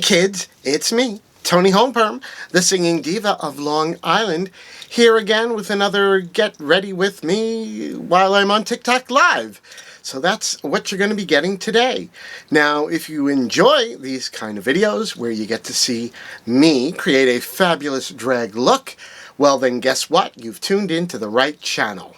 kids, it's me, Toni Homeperm, the singing diva of Long Island, here again with another Get Ready With Me while I'm on TikTok Live. So that's what you're going to be getting today. Now, if you enjoy these kind of videos where you get to see me create a fabulous drag look, well then guess what? You've tuned into the right channel.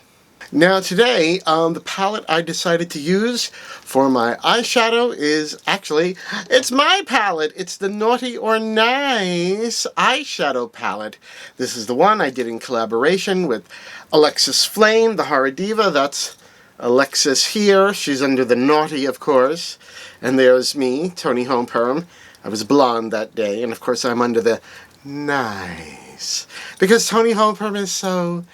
Now today, the palette I decided to use for my eyeshadow is actually, it's my palette. It's the Naughty or Nice eyeshadow palette. This is the one I did in collaboration with Alexis Flame, the horror diva. That's Alexis here. She's under the naughty, of course. And there's me, Toni Homeperm. I was blonde that day, and of course I'm under the nice. Because Toni Homeperm is so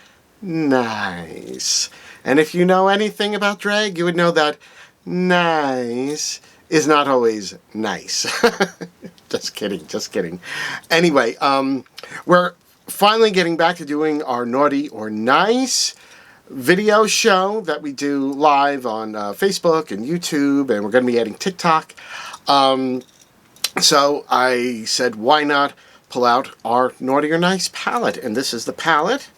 nice. And if you know anything about drag, you would know that nice is not always nice. Just kidding, just kidding. Anyway, we're finally getting back to doing our Naughty or Nice video show that we do live on Facebook and YouTube, and we're going to be adding TikTok. So I said, why not pull out our Naughty or Nice palette? And this is the palette.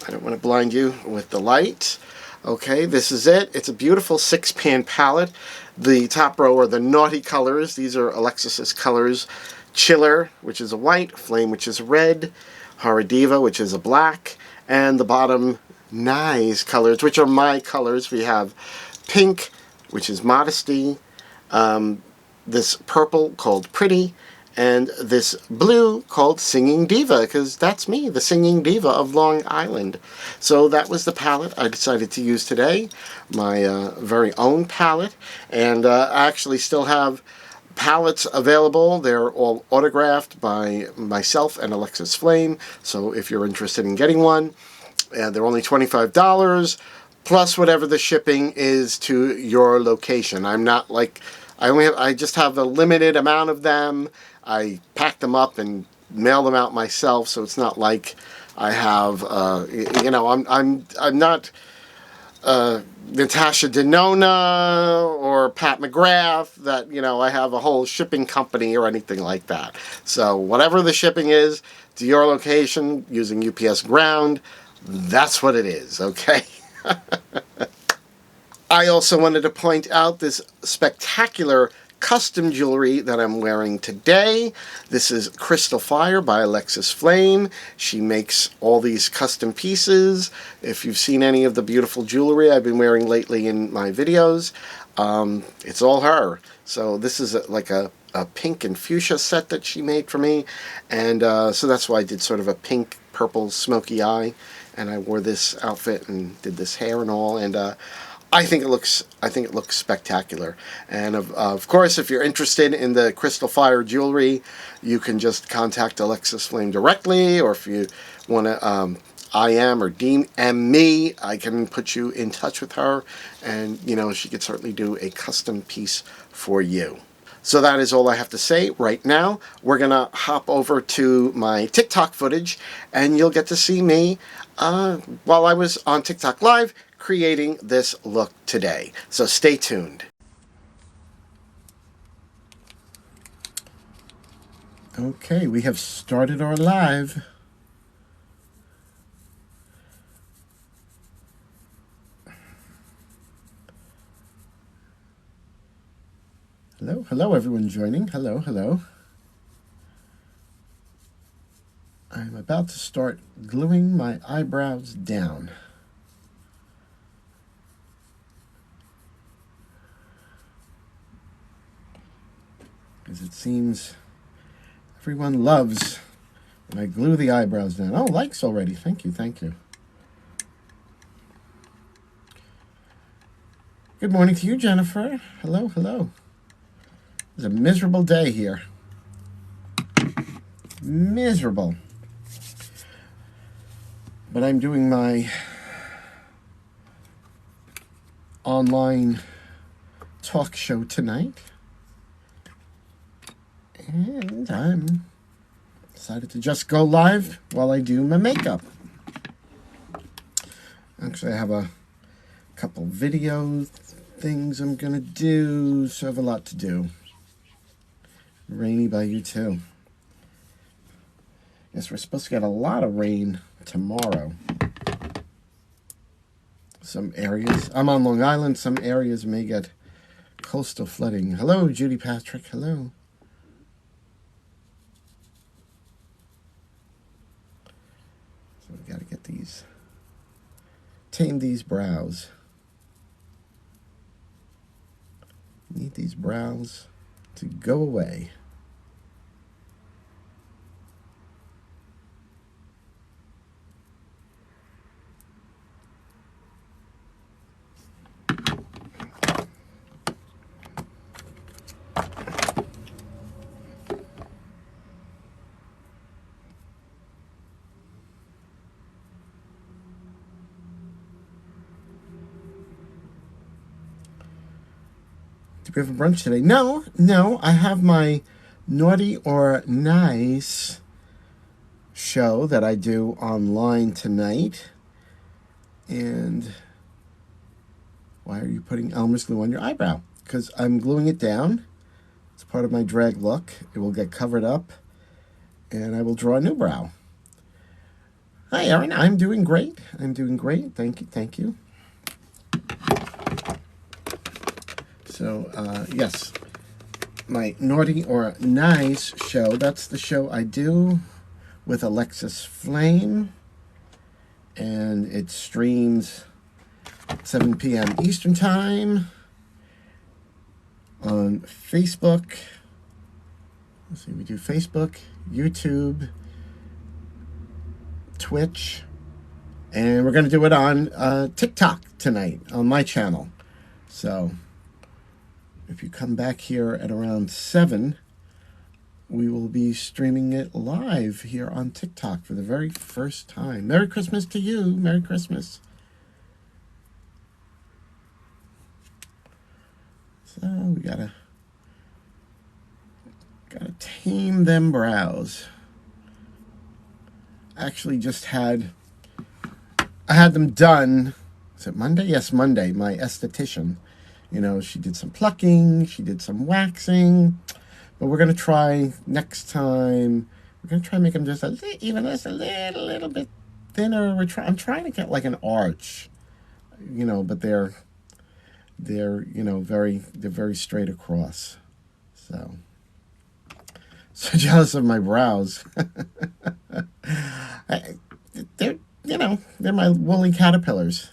I don't want to blind you with the light. Okay, this is it. It's a beautiful 6-pan palette. The top row are the naughty colors. These are Alexis's colors. Chiller, which is a white. Flame, which is red. Horror Diva, which is a black. And the bottom, Nice colors, which are my colors. We have pink, which is Modesty. This purple called Pretty. And this blue called Singing Diva, because that's me, the singing diva of Long Island. So that was the palette I decided to use today, my very own palette. And I actually still have palettes available. They're all autographed by myself and Alexis Flame. So if you're interested in getting one, they're only $25, plus whatever the shipping is to your location. I'm not like, I just have a limited amount of them. I pack them up and mail them out myself, so it's not like I have, you know, I'm not Natasha Denona or Pat McGrath that, you know, I have a whole shipping company or anything like that. So whatever the shipping is to your location using UPS Ground, that's what it is, okay? I also wanted to point out this spectacular custom jewelry that I'm wearing today. This is Crystal Fire by Alexis Flame. She makes all these custom pieces. If you've seen any of the beautiful jewelry I've been wearing lately in my videos, it's all her. So this is like a pink and fuchsia set that she made for me, and so that's why I did sort of a pink, purple, smoky eye, and I wore this outfit and did this hair and all, and I think it looks spectacular. And of course, if you're interested in the Crystal Fire jewelry, you can just contact Alexis Flame directly, or if you want to IM or DM me, I can put you in touch with her, and you know, she could certainly do a custom piece for you. So that is all I have to say right now. We're gonna hop over to my TikTok footage, and you'll get to see me while I was on TikTok Live creating this look today. So stay tuned. Okay, we have started our live. Hello, hello everyone joining. Hello, hello. I'm about to start gluing my eyebrows down. Because it seems everyone loves when I glue the eyebrows down. Oh, likes already. Thank you, thank you. Good morning to you, Jennifer. Hello, hello. It's a miserable day here. Miserable. But I'm doing my online talk show tonight. And I'm decided to just go live while I do my makeup. Actually, I have a couple video things I'm gonna do, so I have a lot to do. Rainy by you too. Yes, we're supposed to get a lot of rain tomorrow. Some areas, I'm on Long Island, some areas may get coastal flooding. Hello, Judy Patrick, hello. So we got to get these, tame these brows. Need these brows to go away. Do we have a brunch today? No, I have my Naughty or Nice show that I do online tonight. And why are you putting Elmer's glue on your eyebrow? Because I'm gluing it down. It's part of my drag look. It will get covered up, and I will draw a new brow. Hi, Erin. I'm doing great. Thank you. So, yes, my Naughty or Nice show, that's the show I do with Alexis Flame, and it streams 7 p.m. Eastern Time on Facebook. Let's see, we do Facebook, YouTube, Twitch, and we're going to do it on TikTok tonight on my channel. So if you come back here at around 7, we will be streaming it live here on TikTok for the very first time. Merry Christmas to you. Merry Christmas. So we gotta tame them brows. Actually I had them done, is it Monday? Yes, Monday. My esthetician, you know, she did some plucking, she did some waxing, but we're going to try next time, we're going to try to make them just even a little bit thinner. I'm trying to get like an arch, you know, but they're you know, they're very straight across. So jealous of my brows. They're, you know, they're my woolly caterpillars.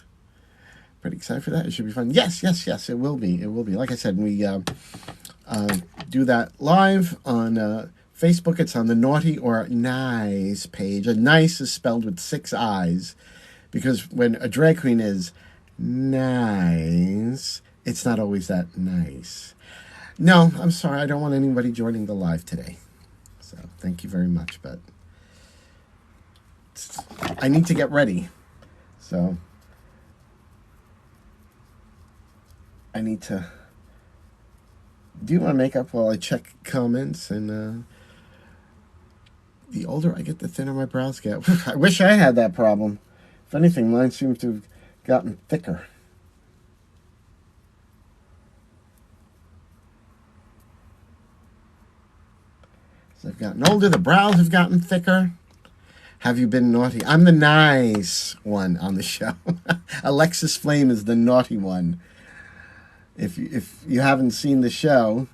Pretty excited for that. It should be fun. Yes, it will be. Like I said, we do that live on Facebook. It's on the Naughty or Nice page. And nice is spelled with 6 I's, because when a drag queen is nice, it's not always that nice. No, I'm sorry. I don't want anybody joining the live today. So thank you very much. But I need to get ready. So I need to do my makeup while I check comments, and the older I get, the thinner my brows get. I wish I had that problem. If anything, mine seems to have gotten thicker. As I've gotten older, the brows have gotten thicker. Have you been naughty? I'm the nice one on the show. Alexis Flame is the naughty one. If you haven't seen the show,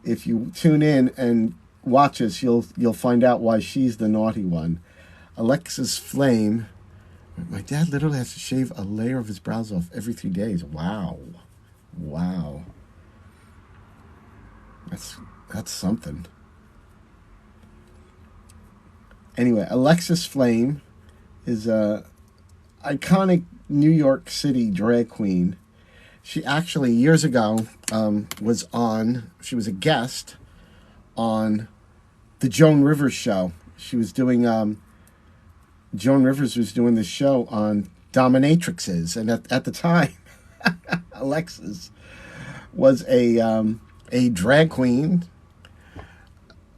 if you tune in and watch us, you'll find out why she's the naughty one. Alexis Flame. My dad literally has to shave a layer of his brows off every 3 days. Wow. That's something. Anyway, Alexis Flame is a iconic New York City drag queen. She actually, years ago, she was a guest on the Joan Rivers show. She was doing, Joan Rivers was doing this show on dominatrixes. And at the time, Alexis was a drag queen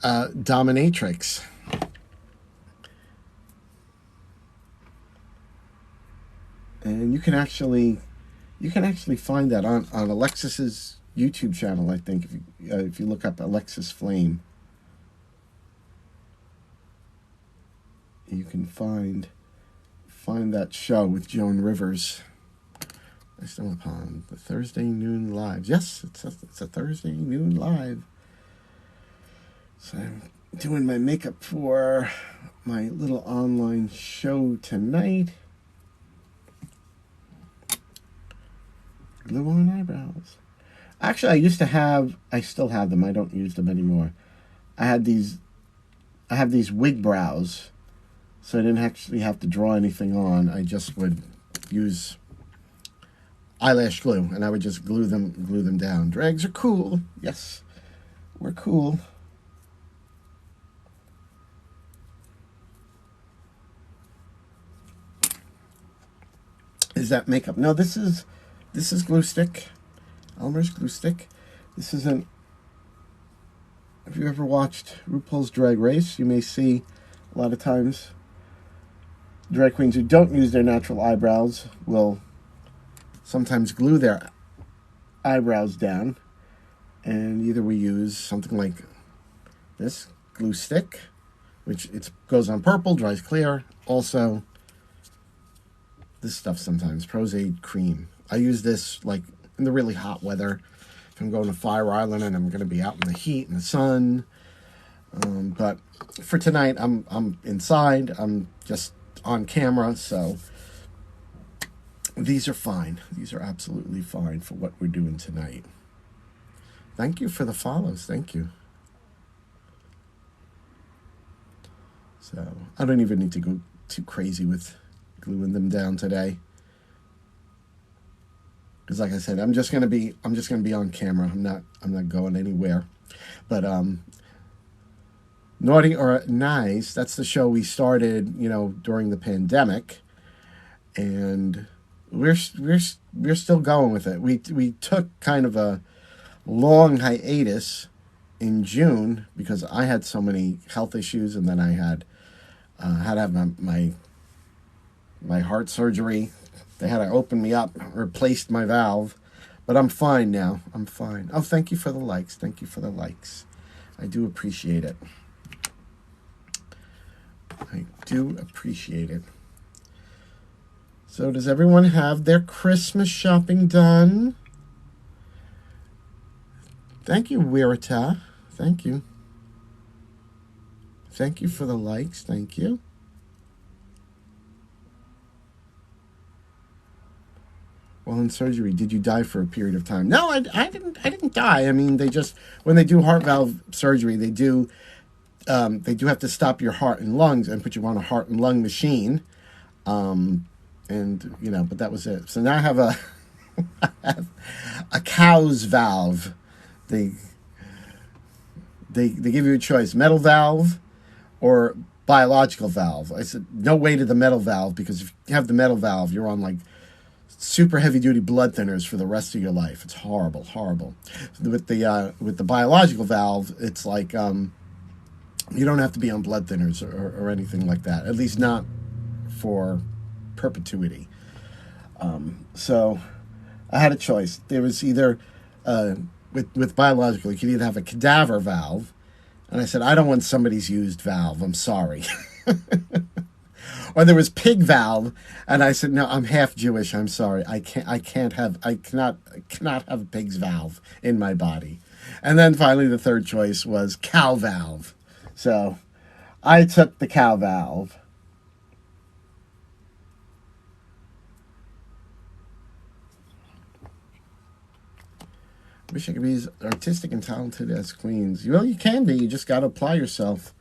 dominatrix. And you can actually find that on Alexis's YouTube channel, I think, if you look up Alexis Flame, you can find that show with Joan Rivers. I stumbled upon the Thursday noon live. Yes, it's a Thursday noon live. So I'm doing my makeup for my little online show tonight. Glue on eyebrows. Actually, I still have them. I don't use them anymore. I have these wig brows, so I didn't actually have to draw anything on. I just would use eyelash glue, and I would just glue them down. Drags are cool. Yes, we're cool. Is that makeup? No, this is glue stick. Elmer's glue stick. This isn't. If you ever watched RuPaul's Drag Race, you may see a lot of times drag queens who don't use their natural eyebrows will sometimes glue their eyebrows down, and either we use something like this glue stick, which it goes on purple, dries clear. Also, this stuff sometimes, Prozade cream. I use this like in the really hot weather. If I'm going to Fire Island and I'm going to be out in the heat and the sun. But for tonight, I'm inside. I'm just on camera, so these are fine. These are absolutely fine for what we're doing tonight. Thank you for the follows. Thank you. So I don't even need to go too crazy with gluing them down today, because like I said, I'm just gonna be on camera. I'm not going anywhere. But Naughty or Nice, that's the show we started, during the pandemic, and we're still going with it. We took kind of a long hiatus in June because I had so many health issues, and then I had to have my heart surgery. They had to open me up, replaced my valve, but I'm fine now. I'm fine. Oh, thank you for the likes. Thank you for the likes. I do appreciate it. I do appreciate it. So does everyone have their Christmas shopping done? Thank you, Wirita. Thank you. Thank you for the likes. Thank you. While in surgery, did you die for a period of time? No, I didn't die. I mean, they just, when they do heart valve surgery, they do have to stop your heart and lungs and put you on a heart and lung machine. But that was it. So now I have a cow's valve. They give you a choice: metal valve or biological valve. I said no way to the metal valve, because if you have the metal valve, you're on like super heavy duty blood thinners for the rest of your life. It's horrible. With the biological valve, it's like you don't have to be on blood thinners or anything like that. At least not for perpetuity. So I had a choice. There was either with biological, you could either have a cadaver valve, and I said, I don't want somebody's used valve. I'm sorry. Or there was pig valve, and I said, no, I'm half Jewish. I'm sorry. I cannot have a pig's valve in my body. And then finally the third choice was cow valve. So I took the cow valve. Wish I could be as artistic and talented as Queens. Well, you can be. You just got to apply yourself.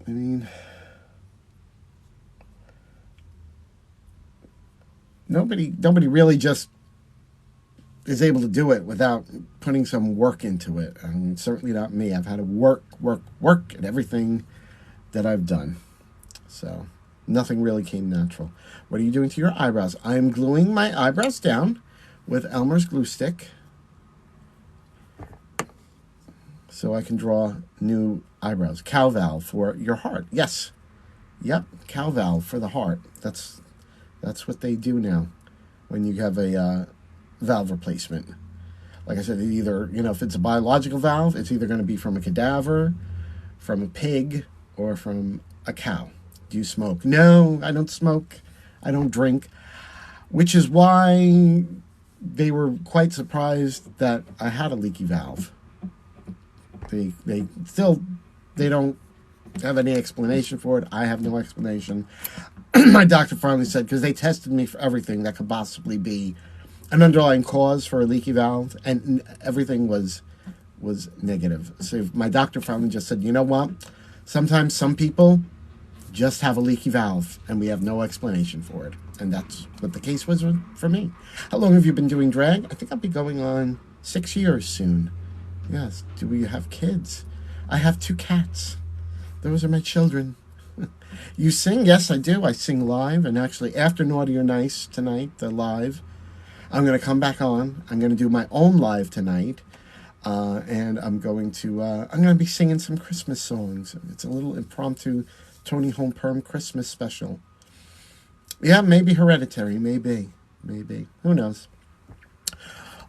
I mean, nobody really just is able to do it without putting some work into it. I mean, certainly not me. I've had to work at everything that I've done. So nothing really came natural. What are you doing to your eyebrows? I'm gluing my eyebrows down with Elmer's glue stick so I can draw new eyebrows. Cow valve for your heart. Yes. Yep, cow valve for the heart. That's what they do now when you have a valve replacement. Like I said, either, if it's a biological valve, it's either going to be from a cadaver, from a pig, or from a cow. Do you smoke? No, I don't smoke. I don't drink. Which is why they were quite surprised that I had a leaky valve. They don't have any explanation for it. I have no explanation. My doctor finally said, because they tested me for everything that could possibly be an underlying cause for a leaky valve, and everything was negative. So my doctor finally just said, you know what? Sometimes some people just have a leaky valve, and we have no explanation for it. And that's what the case was for me. How long have you been doing drag? I think I'll be going on 6 years soon. Yes. Do we have kids? I have 2 cats. Those are my children. You sing? Yes, I do. I sing live. And actually, after Naughty or Nice tonight, the live, I'm going to come back on. I'm going to do my own live tonight. And I'm going to be singing some Christmas songs. It's a little impromptu Toni Homeperm Christmas special. Yeah, maybe hereditary. Maybe. Who knows?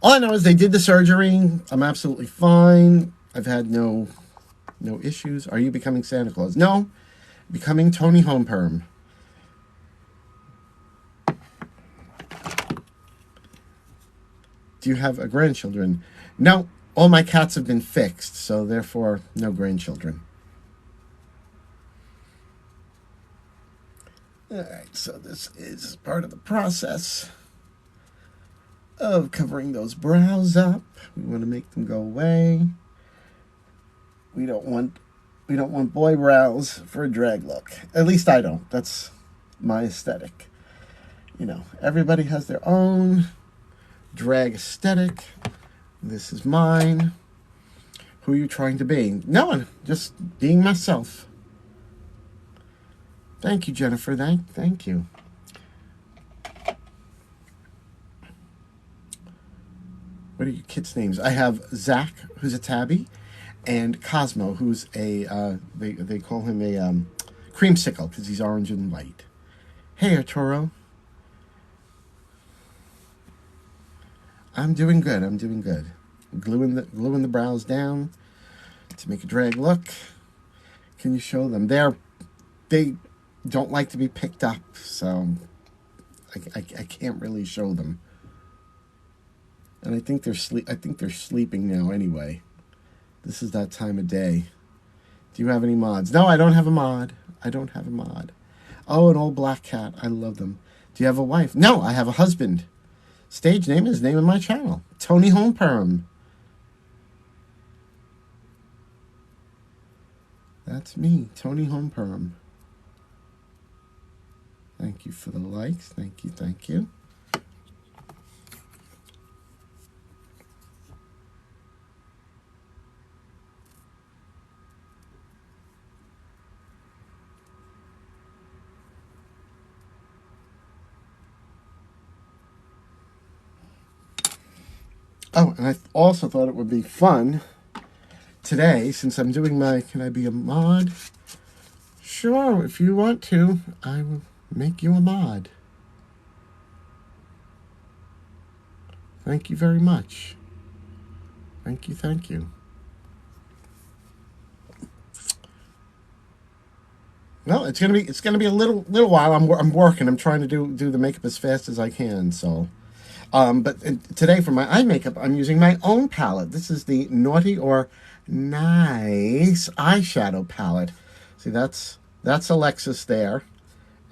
All I know is they did the surgery. I'm absolutely fine. I've had no issues. Are you becoming Santa Claus? No. Becoming Toni Homeperm. Do you have a grandchildren? No. All my cats have been fixed, so therefore no grandchildren. Alright, so this is part of the process of covering those brows up. We want to make them go away. We don't want boy brows for a drag look. At least I don't. That's my aesthetic. Everybody has their own drag aesthetic. This is mine. Who are you trying to be? No one. Just being myself. Thank you, Jennifer. Thank you. What are your kids' names? I have Zach, who's a tabby, and Cosmo, who's a, they call him a creamsicle because he's orange and white. Hey, Arturo. I'm doing good. Gluing the brows down to make a drag look. Can you show them? They don't like to be picked up, so I can't really show them. And I think they're sleeping now anyway. This is that time of day. Do you have any mods? No, I don't have a mod. Oh, an old black cat. I love them. Do you have a wife? No, I have a husband. Stage name is the name of my channel. Toni Homeperm. That's me, Toni Homeperm. Thank you for the likes. Thank you. Oh, and I also thought it would be fun today, since I'm doing can I be a mod? Sure, if you want to, I will make you a mod. Thank you very much. Thank you. Well, it's gonna be a little while. I'm working. I'm trying to do the makeup as fast as I can. So, but today for my eye makeup, I'm using my own palette. This is the Naughty or Nice eyeshadow palette. See, that's Alexis there,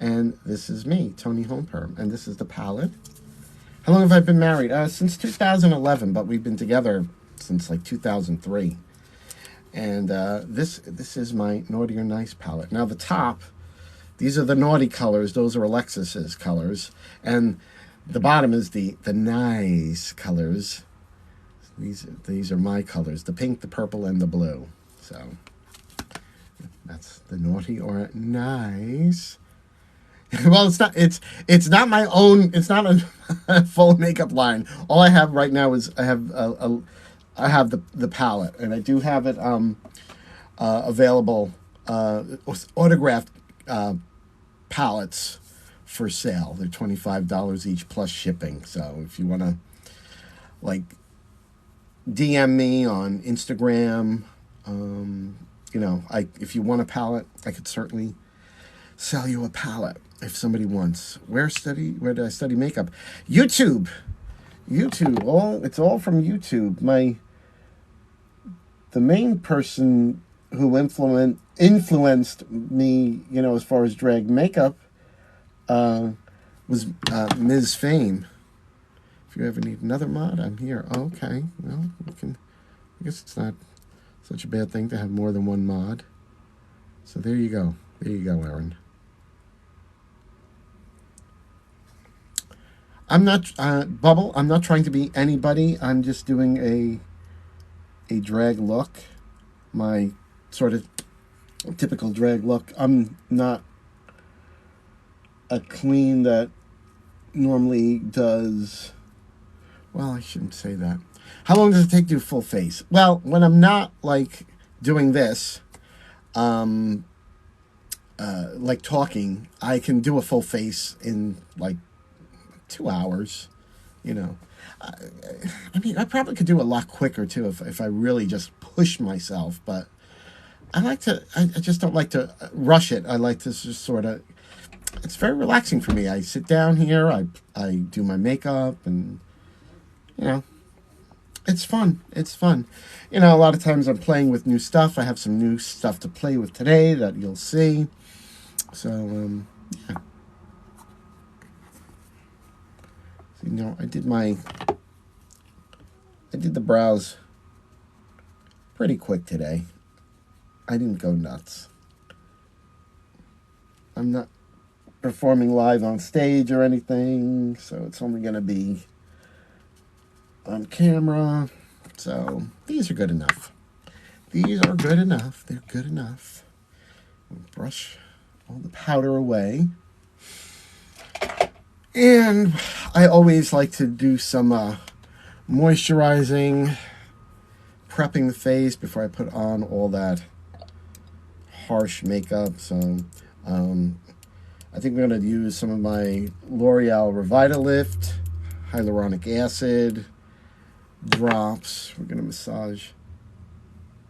and this is me, Toni Homeperm, and this is the palette. How long have I been married? Since 2011, but we've been together since like 2003. And this is my Naughty or Nice palette. Now the top, these are the naughty colors. Those are Alexis's colors, and the bottom is the nice colors. These are my colors: the pink, the purple, and the blue. So that's the Naughty or Nice. Well, it's not my own. It's not a full makeup line. All I have right now is I have the palette, and I do have it available, autographed palettes for sale. They're $25 each plus shipping. So if you want to like DM me on Instagram. You know, if you want a palette, I could certainly sell you a palette if somebody wants. Where did I study makeup? YouTube. It's all from YouTube. The main person who influenced me, you know, as far as drag makeup, was Ms. Fame. If you ever need another mod, I'm here. Oh, okay. Well, I guess it's not such a bad thing to have more than one mod. So there you go. There you go, Aaron. I'm not, Bubble, I'm not trying to be anybody. I'm just doing a drag look. My sort of typical drag look. I'm not a queen that normally does... Well, I shouldn't say that. How long does it take to do full face? Well, when I'm not, like, doing this, like talking, I can do a full face in, like, 2 hours, you know. I mean, I probably could do a lot quicker, too, if I really just push myself, but I just don't like to rush it. I like to just sort of... It's very relaxing for me. I sit down here, I do my makeup, and... You know, it's fun. It's fun. You know, a lot of times I'm playing with new stuff. I have some new stuff to play with today that you'll see. So, yeah. So, you know, I did the brows pretty quick today. I didn't go nuts. I'm not performing live on stage or anything, so it's only going to be on camera. So these are good enough. These are good enough. They're good enough. We'll brush all the powder away. And I always like to do some moisturizing, prepping the face before I put on all that harsh makeup. So I think we're going to use some of my L'Oreal Revitalift hyaluronic acid drops. We're going to massage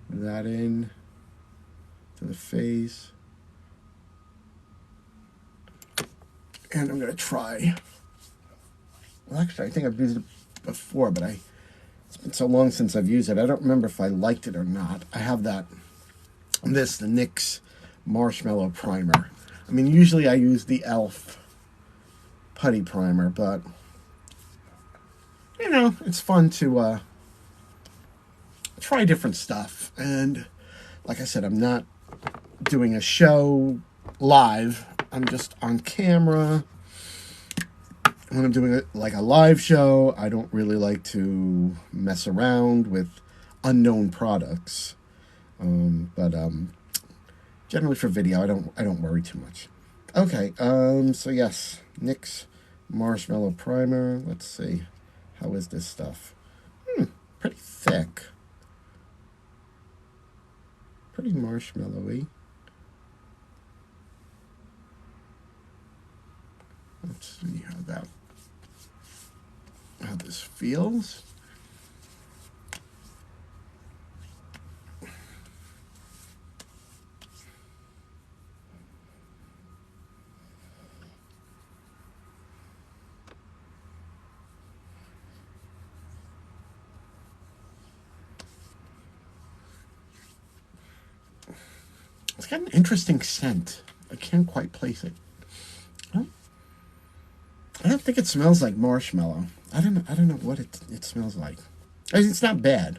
that in to the face. And I'm going to try. Well, actually, I think I've used it before, but it's been so long since I've used it. I don't remember if I liked it or not. I have the NYX Marshmallow Primer. I mean, usually I use the e.l.f. Putty Primer, but you know, it's fun to try different stuff. And like I said, I'm not doing a show live. I'm just on camera. When I'm doing like a live show, I don't really like to mess around with unknown products. But generally for video, I don't worry too much. Okay, so yes, NYX Marshmallow Primer. Let's see. How is this stuff? Pretty thick. Pretty marshmallowy. Let's see how this feels. It's got an interesting scent. I can't quite place it. I don't think it smells like marshmallow. I don't know what it smells like. I mean, it's not bad.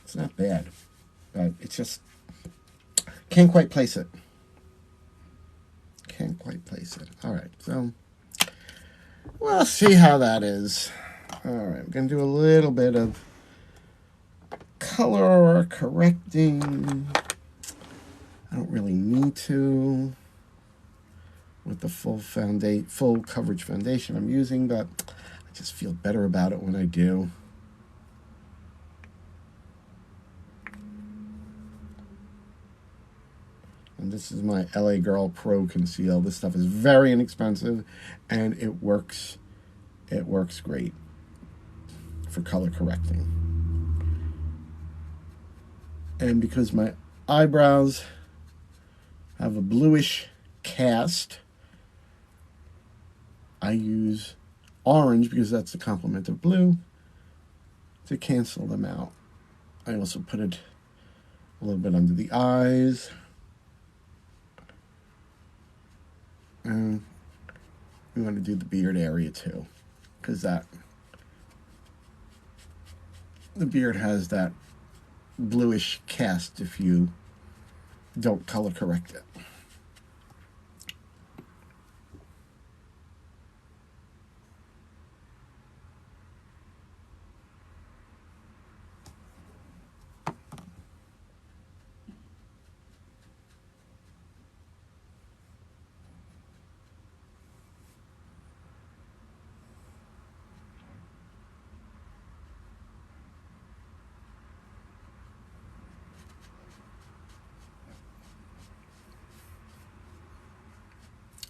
It's not bad. But it's just can't quite place it. Can't quite place it. All right. So we'll see how that is. All right. We're going to do a little bit of color correcting. I don't really need to with the full coverage foundation I'm using, but I just feel better about it when I do. And this is my LA Girl Pro Conceal. This stuff is very inexpensive, and it works. It works great. for color correcting. And because my eyebrows have a bluish cast, I use orange, because that's the complement of blue, to cancel them out. I also put it a little bit under the eyes. And we want to do the beard area too, because the beard has that bluish cast if you don't color correct it.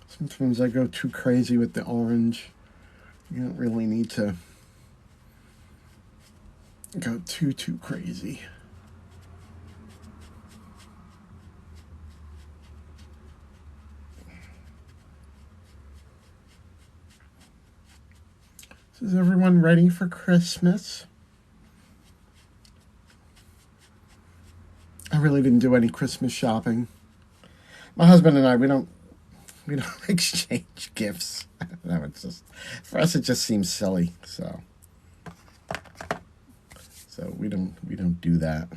Sometimes I go too crazy with the orange. You don't really need to go too crazy. So is everyone ready for Christmas? I really didn't do any Christmas shopping. My husband and I, we don't exchange gifts. No, it's just, for us it just seems silly. So we don't do that.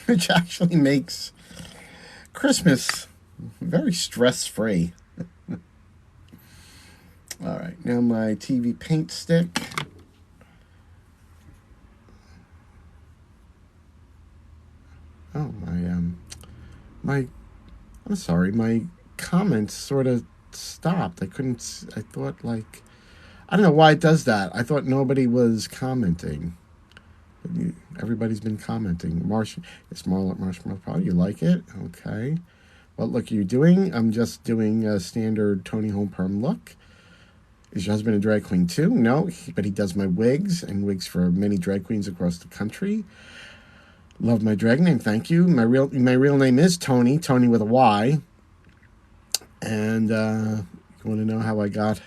Which actually makes Christmas very stress-free. All right, now my TV paint stick. Oh, I'm sorry, my comments sort of stopped. I thought, like, I don't know why it does that. I thought nobody was commenting. Everybody's been commenting. It's Marshmallow Probably. You like it? Okay. What look are you doing? I'm just doing a standard Toni Home Perm look. Is your husband a drag queen too? No, but he does my wigs and wigs for many drag queens across the country. Love my drag name, thank you. My real name is Toni with a Y. And you want to know how I got?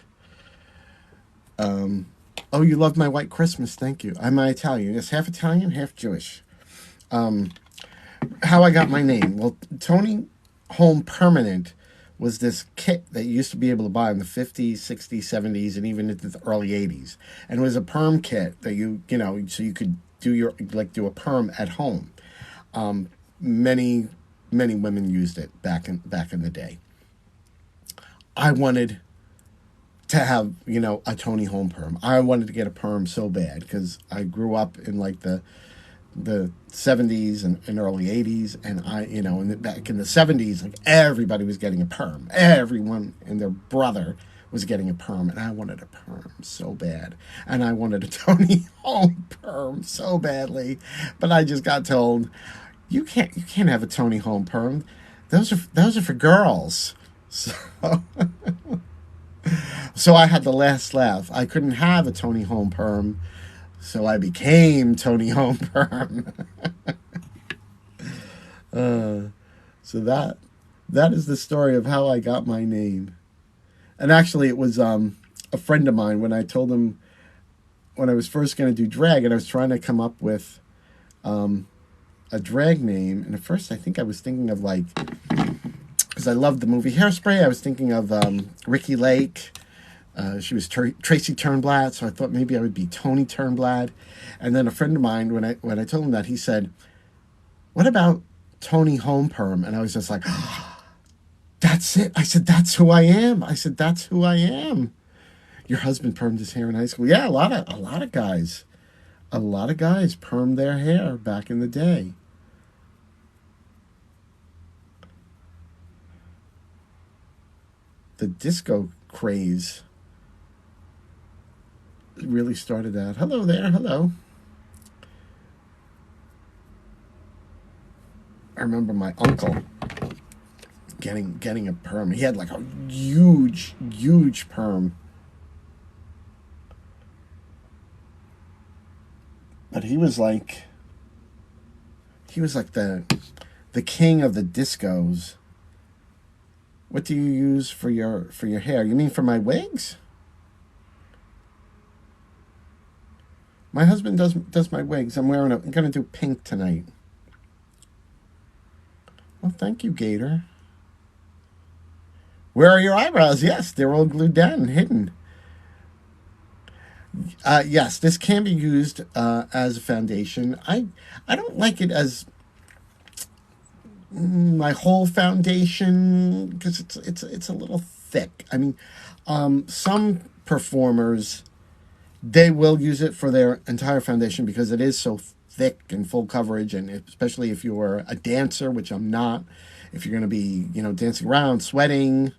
Oh, you love my white Christmas, thank you. I'm Italian. Yes, half Italian, half Jewish. How I got my name? Well, Toni Home Permanent was this kit that you used to be able to buy in the 50s, 60s, 70s, and even into the early 80s. And it was a perm kit that you know, so you could do a perm at home. Many women used it back in the day. I wanted to have, a Toni Home Perm. I wanted to get a perm so bad because I grew up in like the 70s and early 80s, and back in the 70s, like everybody was getting a perm. Everyone and their brother was getting a perm, and I wanted a perm so bad, and I wanted a Toni Home Perm so badly, but I just got told, you can't have a Toni Home Perm. Those are for girls. So I had the last laugh. I couldn't have a Toni Home Perm, so I became Toni Home Perm. So that is the story of how I got my name. And actually, it was a friend of mine when I told him when I was first going to do drag, and I was trying to come up with a drag name. And at first, I think I was thinking of because I loved the movie Hairspray, I was thinking of Ricki Lake. She was Tracy Turnblad, so I thought maybe I would be Toni Turnblad. And then a friend of mine, when I told him that, he said, "What about Toni Home Perm?" And I was just like, oh, "That's it." I said, "That's who I am." I said, "That's who I am." Your husband permed his hair in high school. Yeah, a lot of guys permed their hair back in the day. The disco craze really started that. Hello there, hello. I remember my uncle getting a perm. He had like a huge perm. But he was like the king of the discos. What do you use for your hair? You mean for my wigs? My husband does my wigs. I'm gonna do pink tonight. Well, thank you, Gator. Where are your eyebrows? Yes, they're all glued down and hidden. Yes, this can be used as a foundation. I don't like it as my whole foundation because it's a little thick. I mean, some performers, they will use it for their entire foundation because it is so thick and full coverage, and especially if you're a dancer, which I'm not. If you're going to be, dancing around, sweating,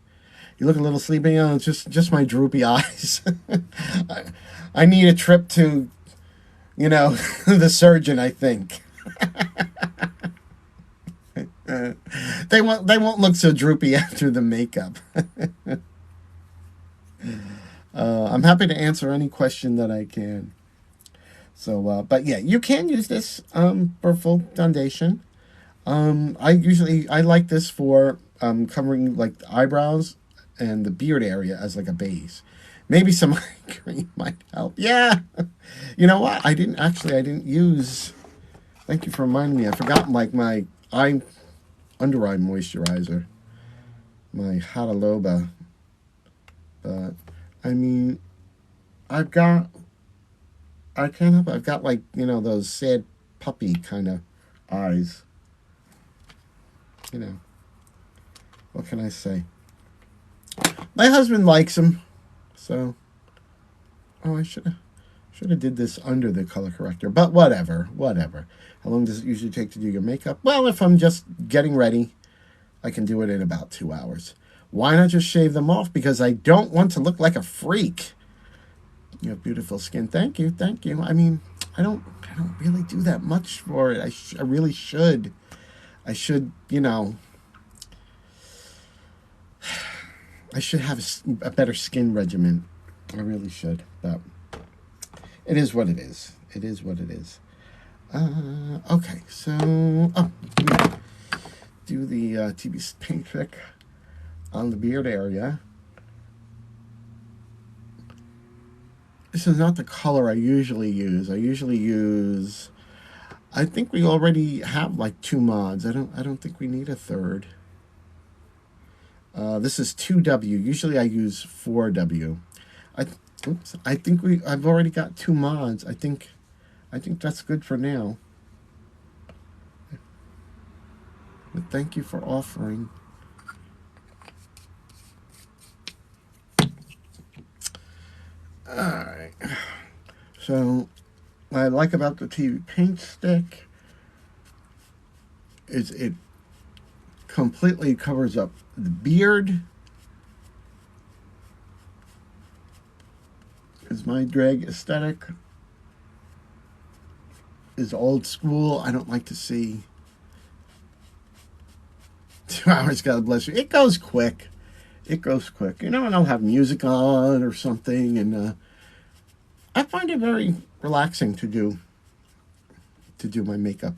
you look a little sleepy. It's just my droopy eyes. I need a trip to, the surgeon, I think. They won't look so droopy after the makeup. I'm happy to answer any question that I can. So, but yeah, you can use this for full foundation. I like this for covering like the eyebrows and the beard area as like a base. Maybe some eye cream might help. Yeah, you know what? I didn't use. Thank you for reminding me. I forgot like my under eye moisturizer, my Hataloba. But I mean, I can't help it. I've got like those sad puppy kind of eyes. What can I say? My husband likes them, so I should have did this under the color corrector, but whatever. How long does it usually take to do your makeup? Well, if I'm just getting ready, I can do it in about 2 hours. Why not just shave them off? Because I don't want to look like a freak. You have beautiful skin. Thank you. I mean, I don't really do that much for it. I really should. I should, I should have a better skin regimen. I really should, but it is what it is. Okay, so do the TB paint trick on the beard area. This is not the color I usually use. I think we already have like 2 mods. I don't think we need a third. This is 2W. Usually I use 4W. I've already got 2 mods. I think that's good for now. But thank you for offering. Alright. So what I like about the TV paint stick is it completely covers up the beard. Because my drag aesthetic is old school. I don't like to see 2 hours, God bless you. It goes quick. And I'll have music on or something, and I find it very relaxing to do my makeup.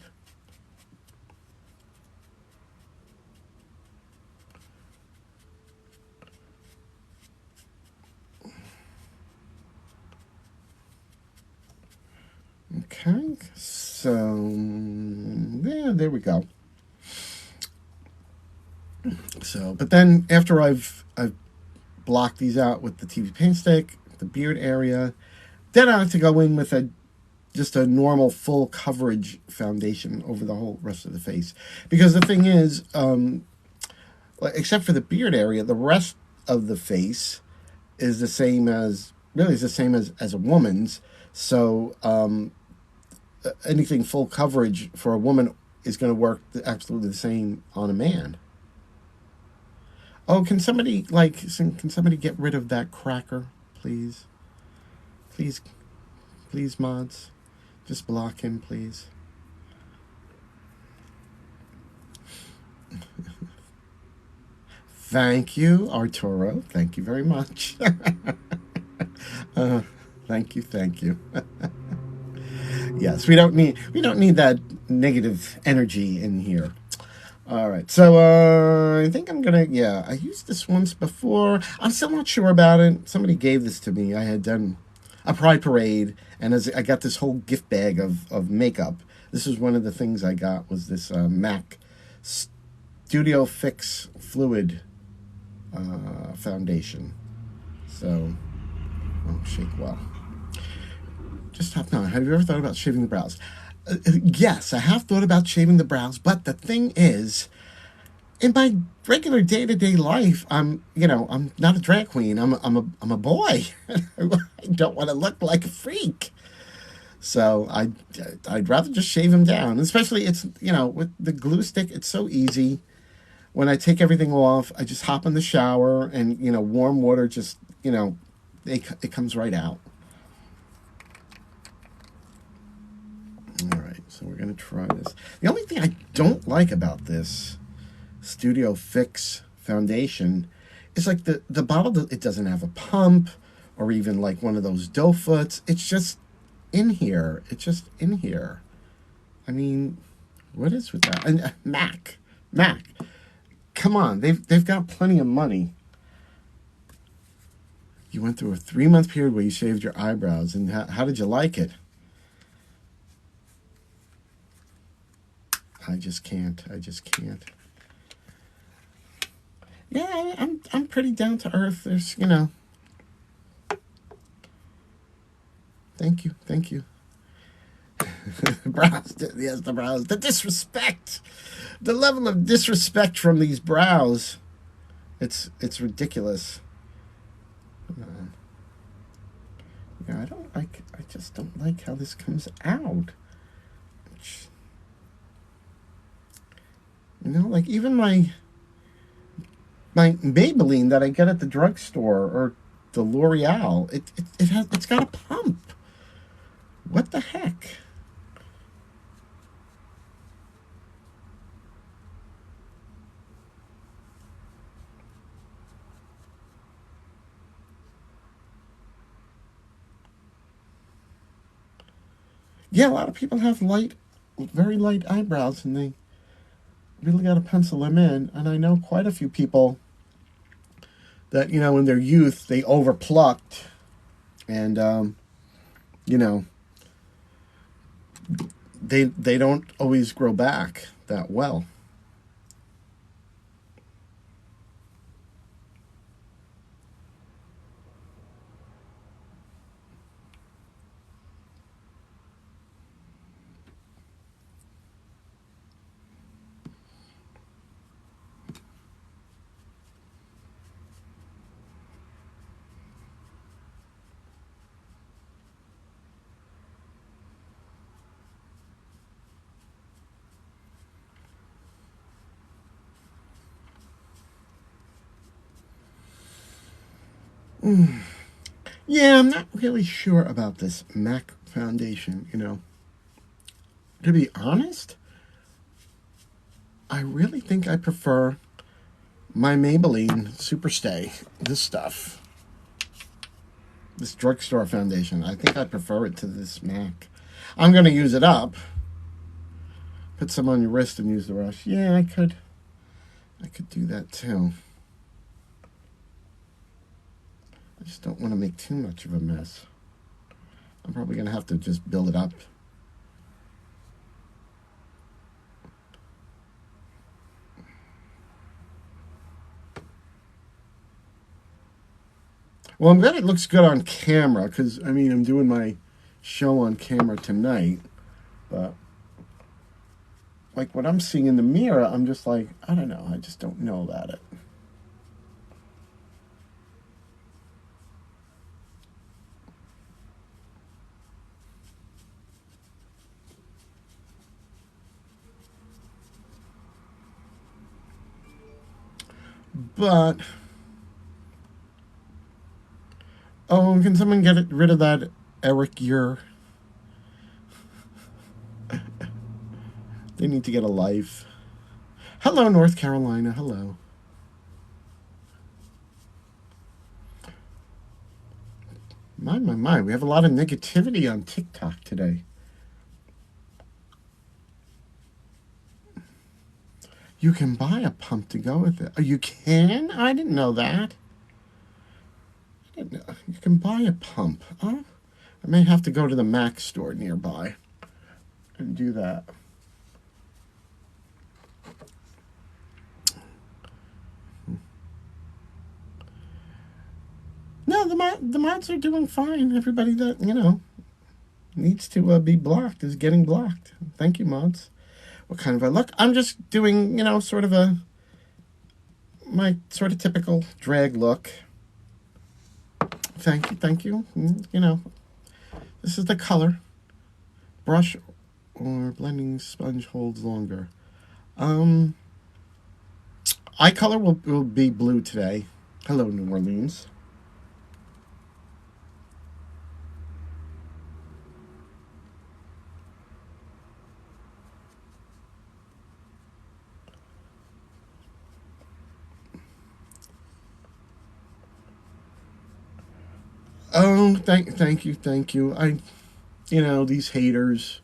Okay, so there we go. So, but then after I've blocked these out with the TV paint stick, the beard area, then I have to go in with just a normal full coverage foundation over the whole rest of the face. Because the thing is, except for the beard area, the rest of the face is the same as a woman's. So anything full coverage for a woman is going to work absolutely the same on a man. Oh, can somebody get rid of that cracker, please? Please, mods. Just block him, please. Thank you, Arturo. Thank you very much. Thank you. Yes, we don't need that negative energy in here. All right, so I think I'm gonna. Yeah, I used this once before. I'm still not sure about it. Somebody gave this to me. I had done a pride parade, and as I got this whole gift bag of makeup. This was one of the things I got was this MAC Studio Fix Fluid foundation. So, oh, shake well. Just top on. Have you ever thought about shaving the brows? Yes, I have thought about shaving the brows, but the thing is, in my regular day-to-day life, I'm not a drag queen. I'm a boy. I don't want to look like a freak. So I'd rather just shave them down. Especially it's with the glue stick, it's so easy. When I take everything off, I just hop in the shower and warm water just it comes right out. All right, so we're gonna try this. The only thing I don't like about this Studio Fix foundation is like the bottle. It doesn't have a pump or even like one of those doe foots. It's just in here. It's just in here. I mean, what is with that? And Mac, come on. They've got plenty of money. You went through a 3-month period where you shaved your eyebrows, and how did you like it? I just can't. Yeah, I'm pretty down to earth. There's Thank you. Brows, yes, the brows. The disrespect, the level of disrespect from these brows. It's ridiculous. Yeah, I just don't like how this comes out. Like even my Maybelline that I get at the drugstore or the L'Oreal, it's got a pump. What the heck? Yeah, a lot of people have very light eyebrows, and they really got to pencil them in. And I know quite a few people that in their youth they overplucked, and you know they don't always grow back that well. Yeah, I'm not really sure about this MAC foundation. To be honest, I really think I prefer my Maybelline Superstay. This stuff, this drugstore foundation. I think I prefer it to this MAC. I'm gonna use it up. Put some on your wrist and use the brush. Yeah, I could. I could do that too. I just don't want to make too much of a mess. I'm probably gonna have to just build it up. Well, I'm glad it looks good on camera because I'm doing my show on camera tonight, but like what I'm seeing in the mirror, I'm just like, I don't know. I just don't know about it. But oh, can someone get rid of that Eric Yer? They need to get a life. Hello, North Carolina. Hello. My. We have a lot of negativity on TikTok today. You can buy a pump to go with it. Oh, you can? I didn't know that. I didn't know. You can buy a pump. Oh, I may have to go to the Mac store nearby and do that. No, the mods are doing fine. Everybody that, needs to be blocked is getting blocked. Thank you, mods. What kind of a look? I'm just doing, sort of my sort of typical drag look. Thank you, thank you. This is the color. Brush or blending sponge holds longer. Eye color will be blue today. Hello, New Orleans. Oh, thank you. These haters.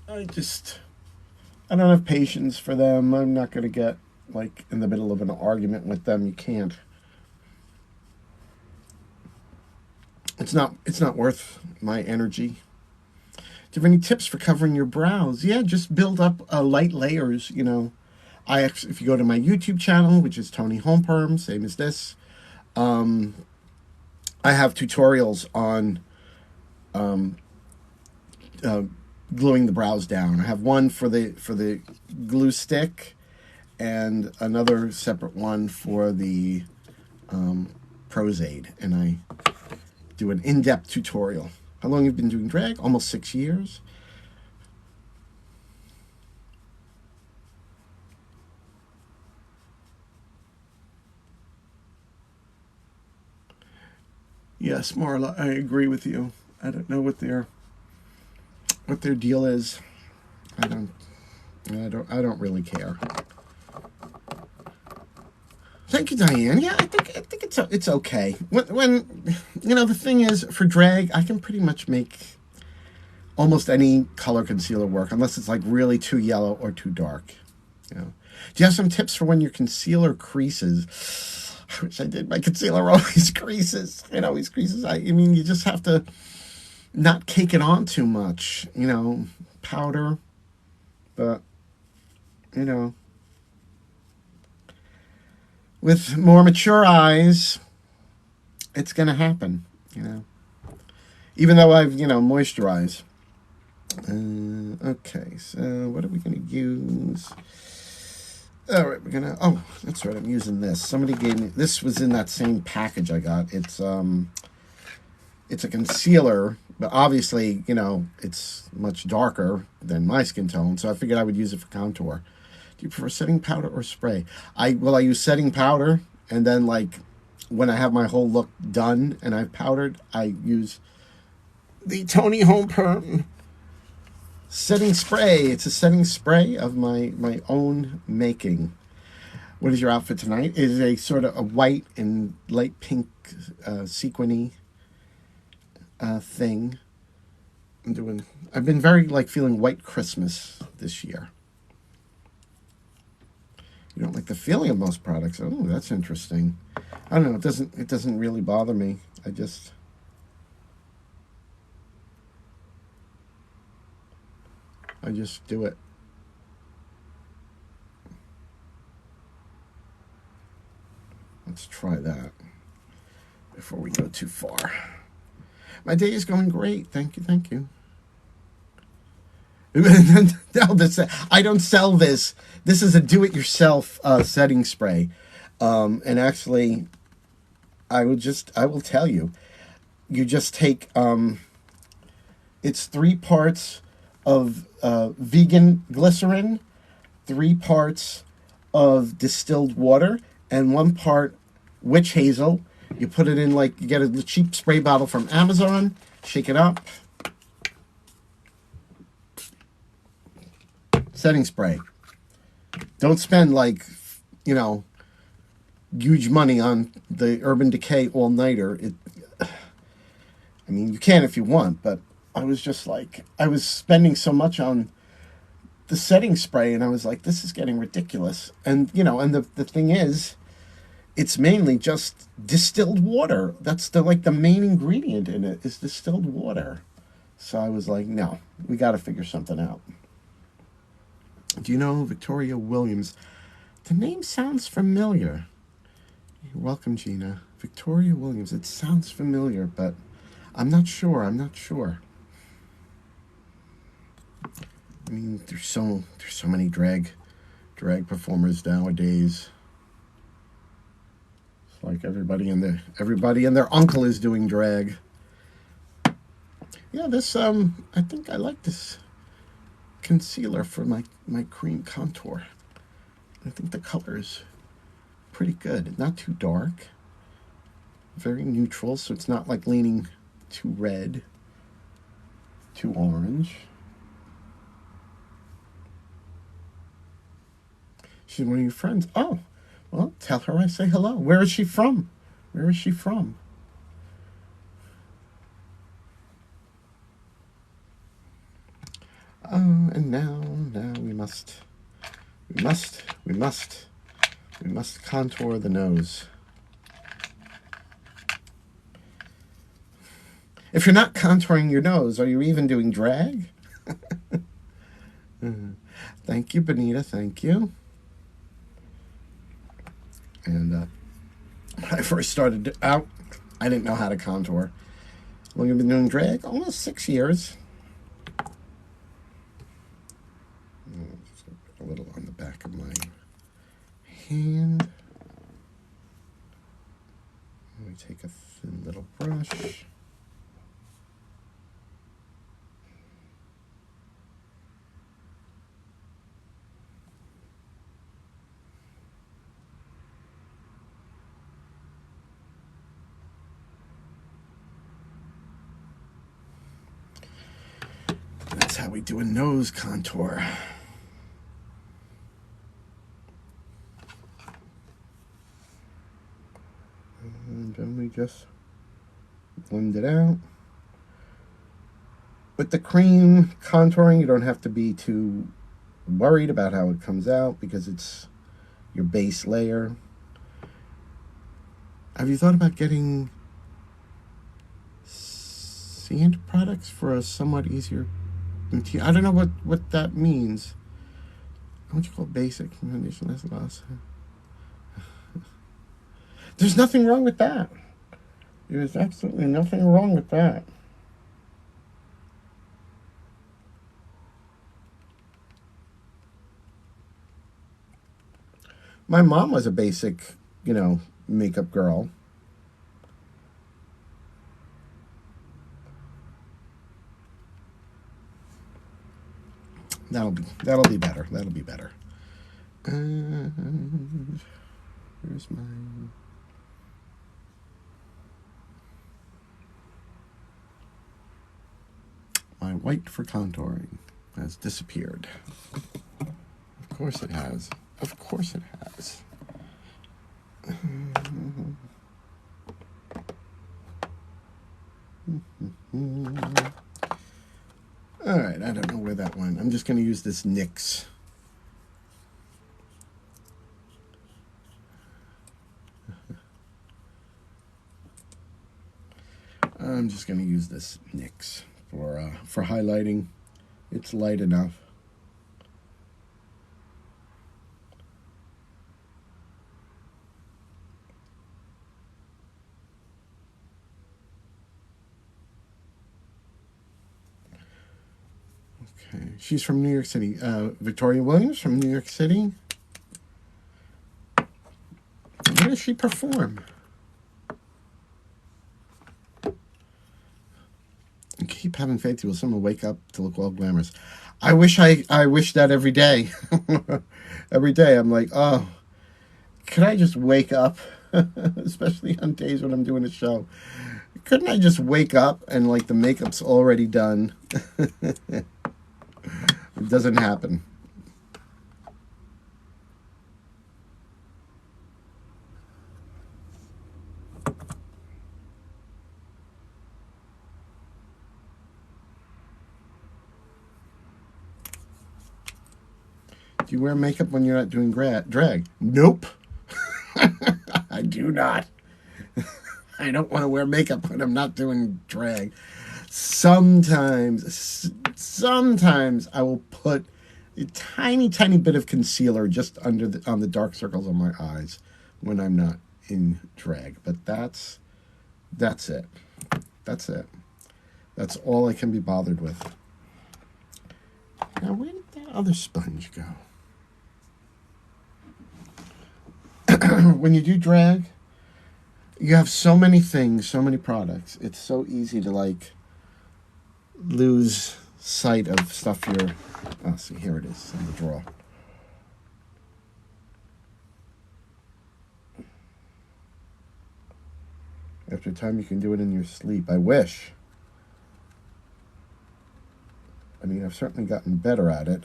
I don't have patience for them. I'm not gonna get in the middle of an argument with them. You can't. It's not worth my energy. Do you have any tips for covering your brows? Yeah, just build up light layers. If you go to my YouTube channel, which is Toni Homeperm, same as this. I have tutorials on gluing the brows down. I have one for the glue stick and another separate one for the Pros Aid, and I do an in-depth tutorial. How long have you been doing drag? Almost 6 years. Yes, Marla, I agree with you. I don't know what their deal is. I don't really care. Thank you, Diane. Yeah, I think it's okay. When the thing is, for drag, I can pretty much make almost any color concealer work, unless it's really too yellow or too dark. Do you have some tips for when your concealer creases? I wish I did. My concealer always creases. It always creases. I mean, you just have to not cake it on too much. Powder. But, with more mature eyes, it's going to happen, Even though I've, moisturized. Okay, so what are we going to use? All right, that's right, I'm using this. Somebody gave me, this was in that same package I got. It's a concealer, but obviously, it's much darker than my skin tone, so I figured I would use it for contour. Do you prefer setting powder or spray? I use setting powder, and then, when I have my whole look done and I've powdered, I use the Toni Homeperm setting spray. It's a setting spray of my own making. What is your outfit tonight? It is a sort of a white and light pink sequiny thing. I've been very feeling white Christmas this year. You don't like the feeling of most products. Oh, that's interesting. I don't know. It doesn't really bother me. I just do it. Let's try that before we go too far. My day is going great. Thank you. No, I don't sell this. This is a do-it-yourself setting spray. And actually, I will tell you. You just take, it's 3 parts of vegan glycerin, 3 parts of distilled water, and 1 part witch hazel. You put it in you get a cheap spray bottle from Amazon, shake it up. Setting spray. Don't spend huge money on the Urban Decay all-nighter. You can if you want, but I was just I was spending so much on the setting spray, and I was like, this is getting ridiculous. And, you know, and the thing is, it's mainly just distilled water. That's the main ingredient in it is distilled water. So I was like, no, we got to figure something out. Do you know Victoria Williams? The name sounds familiar. You're welcome, Gina. Victoria Williams. It sounds familiar, but I'm not sure. I'm not sure. I mean, there's so many drag performers nowadays. It's like everybody and their uncle is doing drag. Yeah, this I think I like this concealer for my cream contour. I think the color is pretty good. Not too dark. Very neutral, so it's not like leaning too red, too orange. She's one of your friends. Oh, well, tell her I say hello. Where is she from? Where is she from? And now we must contour the nose. If you're not contouring your nose, are you even doing drag? Thank you, Benita. Thank you. And when I first started out, I didn't know how to contour. How long have you been doing drag? Almost 6 years. Just put a little on the back of my hand. Let me take a thin little brush. That's how we do a nose contour. And then we just blend it out. With the cream contouring, you don't have to be too worried about how it comes out because it's your base layer. Have you thought about getting sand products for a somewhat easier material? I don't know what that means. What do you call basic foundation less loss? There's nothing wrong with that. There's absolutely nothing wrong with that. My mom was a basic, makeup girl. That'll be better. That'll be better. And where's my white for contouring has disappeared. Of course it has. Of course it has. All right, I don't know where that went. I'm just going to use this NYX. I'm just going to use this NYX for highlighting. It's light enough. Okay, she's from New York City. Victoria Williams from New York City. Where does she perform? Keep having faith you will someone wake up to look all glamorous. I wish that every day. Every day I'm like, oh, could I just wake up? Especially on days when I'm doing a show. Couldn't I just wake up and the makeup's already done? It doesn't happen. Do you wear makeup when you're not doing drag? Nope. I do not. I don't want to wear makeup when I'm not doing drag. Sometimes I will put a tiny bit of concealer just on the dark circles of my eyes when I'm not in drag. But that's it. That's it. That's all I can be bothered with. Now, where did that other sponge go? When you do drag, you have so many things, so many products. It's so easy to like lose sight of stuff you're... Oh, see, here it is in the drawer. After time, you can do it in your sleep. I wish. I mean, I've certainly gotten better at it.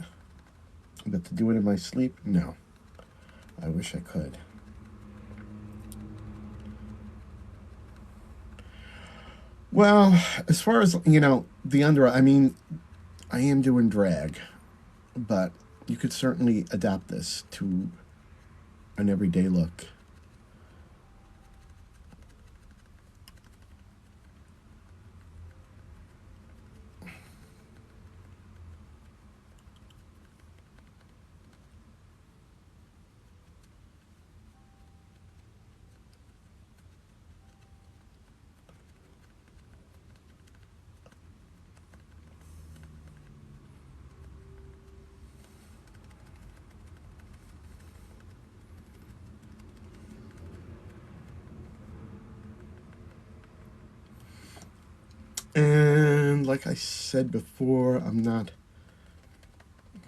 But to do it in my sleep, no. I wish I could. Well, as far as, the under, I mean, I am doing drag, but you could certainly adapt this to an everyday look. And like I said before, I'm not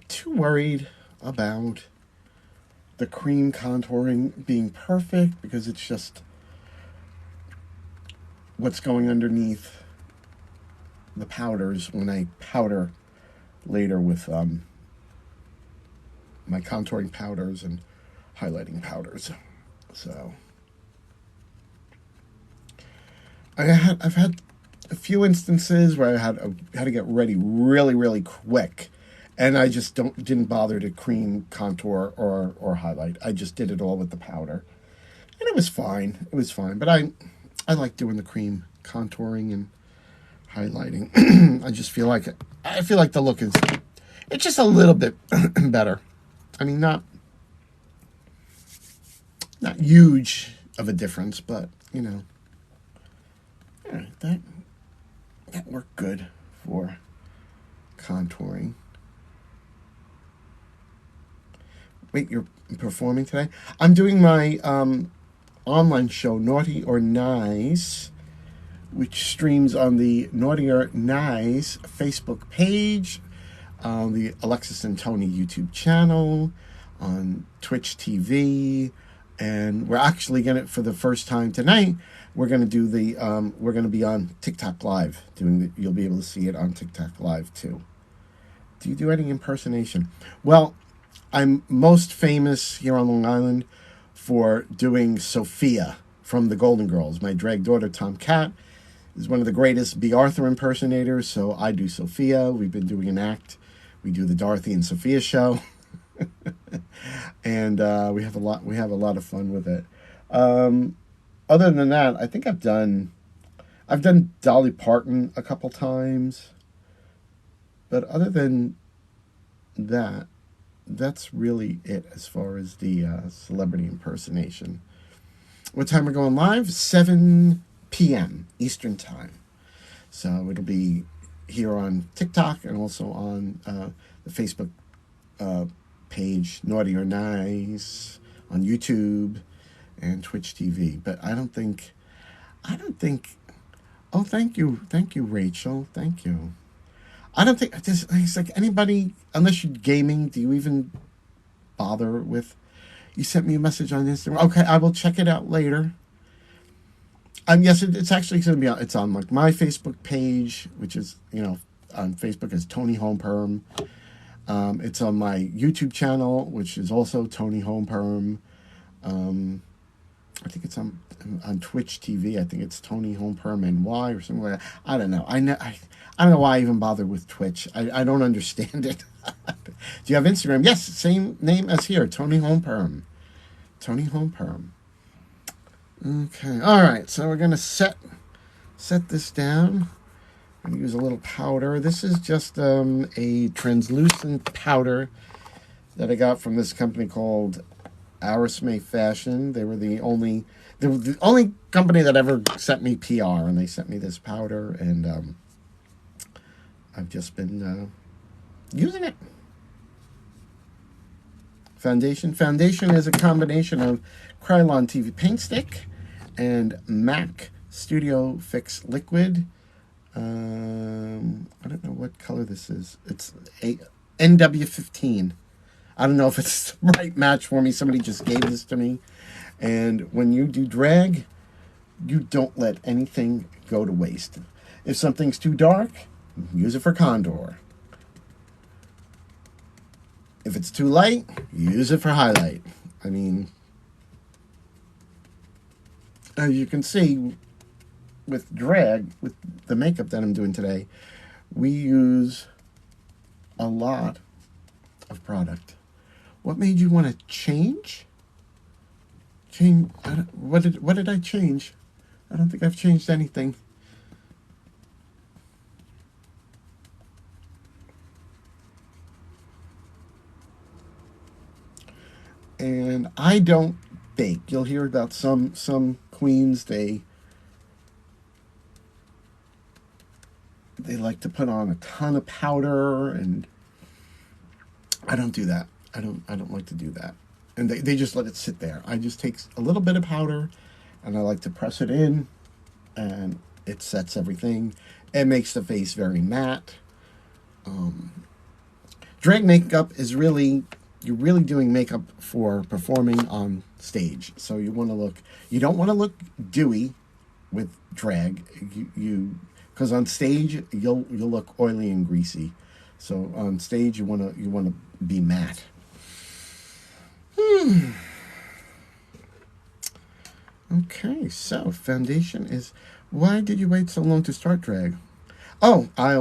too worried about the cream contouring being perfect because it's just what's going underneath the powders when I powder later with my contouring powders and highlighting powders. So I've had a few instances where I had to get ready really quick, and I just didn't bother to cream contour or highlight. I just did it all with the powder, and it was fine. But I like doing the cream contouring and highlighting. I feel like the look it's just a little bit better. I mean, not huge of a difference, but yeah, that worked good for contouring. Wait, you're performing today? I'm doing my online show, Naughty or Nice, which streams on the Naughty or Nice Facebook page, on the Alexis and Toni YouTube channel, on Twitch TV, and we're actually going to, for the first time tonight, we're going to do we're going to be on TikTok Live. You'll be able to see it on TikTok Live too. Do you do any impersonation? Well, I'm most famous here on Long Island for doing Sophia from the Golden Girls. My drag daughter, Tom Cat, is one of the greatest B. Arthur impersonators, so I do Sophia. We've been doing an act. We do the Dorothy and Sophia show. And we have a lot of fun with it. Other than that, I think I've done Dolly Parton a couple times. But other than that, that's really it as far as the celebrity impersonation. What time we're going live? 7 p.m. Eastern Time. So it'll be here on TikTok and also on the Facebook page, Naughty or Nice, on YouTube and Twitch TV. But I don't think. Oh, thank you, Rachel. Thank you. I don't think it's like anybody, unless you're gaming, do you even bother with? You sent me a message on Instagram. Okay, I will check it out later. Yes, it's actually going to be on. It's on like my Facebook page, which is on Facebook as tonihomeperm. It's on my YouTube channel, which is also tonihomeperm. I think it's on Twitch TV. I think it's Toni Homeperm NY or something like that. I don't know. I don't know why I even bother with Twitch. I don't understand it. Do you have Instagram? Yes, same name as here, Toni Homeperm. Toni Homeperm. Okay. All right. So we're gonna set this down. I'm gonna use a little powder. This is just a translucent powder that I got from this company called Arisme Fashion. They were the only company that ever sent me PR, and they sent me this powder, and I've just been using it. Foundation. Foundation is a combination of Krylon TV paint stick and MAC Studio Fix liquid. I don't know what color this is. It's a NW15. I don't know if it's the right match for me. Somebody just gave this to me. And when you do drag, you don't let anything go to waste. If something's too dark, use it for condor. If it's too light, use it for highlight. I mean, as you can see, with drag, with the makeup that I'm doing today, we use a lot of product. What made you want to change? What did I change? I don't think I've changed anything. And I don't bake. You'll hear about some queens, they like to put on a ton of powder, and I don't do that. I don't like to do that. And they just let it sit there. I just take a little bit of powder and I like to press it in, and it sets everything. It makes the face very matte. Drag makeup is really, you're really doing makeup for performing on stage. So you don't want to look dewy with drag. Because on stage you'll look oily and greasy. So on stage you want to be matte. Okay, so foundation is. Why did you wait so long to start drag? Oh, I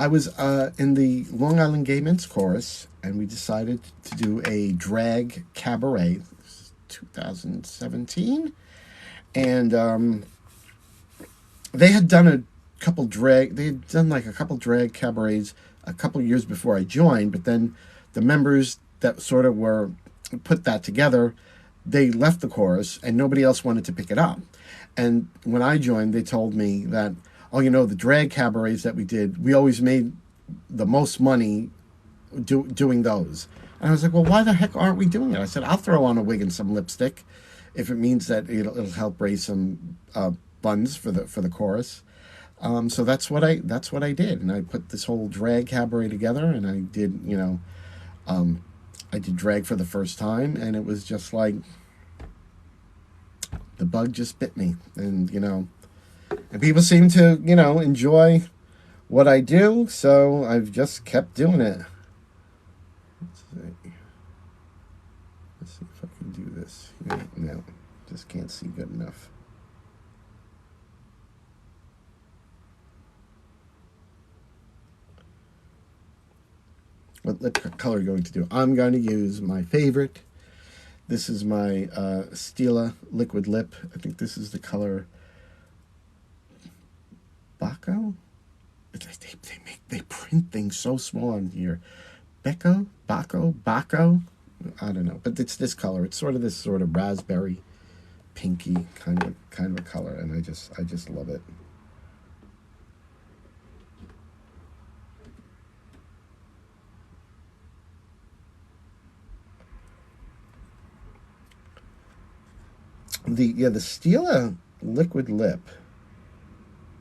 was in the Long Island Gay Men's Chorus, and we decided to do a drag cabaret. This is 2017, and they had done a couple drag. They had done like a couple drag cabarets a couple years before I joined, but then the members that sort of were put that together, they left the chorus and nobody else wanted to pick it up. And when I joined, they told me that, oh, the drag cabarets that we did, we always made the most money doing those. And I was like, well, why the heck aren't we doing it? I said, I'll throw on a wig and some lipstick if it means that it'll help raise some buns for the chorus. So that's what I did, and I put this whole drag cabaret together, and I did I did drag for the first time, and it was just like the bug just bit me, and and people seem to enjoy what I do, so I've just kept doing it. Let's see if I can do this. No, just can't see good enough. What lip color are you going to do? I'm going to use my favorite. This is my Stila liquid lip. I think this is the color Baco. They print things so small on here. Baco. I don't know, but it's this color. It's sort of raspberry, pinky kind of a color, and I just love it. The Stila liquid lip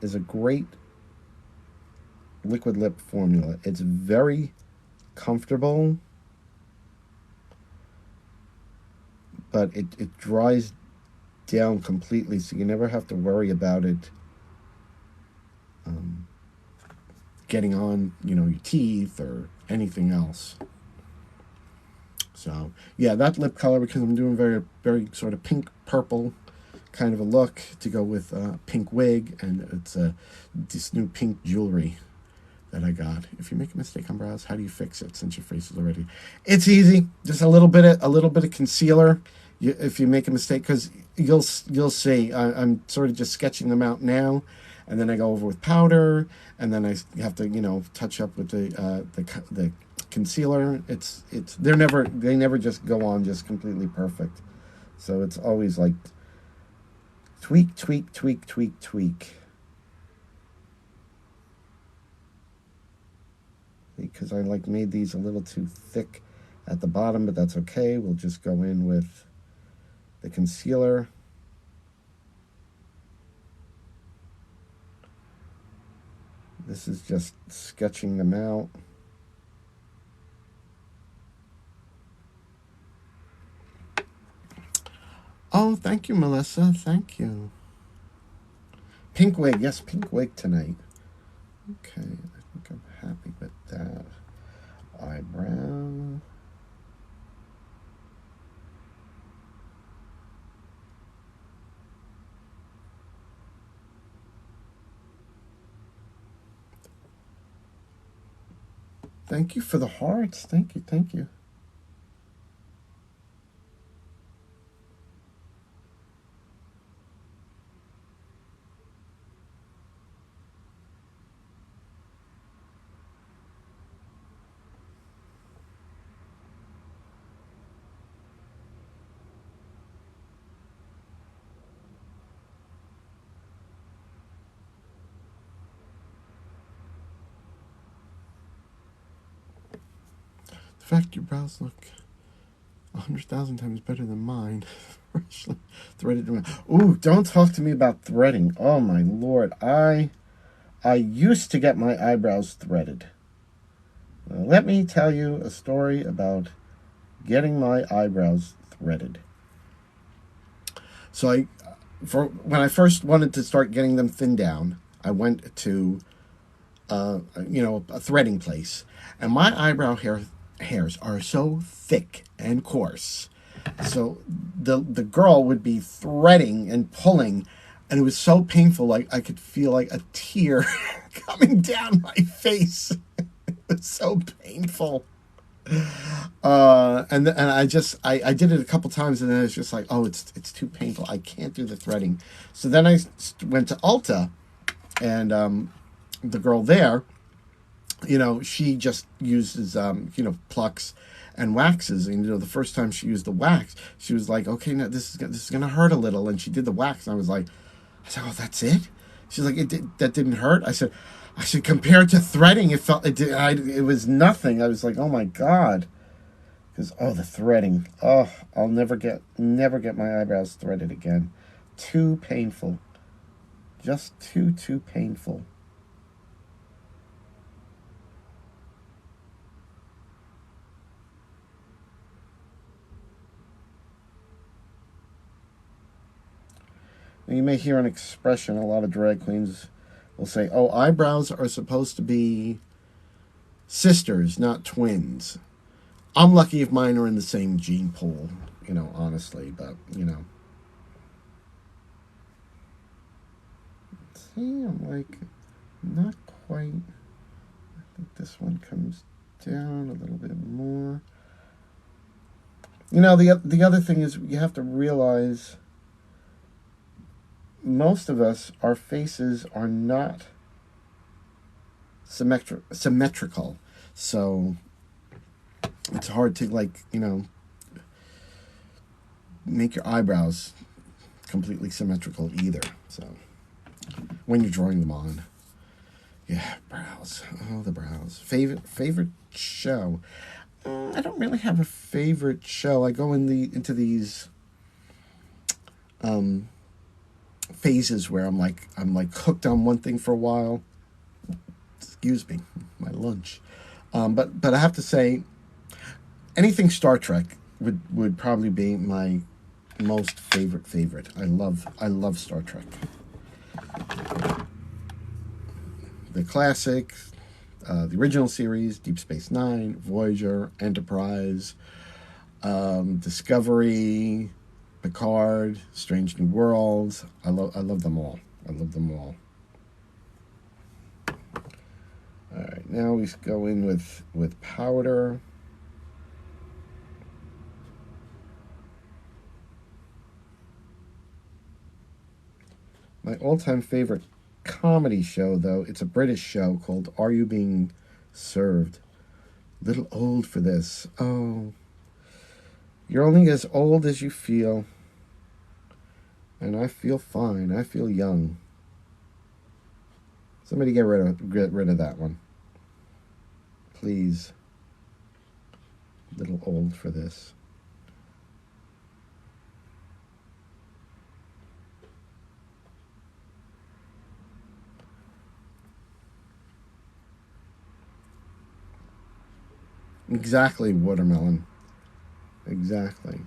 is a great liquid lip formula. It's very comfortable, but it dries down completely, so you never have to worry about it getting on your teeth or anything else. So yeah, that lip color, because I'm doing very, very sort of pink purple kind of a look to go with pink wig, and it's this new pink jewelry that I got. If you make a mistake on brows, how do you fix it since your face is already? It's easy. Just a little bit of concealer. If you make a mistake, because you'll see. I'm sort of just sketching them out now, and then I go over with powder, and then I have to touch up with the concealer. They never just go on just completely perfect. So it's always like tweak, tweak, tweak, tweak, tweak. Because I made these a little too thick at the bottom, but that's okay. We'll just go in with the concealer. This is just sketching them out. Oh, thank you, Melissa. Thank you. Pink wig. Yes, pink wig tonight. Okay, I think I'm happy with that. Eyebrow. Thank you for the hearts. Thank you, thank you. The fact your brows look 100,000 times better than mine. Threaded. Ooh, don't talk to me about threading. Oh my lord, I used to get my eyebrows threaded. Let me tell you a story about getting my eyebrows threaded. So when I first wanted to start getting them thinned down, I went to a threading place, and my eyebrow hairs are so thick and coarse. So the girl would be threading and pulling, and it was so painful. Like I could feel like a tear coming down my face. It was so painful. And I did it a couple times, and then it's just like, oh, it's too painful. I can't do the threading. So then I went to Ulta, and the girl there, she just uses, plucks and waxes. And, the first time she used the wax, she was like, okay, now this is going to hurt a little. And she did the wax. And I was like, oh, that's it? She's like, that didn't hurt? I said, compared to threading, it was nothing. I was like, oh my God. Because, the threading. Oh, I'll never get my eyebrows threaded again. Too painful. Just too painful. You may hear an expression, a lot of drag queens will say, oh, eyebrows are supposed to be sisters, not twins. I'm lucky if mine are in the same gene pool, honestly, but, See, I'm like, not quite. I think this one comes down a little bit more. The other thing is you have to realize most of us, our faces are not symmetrical. So it's hard to make your eyebrows completely symmetrical either. So when you're drawing them on. Yeah, brows. Oh, the brows. Favorite show. I don't really have a favorite show. I go into these phases where I'm like hooked on one thing for a while. Excuse me, my lunch. But I have to say, anything Star Trek would probably be my most favorite. I love Star Trek. The classic, the original series, Deep Space Nine, Voyager, Enterprise. Discovery, Picard, Strange New Worlds. I love them all. I love them all. All right, now we go in with powder. My all-time favorite comedy show, though, it's a British show called Are You Being Served? Little old for this. Oh, you're only as old as you feel. And I feel fine. I feel young. Somebody get rid of that one. Please. Little old for this. Exactly, watermelon. Exactly.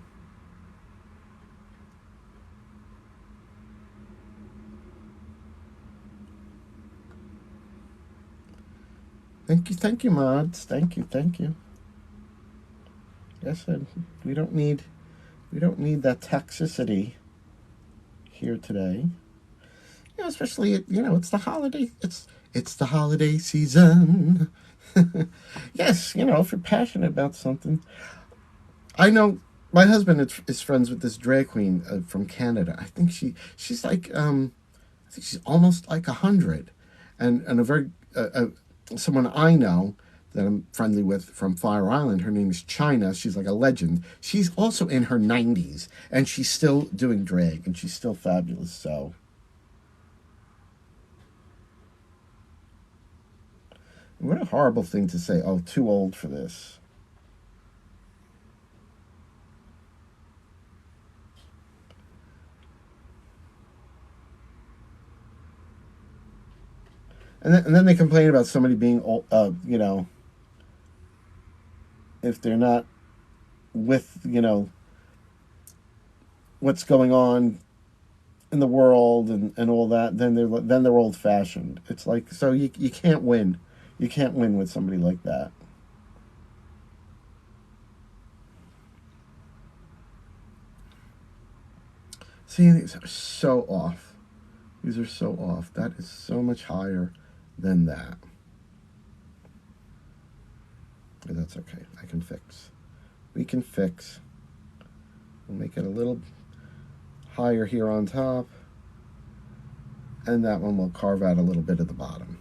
Thank you, mods. Thank you. Yes, we don't need that toxicity here today. You know, especially it's the holiday. It's the holiday season. Yes, if you're passionate about something. I know my husband is friends with this drag queen from Canada. I think she's like I think she's almost like 100, and a very someone I know that I'm friendly with from Fire Island. Her name is China. She's like a legend. She's also in her 90s, and she's still doing drag, and she's still fabulous. So, what a horrible thing to say. Oh, too old for this. And then they complain about somebody being old, if they're not with, what's going on in the world and all that, then they're old fashioned. It's like, so you can't win. You can't win with somebody like that. See, these are so off. These are so off. That is so much higher than that. But that's okay. I can fix. We can fix. We'll make it a little higher here on top. And that one will carve out a little bit at the bottom.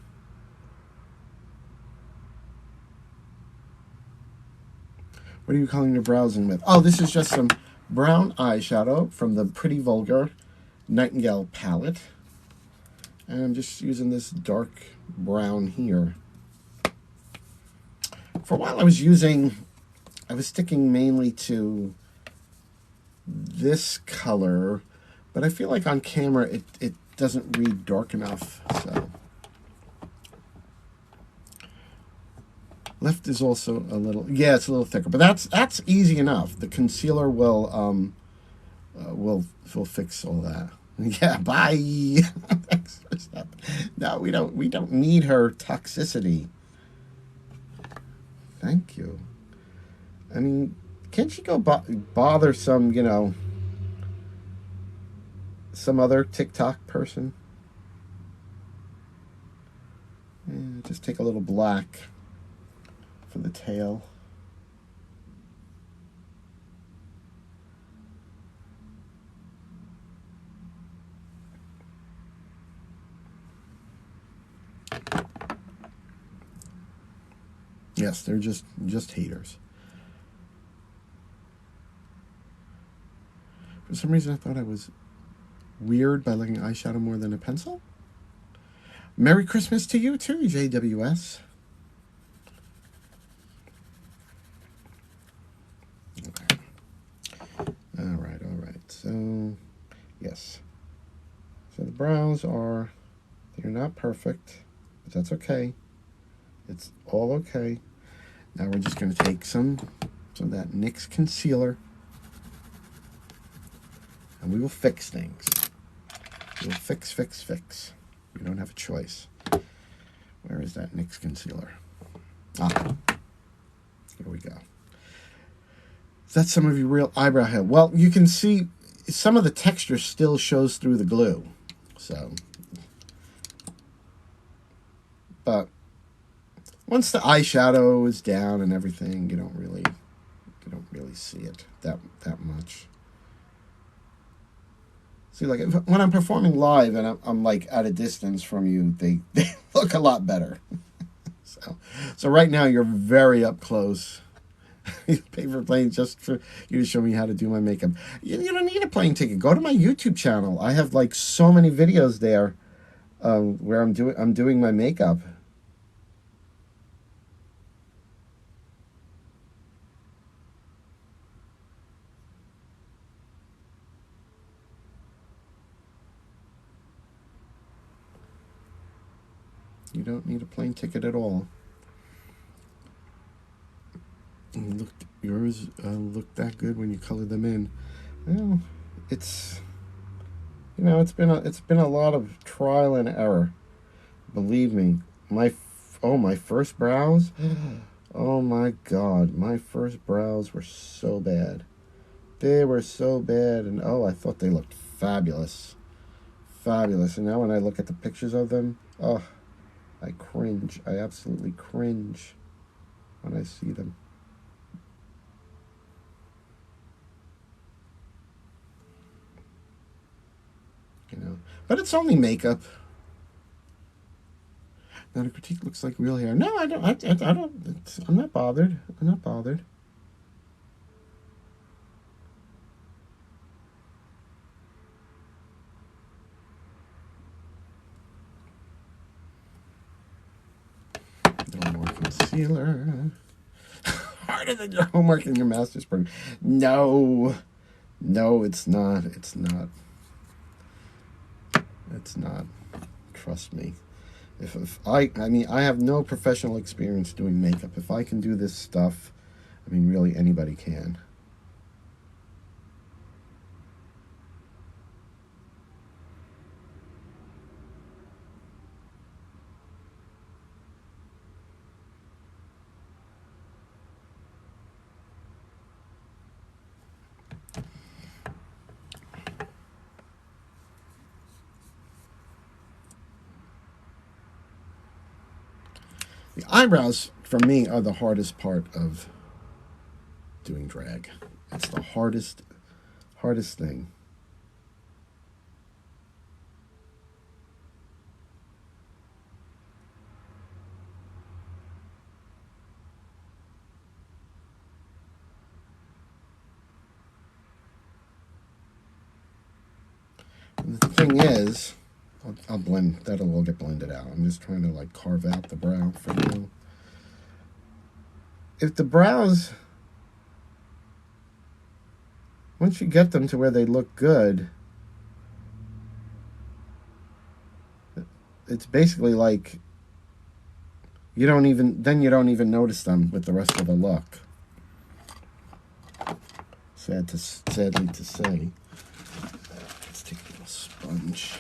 What are you calling your browsing with? Oh, this is just some brown eyeshadow from the Pretty Vulgar Nightingale palette. And I'm just using this dark brown here. For a while I was sticking mainly to this color, but I feel like on camera it doesn't read dark enough. So left is also a little, yeah, it's a little thicker, but that's easy enough. The concealer will fix all that. Yeah, bye. No, we don't need her toxicity. Thank you. I mean, can't you go bother some, some other TikTok person? And just take a little black for the tail. Yes, they're just haters. For some reason, I thought I was weird by liking eyeshadow more than a pencil. Merry Christmas to you too, JWS. Okay. All right. So, yes. So the brows they're not perfect, but that's okay. It's all okay. Now we're just going to take some of that NYX concealer, and we will fix things. We'll fix. We don't have a choice. Where is that NYX concealer? Ah, here we go. That's some of your real eyebrow hair. Well, you can see some of the texture still shows through the glue. So, but once the eyeshadow is down and everything, you don't really see it that much. See, like when I'm performing live and I'm like at a distance from you, they look a lot better. So right now you're very up close. Paper plane just for you to show me how to do my makeup. You don't need a plane ticket. Go to my YouTube channel. I have like so many videos there where I'm doing my makeup. You don't need a plane ticket at all. And yours look that good when you color them in. Well, it's it's been a lot of trial and error. Believe me, my first brows. Oh my God, my first brows were so bad. They were so bad, and oh, I thought they looked fabulous, fabulous. And now when I look at the pictures of them, oh, I cringe. I absolutely cringe when I see them. But it's only makeup. Now the critique looks like real hair. No, I don't. I don't. I'm not bothered. I'm not bothered. No more concealer. Harder than your homework in your master's program. No, it's not. It's not. It's not. Trust me. If I have no professional experience doing makeup. If I can do this stuff, really anybody can. The eyebrows, for me, are the hardest part of doing drag. It's the hardest thing. And the thing is, I'll blend, that'll all get blended out. I'm just trying to like carve out the brow for you. If the brows, once you get them to where they look good, it's basically like you don't even notice them with the rest of the look. Sadly to say. Let's take a little sponge.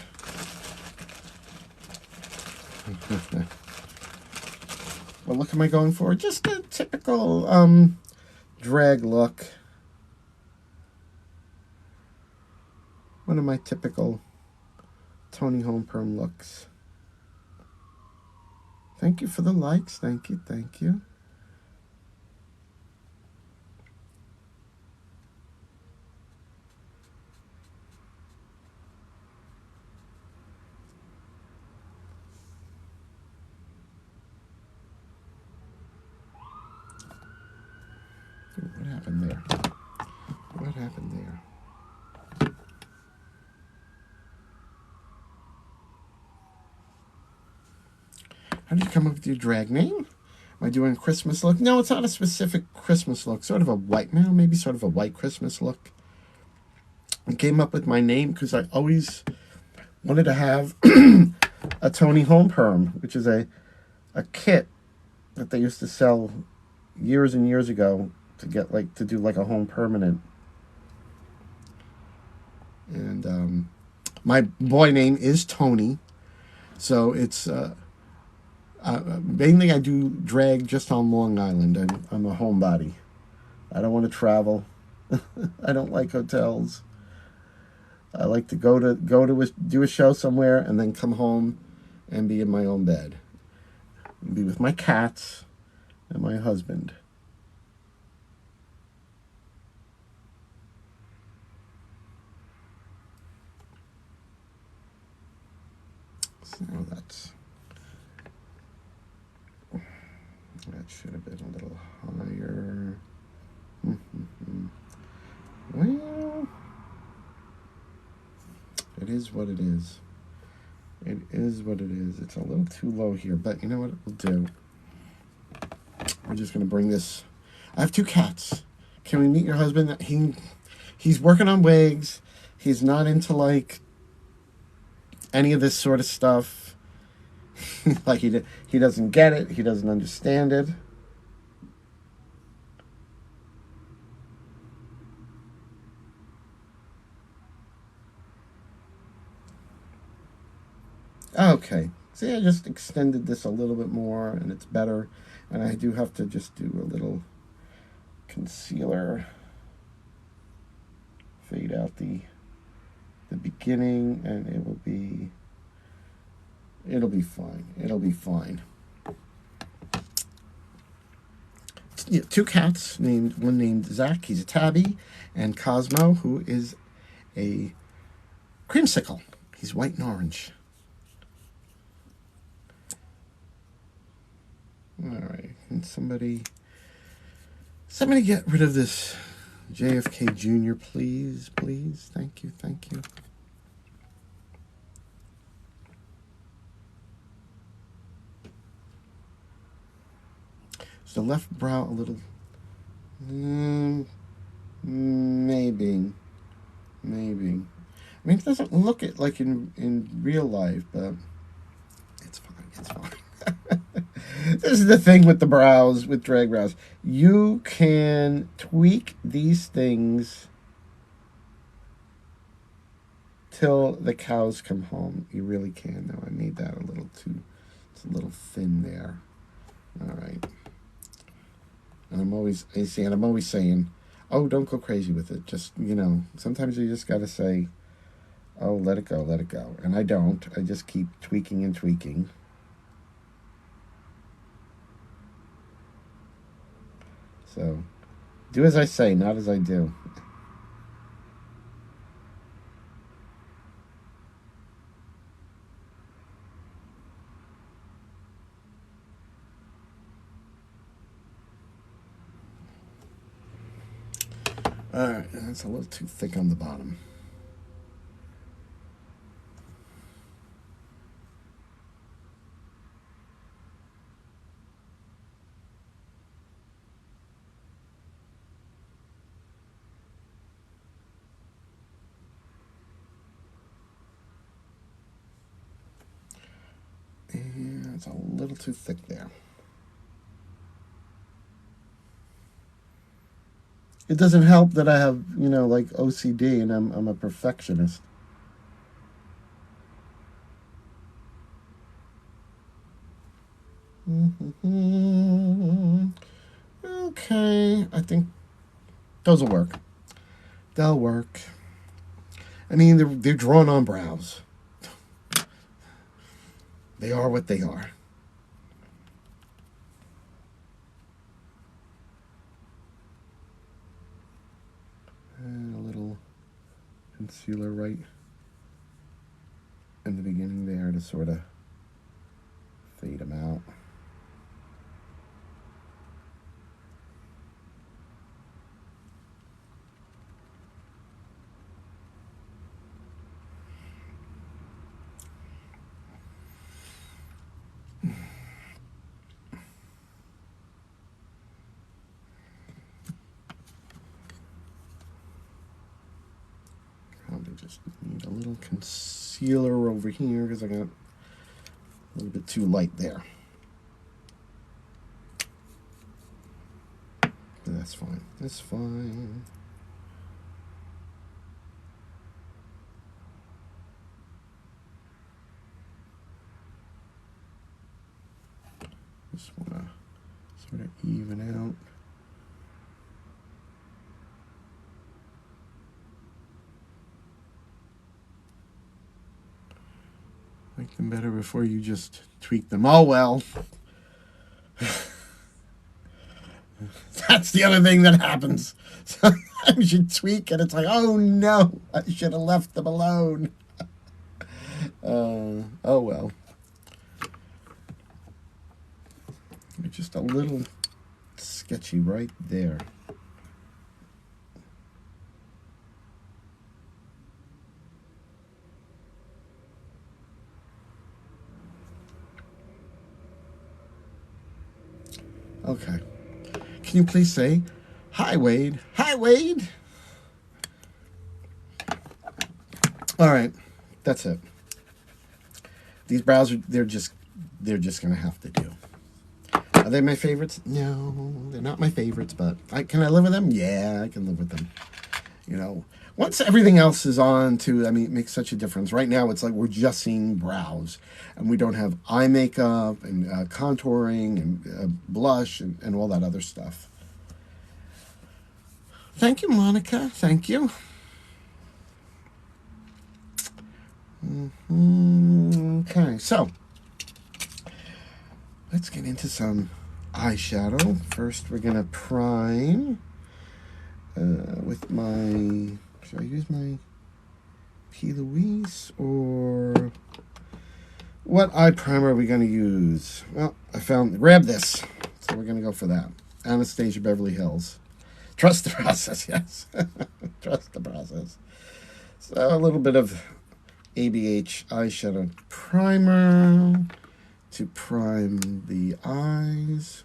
What look am I going for? Just a typical drag look. One of my typical Toni HomePerm looks. Thank you for the likes. Thank you. What happened there? How did you come up with your drag name? Am I doing a Christmas look? No, it's not a specific Christmas look. Sort of a white, maybe sort of a white Christmas look. I came up with my name because I always wanted to have a Toni HomePerm, which is a kit that they used to sell years and years ago to get to do a home permanent. And my boy name is Toni, so it's mainly I do drag just on Long Island. I'm a homebody. I don't want to travel. I don't like hotels. I like to do a show somewhere and then come home and be in my own bed. Be with my cats and my husband. So that should have been a little higher. Well, it is what it is. It is what it is. It's a little too low here, but you know what we'll do? We're just going to bring this. I have 2 cats. Can we meet your husband? He's working on wigs. He's not into like any of this sort of stuff. Like he doesn't get it. He doesn't understand it. Okay. See, I just extended this a little bit more, and it's better. And I do have to just do a little concealer. Fade out the beginning, and it'll be fine. It'll be fine. 2 cats one named Zach, he's a tabby, and Cosmo, who is a creamsicle. He's white and orange. All right, can somebody get rid of this JFK Jr., please, please? Thank you, thank you. Is the left brow a little... maybe. I mean, it doesn't look it like in real life, but it's fine, it's fine. This is the thing with the brows, with drag brows. You can tweak these things till the cows come home. You really can. Now I made that a little too... It's a little thin there. All right. And I'm always saying, oh, don't go crazy with it. Just, sometimes you just got to say, oh, let it go, let it go. And I don't. I just keep tweaking and tweaking. So, do as I say, not as I do. All right, that's a little too thick on the bottom. And it's a little too thick there. It doesn't help that I have, like OCD, and I'm a perfectionist. Okay, I think those will work. They'll work. I mean, they're drawn on brows. They are what they are. And a little concealer right in the beginning there to sort of fade them out. Probably just need a little concealer over here because I got a little bit too light there. But that's fine. That's fine. Just want to sort of even out. better before you just tweak them. Oh, well. That's the other thing that happens. Sometimes you tweak and it's like, oh no, I should have left them alone. Oh well. Just a little sketchy right there. Okay. Can you please say, hi, Wade? Hi, Wade. All right. That's it. These brows, they're just going to have to do. Are they my favorites? No, they're not my favorites, but can I live with them? Yeah, I can live with them. You know, once everything else is on too, I mean, it makes such a difference. Right now, it's like we're just seeing brows, and we don't have eye makeup and contouring and blush and all that other stuff. Thank you, Monica. Thank you. Okay, so let's get into some eyeshadow. First, we're going to prime with my... Should I use my P. Louise or... What eye primer are we going to use? Well, grab this. So we're going to go for that. Anastasia Beverly Hills. Trust the process, yes. Trust the process. So a little bit of ABH eyeshadow primer to prime the eyes.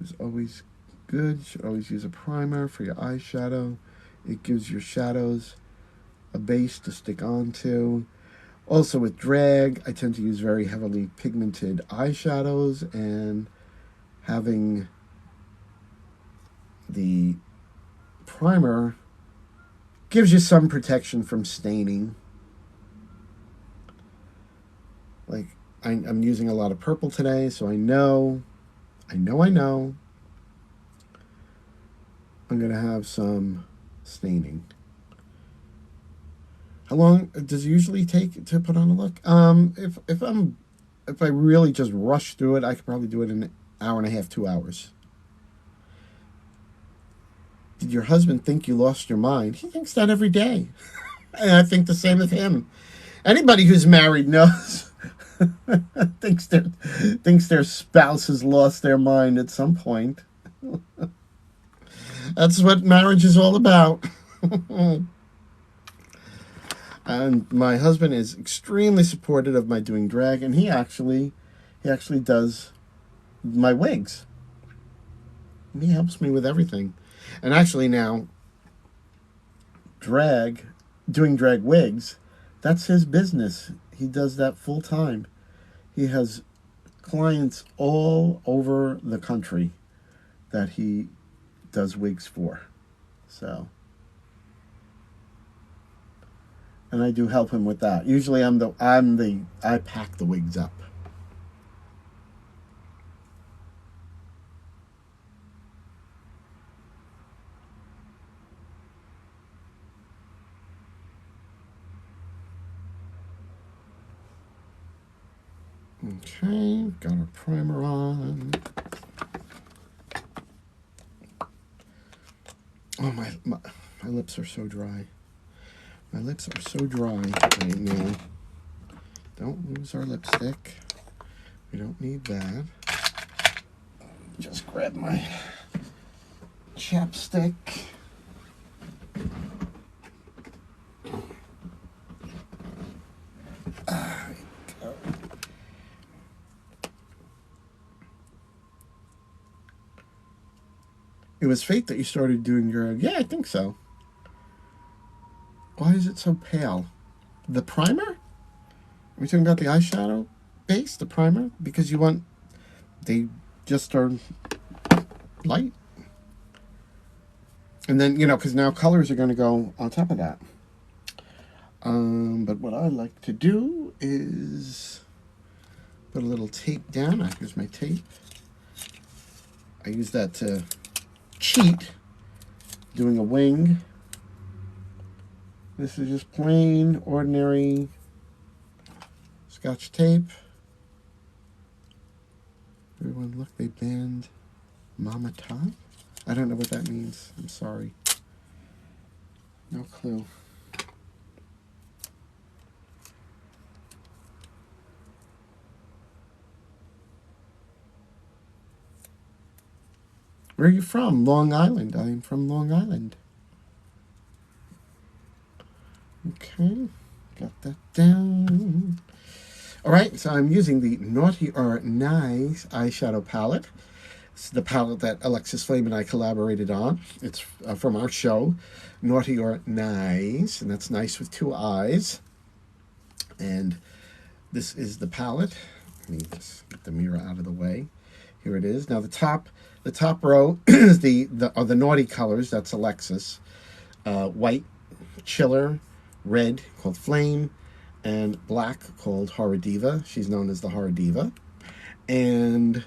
It's always good. You should always use a primer for your eyeshadow. It gives your shadows a base to stick onto. Also with drag, I tend to use very heavily pigmented eyeshadows, and having the primer gives you some protection from staining. Like, I'm using a lot of purple today, so I know I'm going to have some staining. How long does it usually take to put on a look? If I really just rush through it, I could probably do it in an hour and a half, 2 hours. Did your husband think you lost your mind? He thinks that every day. And I think the same of him. Anybody who's married knows. thinks their spouse has lost their mind at some point. That's what marriage is all about. And my husband is extremely supportive of my doing drag, and he actually does my wigs. He helps me with everything. And actually now, doing drag wigs, that's his business. He does that full time. He has clients all over the country that he does wigs for. So, and I do help him with that. Usually I pack the wigs up. Okay, got our primer on. Oh, my lips are so dry. My lips are so dry right now. Don't lose our lipstick. We don't need that. Just grab my chapstick. It was fate that you started doing your... Yeah, I think so. Why is it so pale? The primer? Are we talking about the eyeshadow base, the primer? Because they just are light. And then, because now colors are going to go on top of that. But what I like to do is put a little tape down. Here's my tape. I use that to cheat doing a wing. This is just plain, ordinary Scotch tape. Everyone, look, they banned Mama Top? I don't know what that means. I'm sorry. No clue. Where are you from? Long Island. I am from Long Island. Okay, got that down. All right, so I'm using the Naughty or Nice eyeshadow palette. It's the palette that Alexis, Flame, and I collaborated on. It's from our show, Naughty or Nice, and that's nice with two eyes. And this is the palette. Let me just get the mirror out of the way. Here it is. Now the top row is the naughty colors. That's Alexis. White, Chiller, red called Flame, and black called Horror Diva. She's known as the Horror Diva. And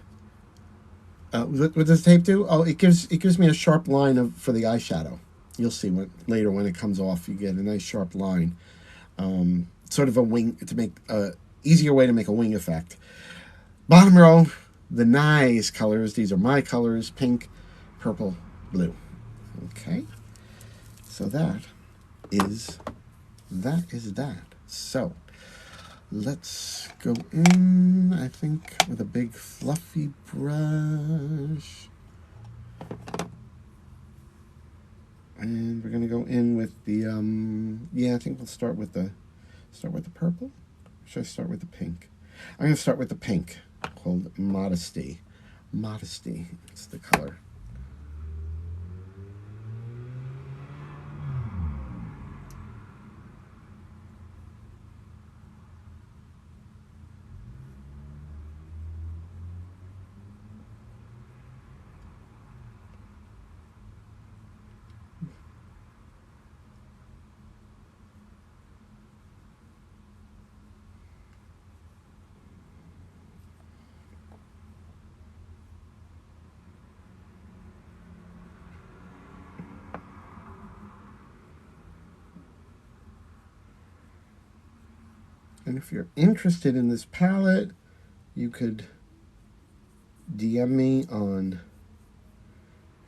what does tape do? Oh, it gives me a sharp line for the eyeshadow. You'll see later when it comes off, you get a nice sharp line. Sort of a wing to make easier way to make a wing effect. Bottom row, the nice colors. These are my colors: pink, purple, blue. Okay, so that is that. So let's go in, I think, with a big fluffy brush. And we're gonna go in with the I think we'll start with the purple. Or should I start with the pink? I'm gonna start with the pink, called Modesty. Modesty, it's the color. And if you're interested in this palette, you could DM me on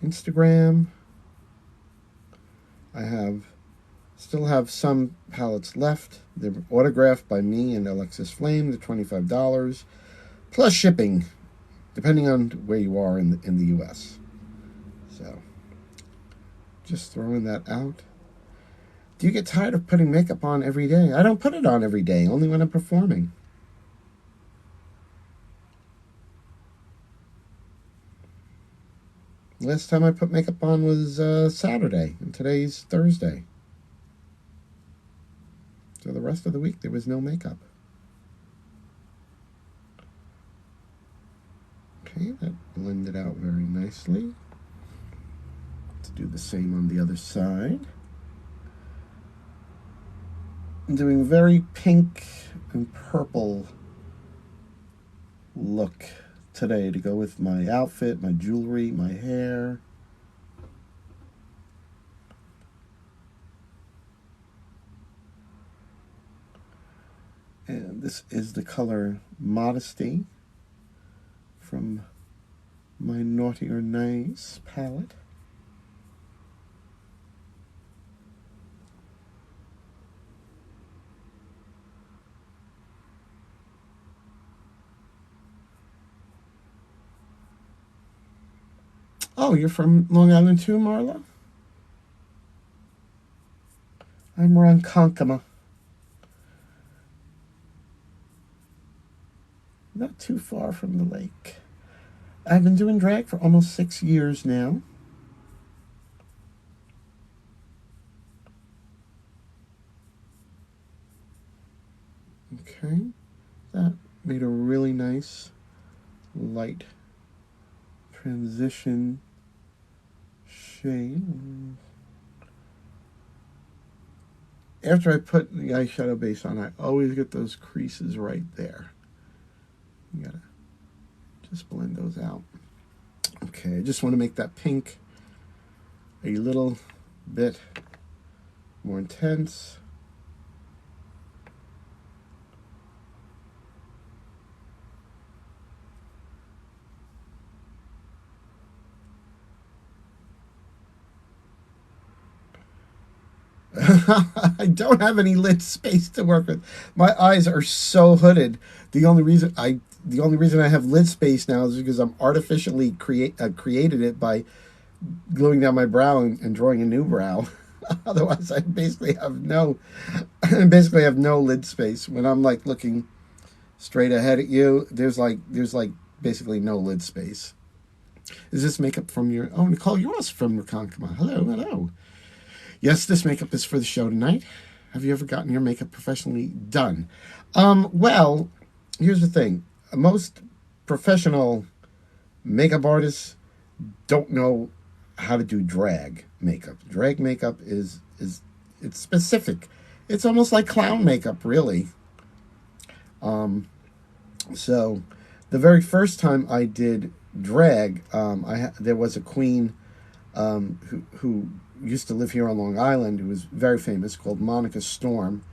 Instagram. I still have some palettes left. They're autographed by me and Alexis Flame. They're $25 plus shipping, depending on where you are in the U.S. So, just throwing that out. Do you get tired of putting makeup on every day? I don't put it on every day, only when I'm performing. Last time I put makeup on was Saturday, and today's Thursday. So the rest of the week there was no makeup. Okay, that blended out very nicely. Let's do the same on the other side. I'm doing very pink and purple look today to go with my outfit, my jewelry, my hair. And this is the color Modesty from my Naughty or Nice palette. Oh, you're from Long Island too, Marla? I'm Ronkonkoma. Not too far from the lake. I've been doing drag for almost 6 years now. Okay, that made a really nice light transition shade. After I put the eyeshadow base on, I always get those creases right there. You gotta just blend those out. Okay, I just want to make that pink a little bit more intense. I don't have any lid space to work with. My eyes are so hooded. The only reason I have lid space now is because I'm artificially created it by gluing down my brow and drawing a new brow. Otherwise, I basically have no lid space. When I'm like looking straight ahead at you, there's like basically no lid space. Is this makeup from your? Oh, Nicole, you're also from Ronkonkoma. Hello, hello. Yes, this makeup is for the show tonight. Have you ever gotten your makeup professionally done? Well, here's the thing. Most professional makeup artists don't know how to do drag makeup. Drag makeup is it's specific. It's almost like clown makeup, really. So the very first time I did drag, there was a queen who used to live here on Long Island, who was very famous, called Monica Storm,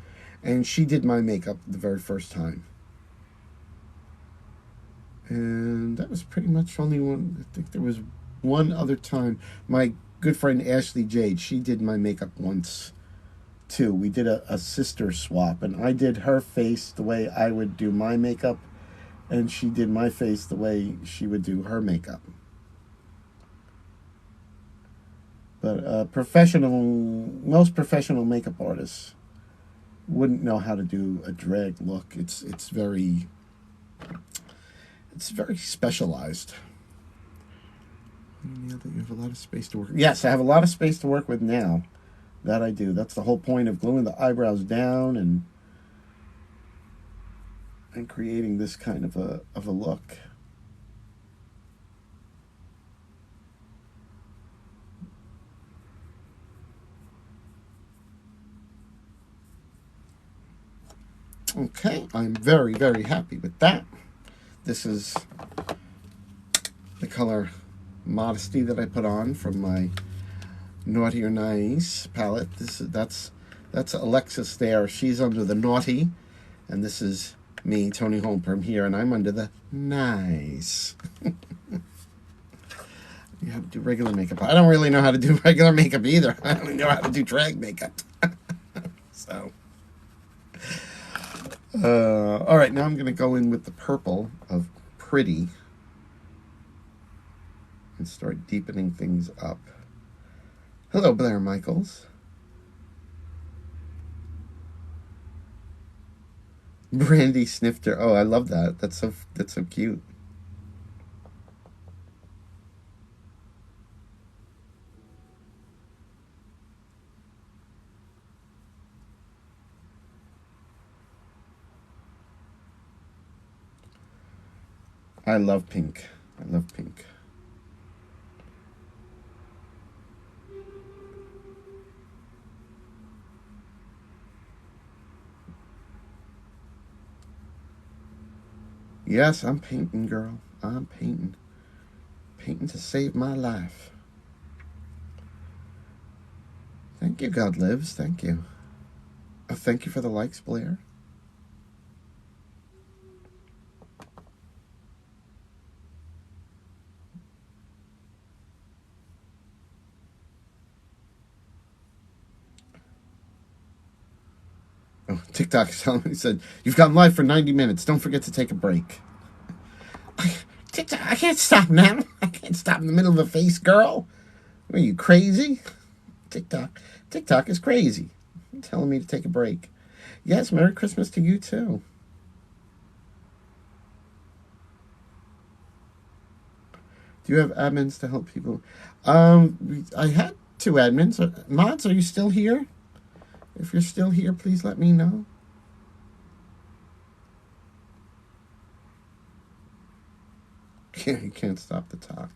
and she did my makeup the very first time. And that was pretty much only one. I think there was one other time. My good friend Ashley Jade, she did my makeup once too. We did a sister swap, and I did her face the way I would do my makeup, and she did my face the way she would do her makeup. But most professional makeup artists wouldn't know how to do a drag look. It's very specialized. You have a lot of space to work. Yes, I have a lot of space to work with now. That I do. That's the whole point of gluing the eyebrows down and creating this kind of a look. Okay, I'm very, very happy with that. This is the color Modesty that I put on from my Naughty or Nice palette. That's Alexis there. She's under the Naughty, and this is me, Toni Homeperm, here, and I'm under the Nice. You have to do regular makeup. I don't really know how to do regular makeup either. I don't know how to do drag makeup. So, all right, now I'm going to go in with the purple of Pretty and start deepening things up. Hello, Blair Michaels. Brandy Snifter. Oh, I love that. That's so cute. I love pink. I love pink. Yes, I'm painting, girl. I'm painting. Painting to save my life. Thank you, God Lives. Thank you. Thank you for the likes, Blair. Oh, TikTok is telling me, he said, you've gone live for 90 minutes. Don't forget to take a break. TikTok, I can't stop now. I can't stop in the middle of a face, girl. Are you crazy? TikTok is crazy. You're telling me to take a break. Yes, Merry Christmas to you too. Do you have admins to help people? I had 2 admins. Mods, are you still here? If you're still here, please let me know. You can't stop the talk.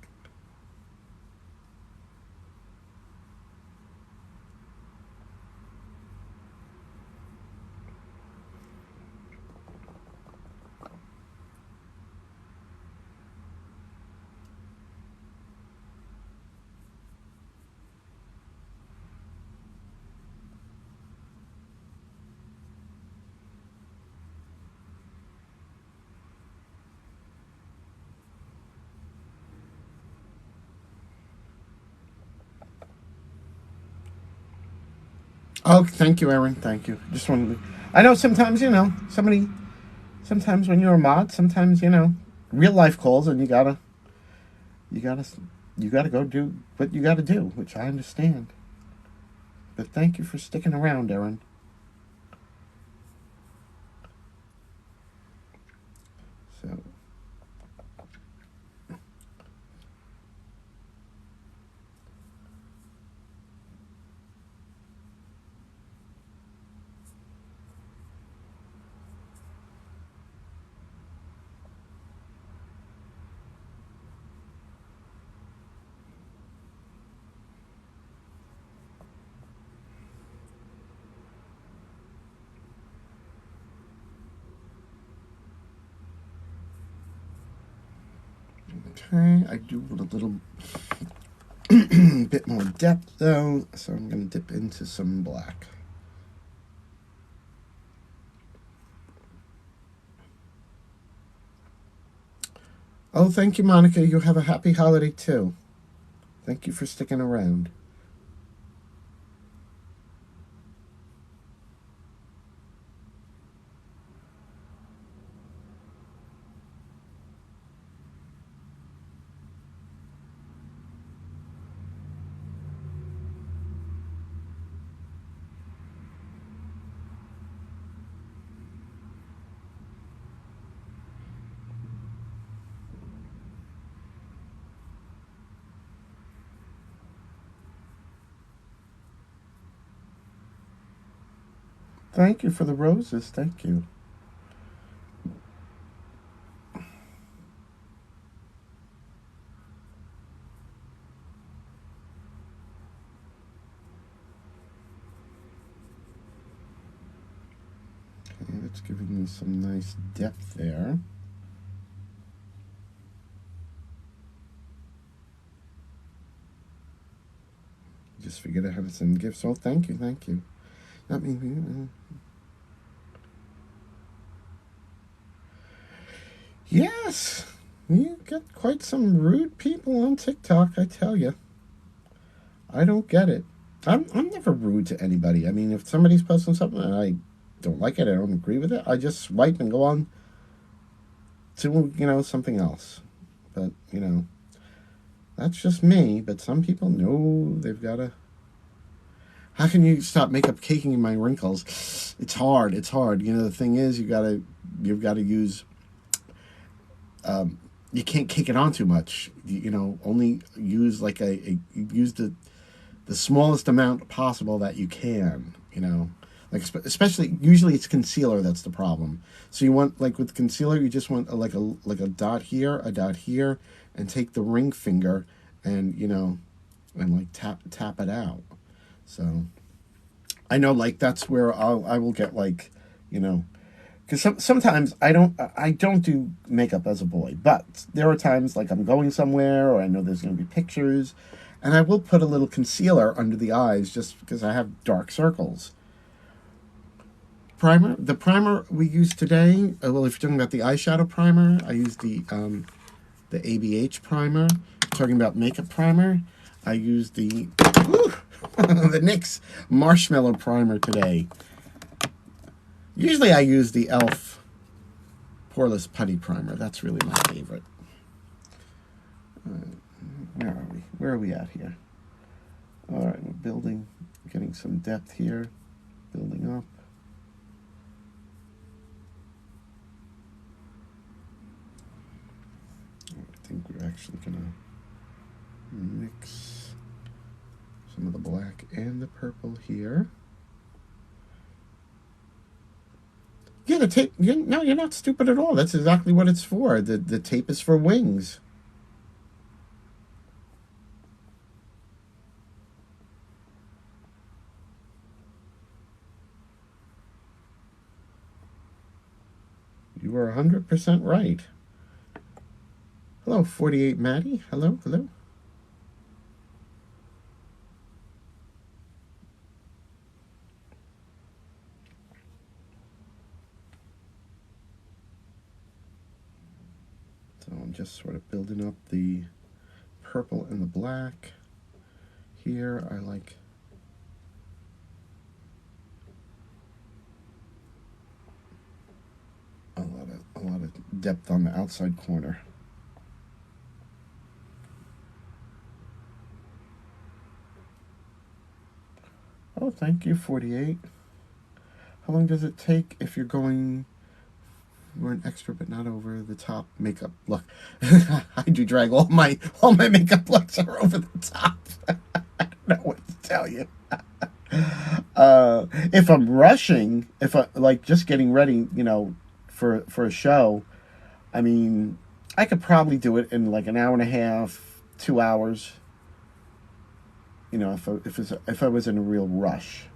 Oh, thank you, Erin. Thank you. Just wanted to, I know sometimes, sometimes when you're a mod, sometimes, real life calls and you gotta, you gotta go do what you gotta do, which I understand. But thank you for sticking around, Erin. So, okay, I do want a little bit more depth though, so I'm gonna dip into some black. Oh, thank you, Monica. You have a happy holiday too. Thank you for sticking around. Thank you for the roses. Thank you. Okay, that's giving me some nice depth there. Just figured out how to send gifts. Oh, thank you, thank you. Not me. Yes, you get quite some rude people on TikTok. I tell you, I don't get it. I'm never rude to anybody. I mean, if somebody's posting something and I don't like it, I don't agree with it, I just swipe and go on to something else. But that's just me. But some people know they've got to. How can you stop makeup caking my wrinkles? It's hard. It's hard. The thing is, you've got to use. You can't cake it on too much. Only use use the smallest amount possible that you can. Like especially usually it's concealer that's the problem. So you want like with concealer, you just want a dot here, and take the ring finger and and like tap it out. So I know like that's where I will get like because sometimes I don't do makeup as a boy, but there are times like I'm going somewhere or I know there's going to be pictures, and I will put a little concealer under the eyes just because I have dark circles. The primer we use today. Well, if you're talking about the eyeshadow primer, I use the ABH primer. If you're talking about makeup primer, I use the the NYX marshmallow primer today. Usually I use the e.l.f. Poreless Putty Primer. That's really my favorite. Where are we? Where are we at here? All right, we're building, getting some depth here, building up. I think we're actually going to mix some of the black and the purple here. Yeah, the tape. No, you're not stupid at all. That's exactly what it's for. The tape is for wings. You were 100% right. Hello, 48 Maddie. Hello, hello. So I'm just sort of building up the purple and the black. Here I like depth on the outside corner. Oh, thank you, 48. How long does it take if you're going for an extra but not over the top makeup look? I do drag all my makeup looks are over the top. I don't know what to tell you. If I'm rushing, if I like just getting ready, you know, for a show, I mean, I could probably do it in like an hour and a half, 2 hours. You know, if I was in a real rush.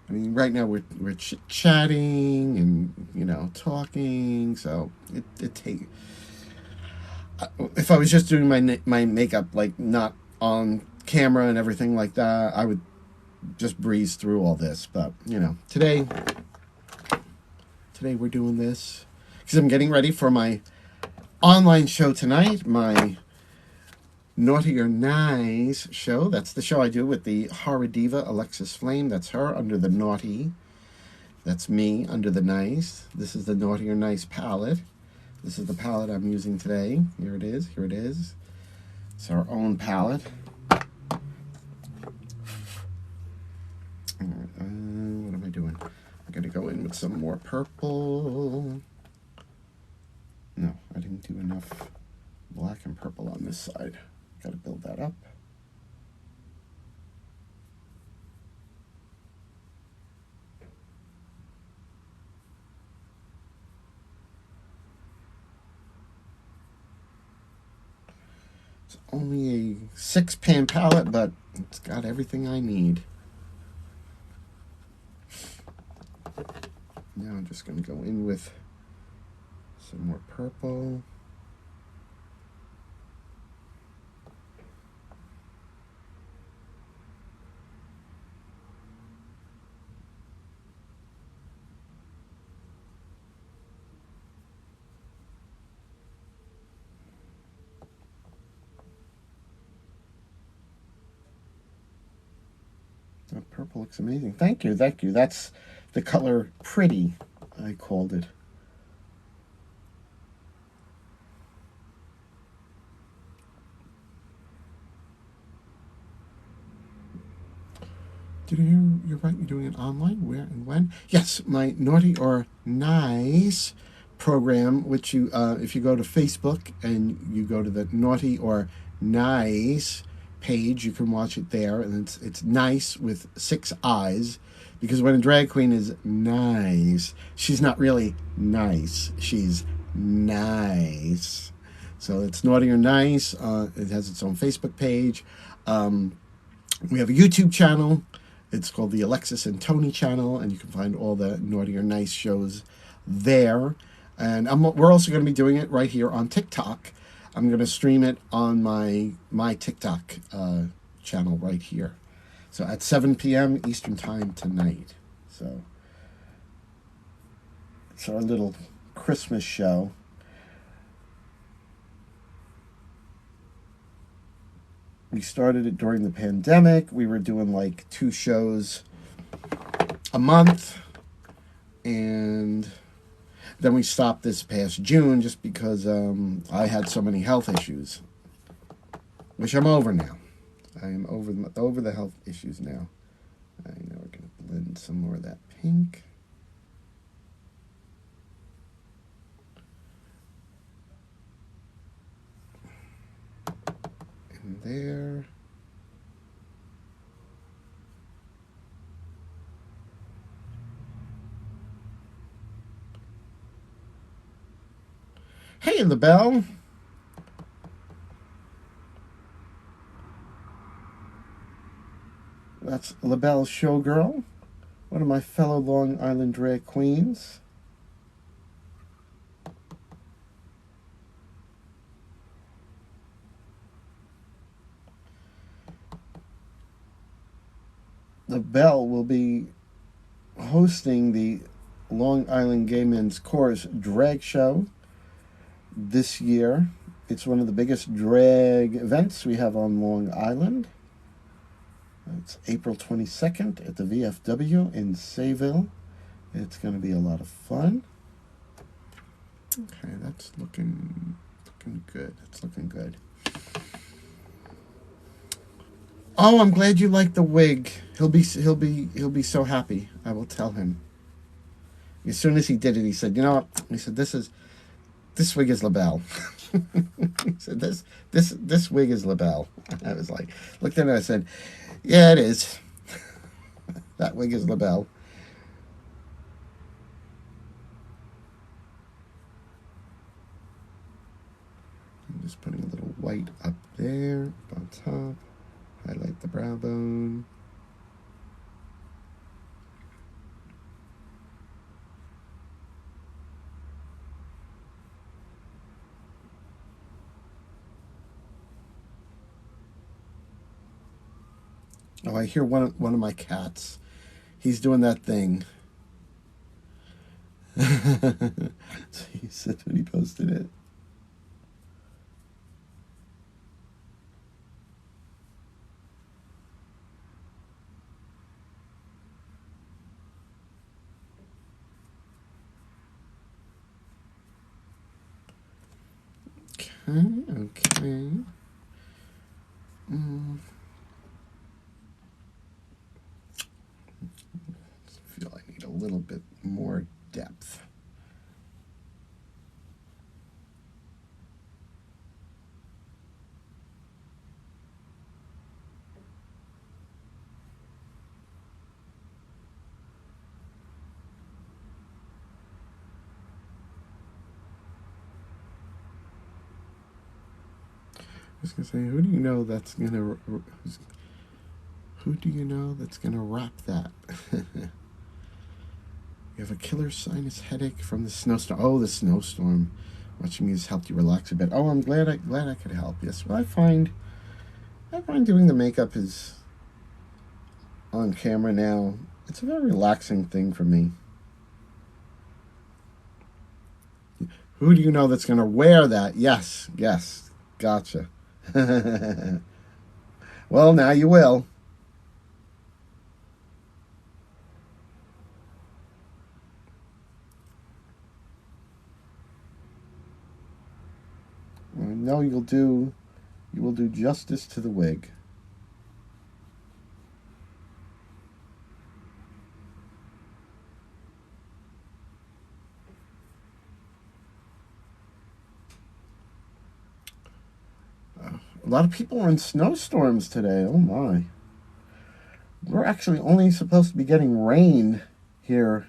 I mean, right now we're chatting and, you know, talking, so it take. If I was just doing my makeup, like not on camera and everything like that, I would just breeze through all this. But you know, today we're doing this because I'm getting ready for my online show tonight, my Naughty or Nice show. That's the show I do with the horror diva Alexis Flame. That's her under the Naughty. That's me under the Nice. This is the Naughty or Nice palette. This is the palette I'm using today. Here it is. Here it is. It's our own palette. All right, what am I doing? I'm going to go in with some more purple. No, I didn't do enough black and purple on this side. Got to build that up. It's only a 6-pan palette, but it's got everything I need. Now I'm just going to go in with some more purple. That purple looks amazing. Thank you, thank you. That's the color Pretty, I called it. Did you hear? You're right, you're doing it online. Where and when? Yes, my Naughty or Nice program, which you, if you go to Facebook and you go to the Naughty or Nice page, you can watch it there, and it's nice with 6 eyes, because when a drag queen is nice, she's not really nice, she's nice. So it's Naughty or Nice. It has its own Facebook page. We have a YouTube channel. It's called the Alexis and Toni channel, and you can find all the Naughty or Nice shows there. And we're also going to be doing it right here on TikTok. I'm going to stream it on my TikTok channel right here. So at 7 p.m. Eastern Time tonight. So it's our little Christmas show. We started it during the pandemic. We were doing like 2 shows a month. And then we stopped this past June just because I had so many health issues, which I'm over now. I am over the health issues now. I know we're going to blend some more of that pink. In there. Hey, LaBelle. That's LaBelle Showgirl, one of my fellow Long Island drag queens. LaBelle will be hosting the Long Island Gay Men's Chorus drag show this year. It's one of the biggest drag events we have on Long Island. It's April 22nd at the VFW in Sayville. It's going to be a lot of fun. Okay, that's looking good. It's looking good. Oh, I'm glad you like the wig. He'll be so happy. I will tell him. As soon as he did it, he said, "You know what?" He said, "This wig is LaBelle." He said, "This wig is LaBelle." I was like, looked at it. I said, "Yeah, it is. That wig is LaBelle." I'm just putting a little white up there, up on top. Highlight the brow bone. Oh, I hear one of my cats. He's doing that thing. He said when he posted it. Okay. I feel I need a little bit more depth. I was gonna say, who do you know that's gonna wrap that? You have a killer sinus headache from the snowstorm. Oh, the snowstorm. Watching me has helped you relax a bit. Oh, I'm glad I could help. Yes, well, I find doing the makeup is on camera now. It's a very relaxing thing for me. Who do you know that's going to wear that? Yes, gotcha. Well, now you will. No, you will do justice to the wig. A lot of people are in snowstorms today. Oh my. We're actually only supposed to be getting rain here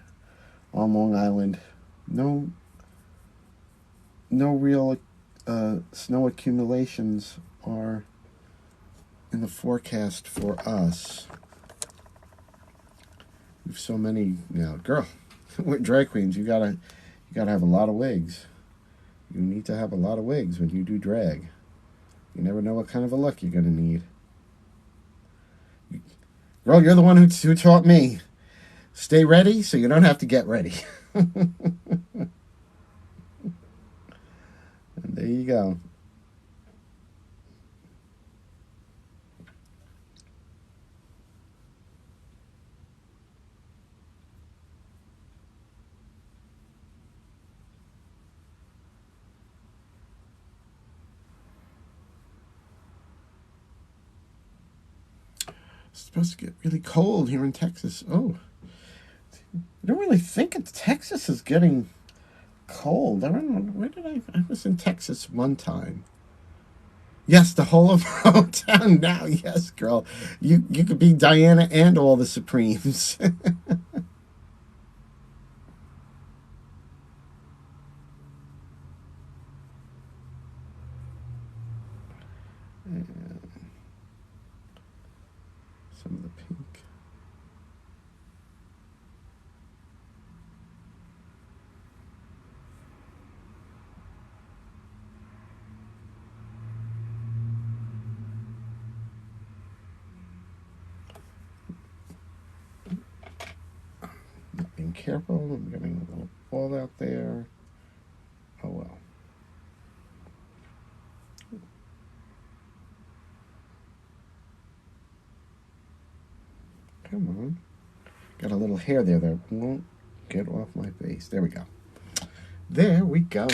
on Long Island. No real snow accumulations are in the forecast for us. We have so many now. Girl, we're drag queens. You gotta have a lot of wigs. You need to have a lot of wigs when you do drag. You never know what kind of a look you're gonna need. Girl, you're the one who taught me. Stay ready so you don't have to get ready. And there you go. It's supposed to get really cold here in Texas. Oh, I don't really think Texas is getting cold. I don't know. Where did I was in Texas one time. Yes, the whole of hometown now. Yes, girl. You could be Diana and all the Supremes. Some of the pink. Being careful. I'm getting a little ball out there. Oh well. Come on. Got a little hair there that won't Get off my face. There we go. There we go.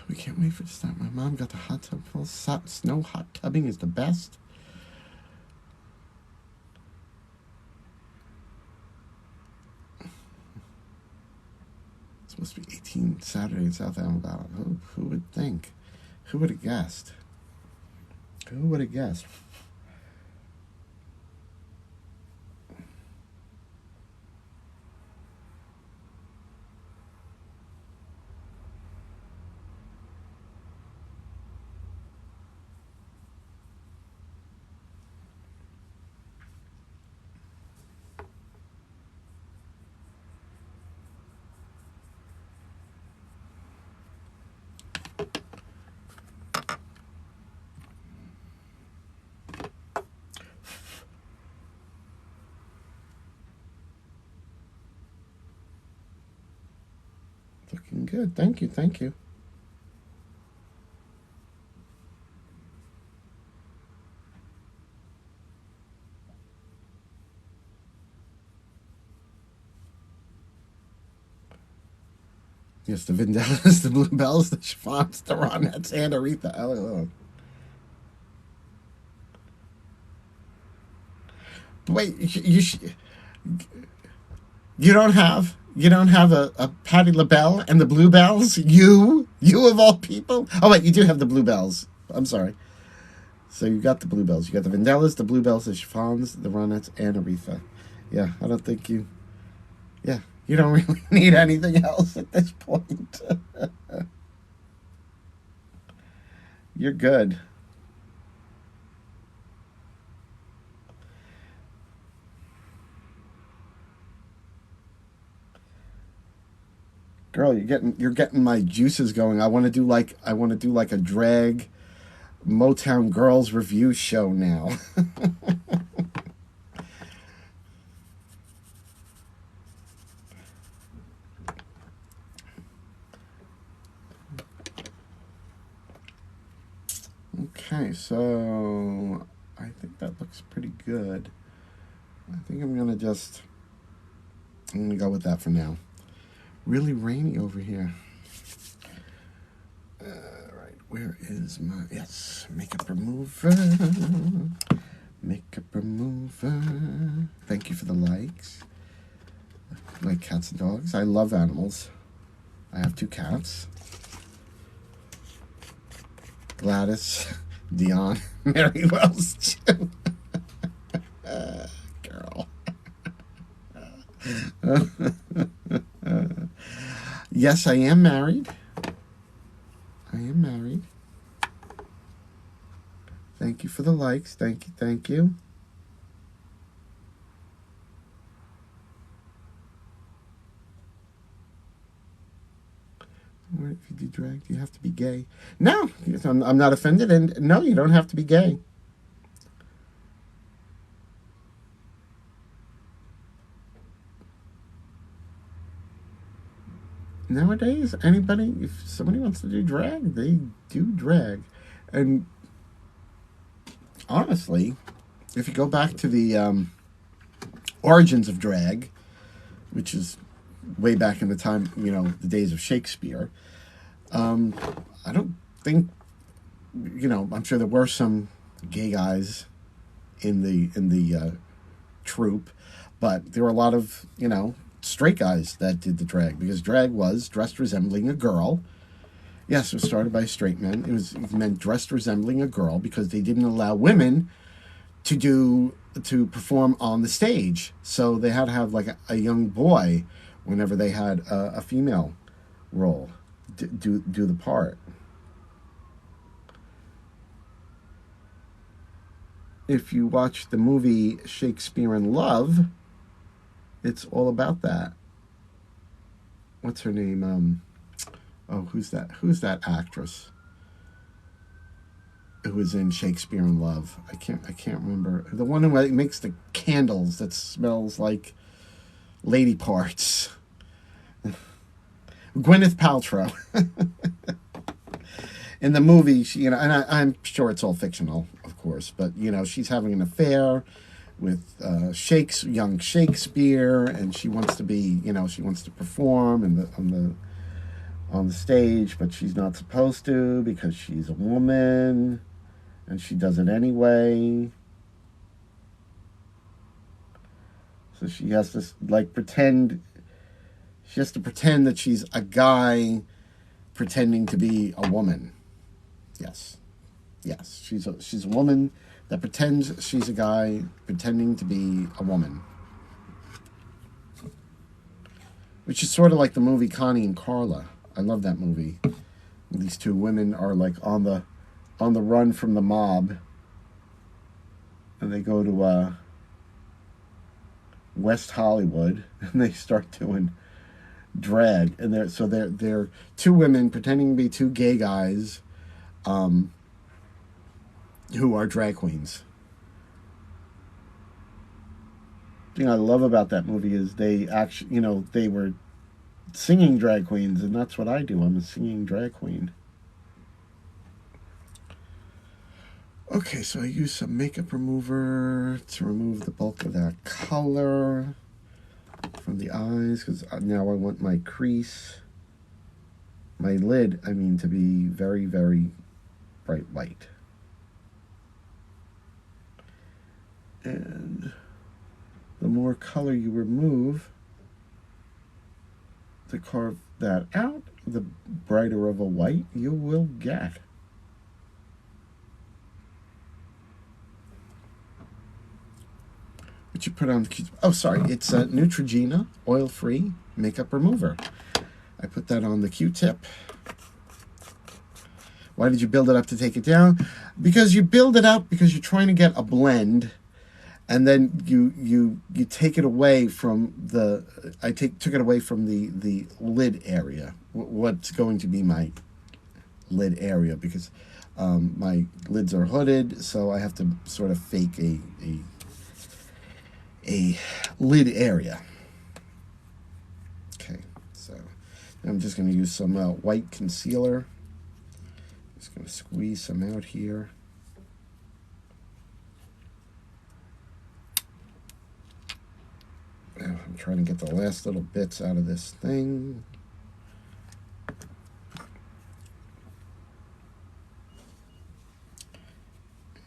We can't wait for it to start. My mom got the hot tub full. Snow hot tubbing is the best. It's supposed to be 18 Saturday in South Alabama. Who would think? Who would have guessed? Who would have guessed? Looking good. Thank you. Thank you. Yes, the Vindellas, the Bluebells, the Chiffons, the Ronettes, and Aretha. Oh. Wait, you don't have a Patti LaBelle and the Bluebells? You of all people? Oh wait, you do have the Bluebells. I'm sorry. So you got the Bluebells. You got the Vindellas, the Bluebells, the Chiffons, the Ronettes, and Aretha. Yeah, I don't think you. Yeah, you don't really need anything else at this point. You're good. Girl, you're getting my juices going. I want to do like a drag Motown Girls review show now. Okay, so I think that looks pretty good. I think I'm gonna go with that for now. Really rainy over here. Right, where is my makeup remover? Makeup remover. Thank you for the likes. I like cats and dogs. I love animals. I have 2 cats. Gladys, Dion, Mary Wells. Girl. Yes, I am married. I am married. Thank you for the likes. Thank you. Thank you. If you do drag, do you have to be gay? No, I'm not offended. And no, you don't have to be gay. Nowadays, if somebody wants to do drag, they do drag. And honestly, if you go back to the origins of drag, which is way back in the time, the days of Shakespeare, I don't think, I'm sure there were some gay guys in the troupe, but there were a lot of, straight guys that did the drag, because drag was dressed resembling a girl. Yes, it was started by straight men. It meant dressed resembling a girl because they didn't allow women to perform on the stage. So they had to have like a young boy whenever they had a female role do the part. If you watch the movie Shakespeare in Love, it's all about that. What's her name? Who's that actress who was in Shakespeare in Love? I can't remember. The one who makes the candles that smells like lady parts. Gwyneth Paltrow. In the movie, she, and I'm sure it's all fictional, of course, but she's having an affair young Shakespeare, and she wants to be, she wants to perform on the stage, but she's not supposed to because she's a woman, and she does it anyway. So she has to pretend. She has to pretend that she's a guy pretending to be a woman. Yes, she's a woman that pretends she's a guy pretending to be a woman. Which is sort of like the movie Connie and Carla. I love that movie. These two women are like on the run from the mob, and they go to West Hollywood, and they start doing drag, and they're two women pretending to be two gay guys, who are drag queens. The thing I love about that movie is they actually, they were singing drag queens, and that's what I do. I'm a singing drag queen. Okay, so I use some makeup remover to remove the bulk of that color from the eyes, because now I want my crease, my lid, to be very, very bright white. And the more color you remove to carve that out, the brighter of a white you will get. What you put on the Q-tip? Oh, sorry, it's a Neutrogena oil-free makeup remover. I put that on the Q-tip. Why did you build it up to take it down? Because you build it up because you're trying to get a blend, and then you take it away from took it away from the lid area. What's going to be my lid area, because my lids are hooded, so I have to sort of fake a lid area. Okay, so I'm just going to use some white concealer. Just going to squeeze some out here. I'm trying to get the last little bits out of this thing.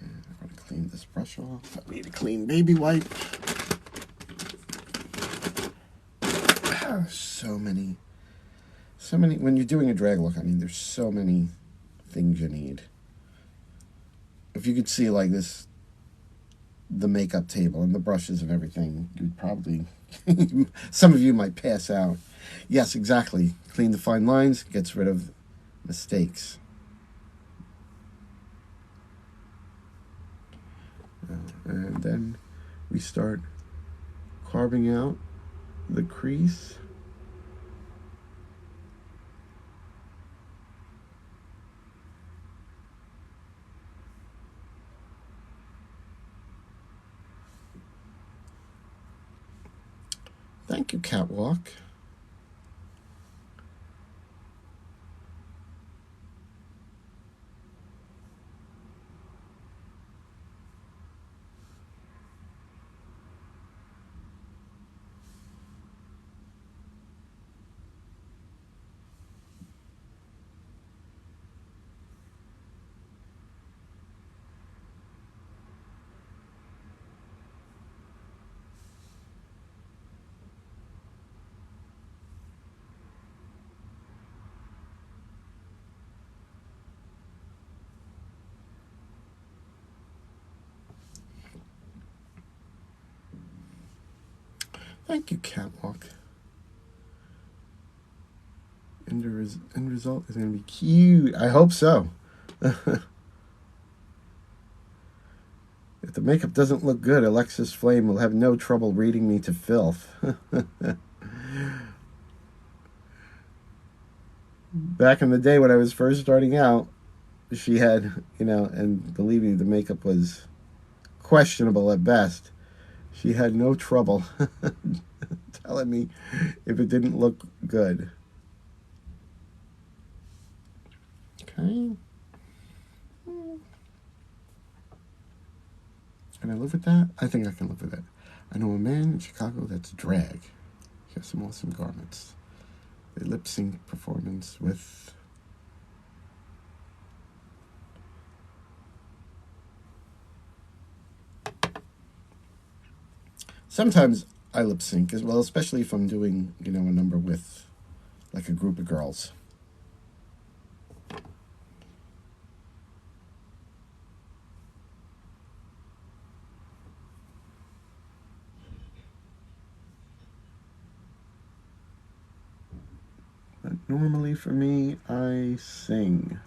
And I'm going to clean this brush off. I need a clean baby wipe. So many, when you're doing a drag look, there's so many things you need. If you could see like this, the makeup table and the brushes and everything, you'd probably, some of you might pass out. Yes, exactly. Clean the fine lines, gets rid of mistakes. And then we start carving out the crease. Thank you, Catwalk. Thank you, Catwalk. End result is going to be cute. I hope so. If the makeup doesn't look good, Alexis Flame will have no trouble reading me to filth. Back in the day when I was first starting out, she had, and believe me, the makeup was questionable at best. She had no trouble telling me if it didn't look good. Okay. And Can I live with that? I think I can live with it. I know a man in Chicago that's drag. He has some awesome garments. They lip sync performance with sometimes I lip sync as well, especially if I'm doing, a number with like a group of girls. But normally for me, I sing.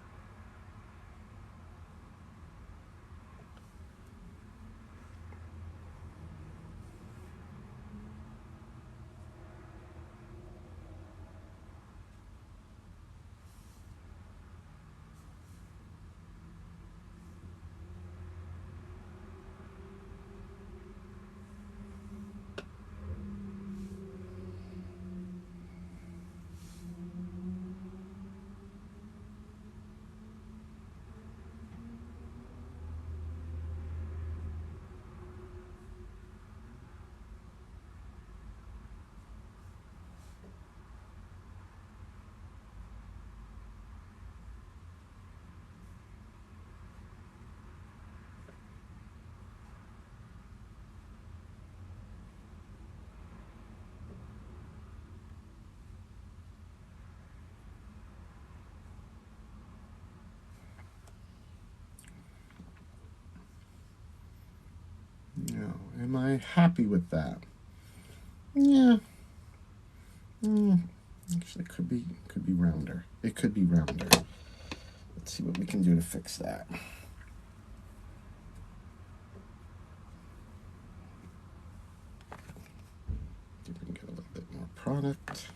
No, am I happy with that? Yeah. Actually, it could be rounder. It could be rounder. Let's see what we can do to fix that. See if we can get a little bit more product.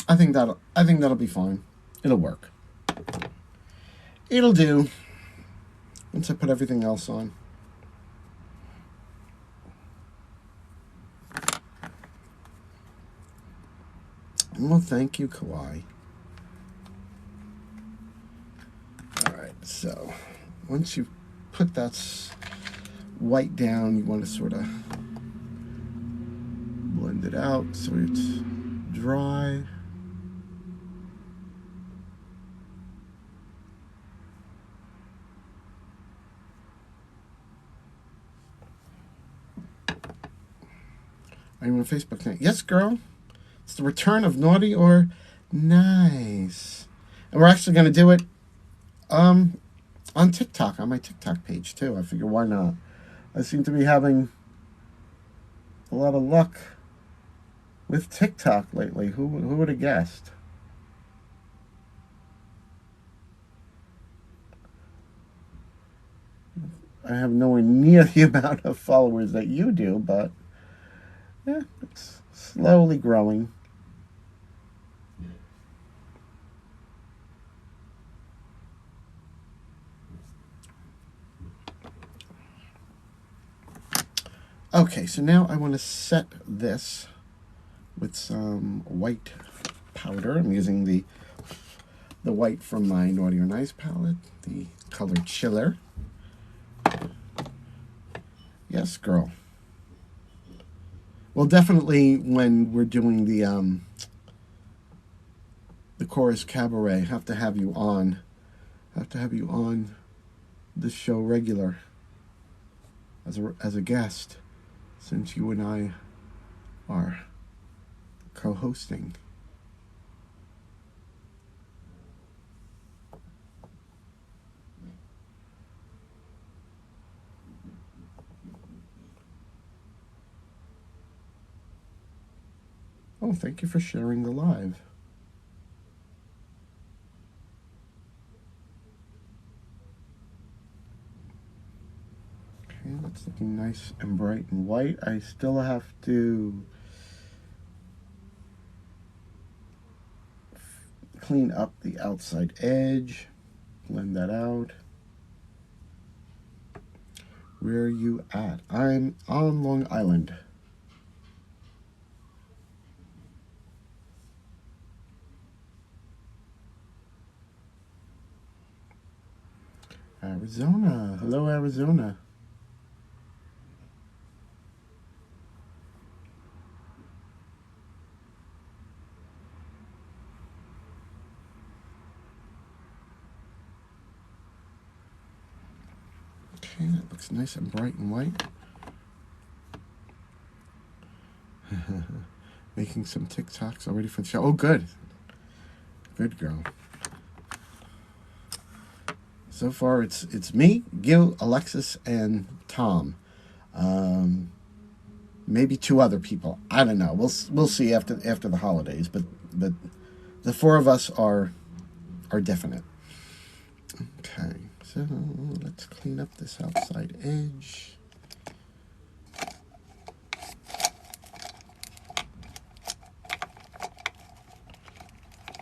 I think that'll be fine. It'll work. It'll do. Once I put everything else on. Well, thank you, Kawaii. Alright, so once you put that white down, you want to sort of blend it out so it's dry. Are you on Facebook tonight? Yes, girl. It's the return of Naughty or Nice. And we're actually going to do it on TikTok, on my TikTok page, too. I figure, why not? I seem to be having a lot of luck with TikTok lately. Who would have guessed? I have nowhere near the amount of followers that you do, but yeah, it's slowly growing. Okay, so now I want to set this with some white powder. I'm using the white from my Naughty or Nice palette, the color Chiller. Yes, girl. Well, definitely when we're doing the chorus cabaret, have to have you on. Have to have you on the show regular as a guest, since you and I are co-hosting. Oh, thank you for sharing the live. Okay, that's looking nice and bright and white. I still have to clean up the outside edge, blend that out. Where are you at? I'm on Long Island. Arizona. Hello, Arizona. Okay, that looks nice and bright and white. Making some TikToks already for the show. Oh, good. Good girl. So far, it's me, Gil, Alexis, and Tom. Maybe 2 other people. I don't know. We'll see after the holidays. But the 4 of us are definite. Okay, so let's clean up this outside edge.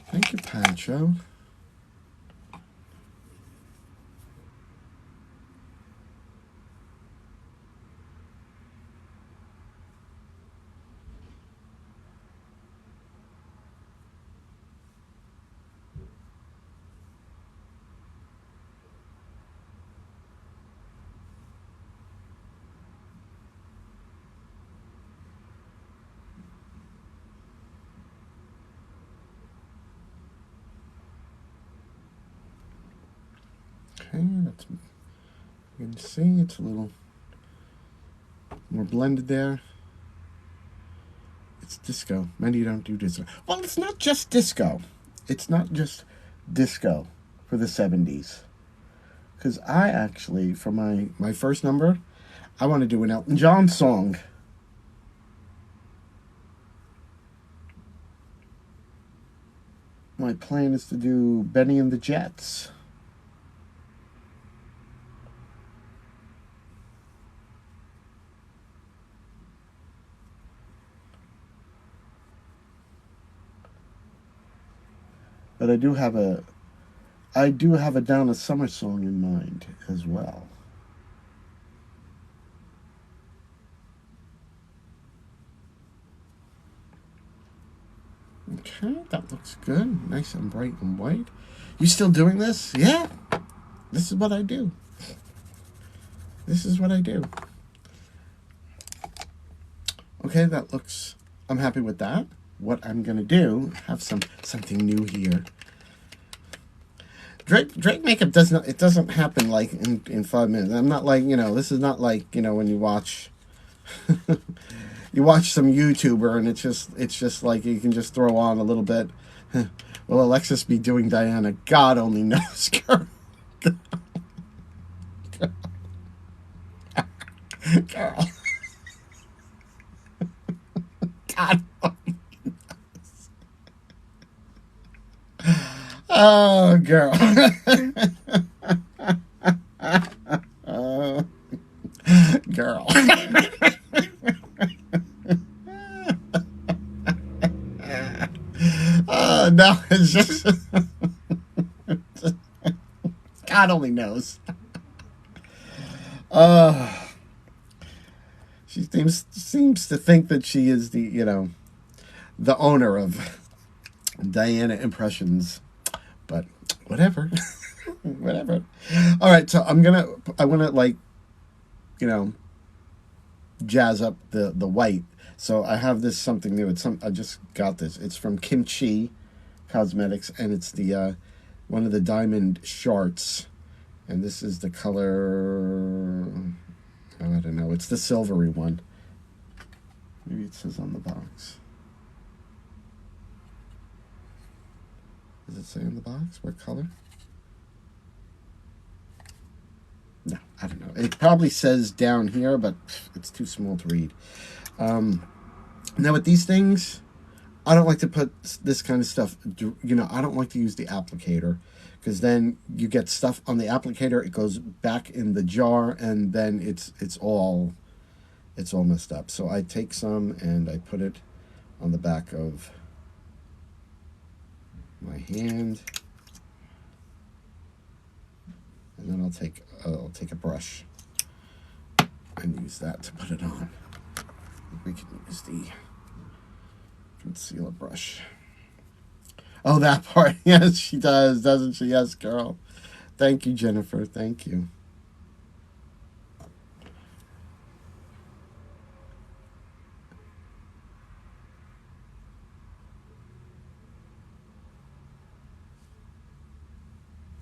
Thank you, Pancho. Okay, that's, you can see it's a little more blended there. It's disco. Many don't do disco. Well, it's not just disco. It's not just disco for the 70s. Because I actually, for my first number, I want to do an Elton John song. My plan is to do Benny and the Jets. But I do have a Donna Summer song in mind as well. Okay, that looks good. Nice and bright and white. You still doing this? Yeah. This is what I do. This is what I do. Okay, that looks, I'm happy with that. What I'm gonna do, have something new here. Drake makeup doesn't happen like in 5 minutes. I'm not like, this is not like, when you watch you watch some YouTuber and it's just like you can just throw on a little bit. Will Alexis be doing Diana? God only knows, girl. Girl. God only knows. Oh, girl. Girl. No, it's just God only knows. She seems to think that she is the the owner of Diana Impressions, but whatever. Whatever. All right, so I want to like jazz up the white. So I have this something new. I just got this. It's from Kimchi Cosmetics, and it's the one of the diamond shards, and this is the color. I don't know. It's the silvery one. Maybe it says on the box. Does it say on the box what color? No, I don't know. It probably says down here, but it's too small to read. Now with these things, I don't like to put this kind of stuff, you know, I don't like to use the applicator, because then you get stuff on the applicator, it goes back in the jar, and then it's all messed up. So I take some and I put it on the back of my hand, and then I'll take a brush and use that to put it on. We can use the concealer brush. Oh, that part. Yes, she does, doesn't she? Yes, girl. Thank you, Jennifer. Thank you.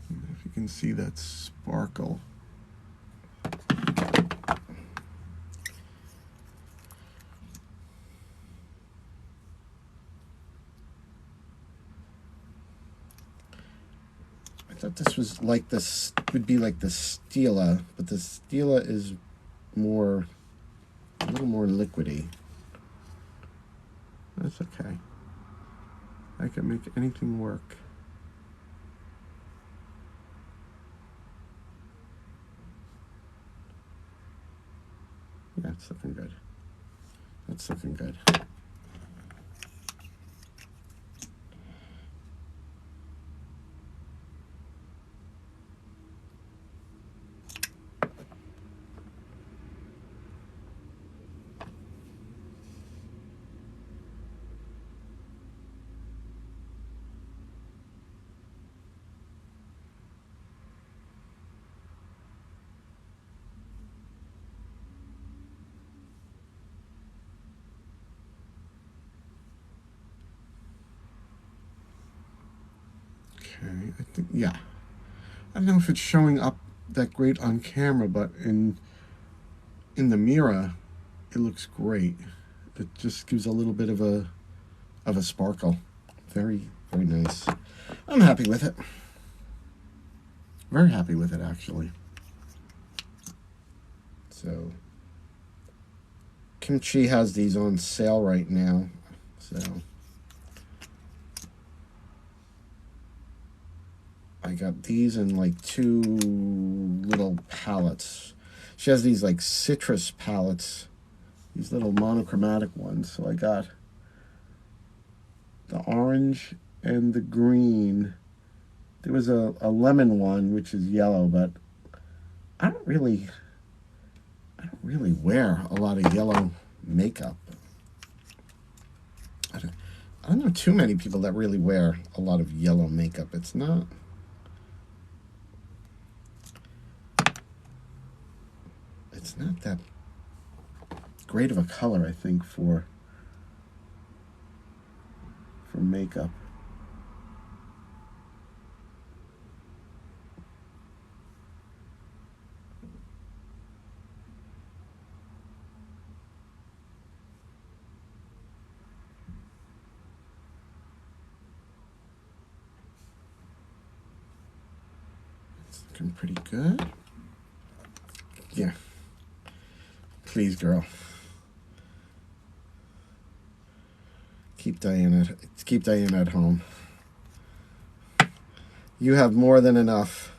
If you can see that sparkle. I thought this was like this, would be like the Stila, but the Stila is more, a little more liquidy. That's okay. I can make anything work. Yeah, it's looking good. That's looking good. Okay, I think, yeah. I don't know if it's showing up that great on camera, but in the mirror, it looks great. It just gives a little bit of a sparkle. Very, very nice. I'm happy with it. Very happy with it, actually. So, Kimchi has these on sale right now. So, I got these in like 2 little palettes. She has these like citrus palettes, these little monochromatic ones. So I got the orange and the green. There was a lemon one, which is yellow, but I don't really wear a lot of yellow makeup. I don't know too many people that really wear a lot of yellow makeup. It's not that great of a color, I think, for makeup. It's looking pretty good. Yeah. Please, girl. Keep Diana at home. You have more than enough.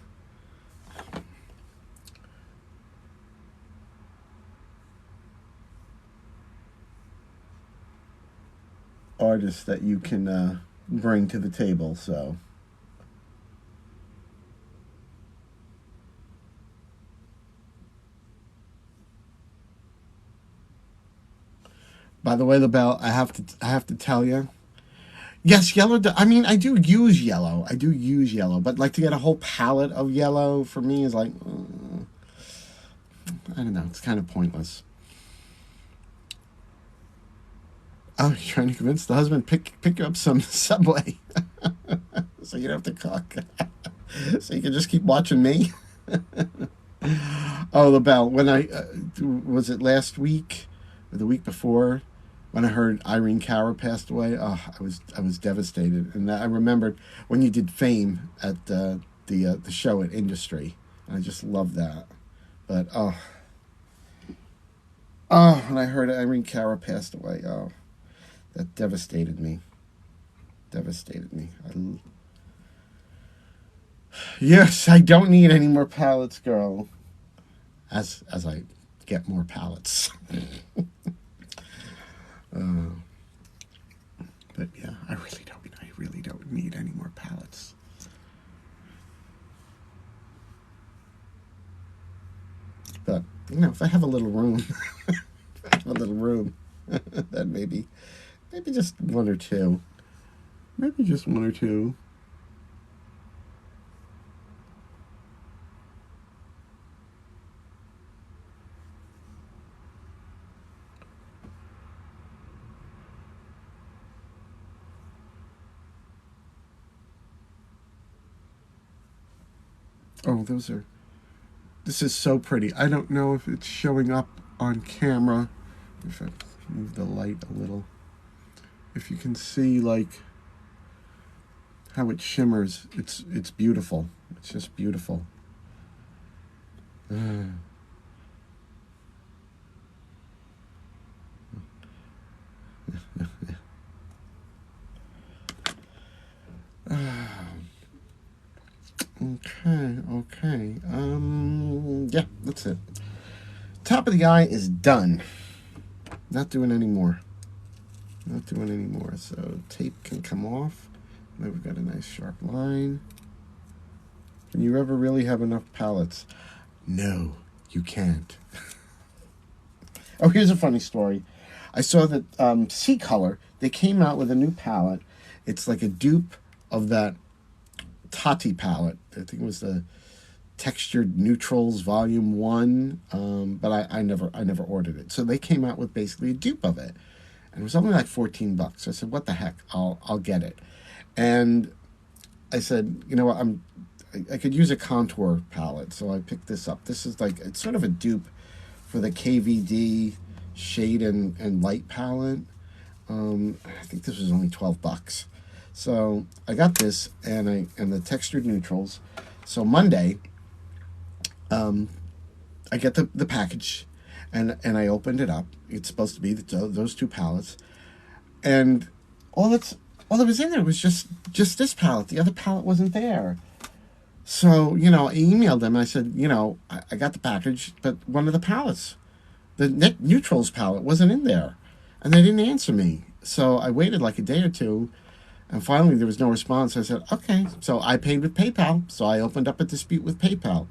Artists that you can bring to the table, so. By the way, LaBelle, I have to tell you. Yes, yellow. I mean, I do use yellow. But like to get a whole palette of yellow for me is like, I don't know. It's kind of pointless. Oh, you're trying to convince the husband pick up some Subway, so you don't have to cook, so you can just keep watching me. Oh, LaBelle, when I was it last week or the week before, when I heard Irene Cara passed away, oh, I was devastated. And I remembered when you did Fame at the show at Industry, and I just loved that. But when I heard Irene Cara passed away, oh, that devastated me. devastated me. Yes, I don't need any more palettes, girl. As I get more palettes. But yeah, I really don't need any more palettes. But you know, if I have a little room, then maybe just one or two. Maybe just one or two. Oh, those are. This is so pretty. I don't know if it's showing up on camera. If I move the light a little, if you can see like how it shimmers, it's beautiful. It's just beautiful. Okay. Yeah, that's it. Top of the eye is done. Not doing any more. So tape can come off. Now we've got a nice sharp line. Can you ever really have enough palettes? No, you can't. Oh, here's a funny story. I saw that C-Color, they came out with a new palette. It's like a dupe of that Tati palette. I think it was the Textured Neutrals Volume 1, but I never ordered it. So they came out with basically a dupe of it. And it was only like $14. So I said, what the heck? I'll get it. And I said, you know what, I could use a contour palette, so I picked this up. This is like, it's sort of a dupe for the KVD shade and light palette. I think this was only $12. So I got this and the Textured Neutrals. So Monday, I get the package and I opened it up. It's supposed to be those two palettes, and all that was in there was just this palette. The other palette wasn't there. So, you know, I emailed them. I said, you know, I got the package, but one of the palettes, the Net Neutrals palette, wasn't in there. And they didn't answer me. So I waited like a day or two, and finally there was no response. I said, okay. So I paid with PayPal. So I opened up a dispute with PayPal.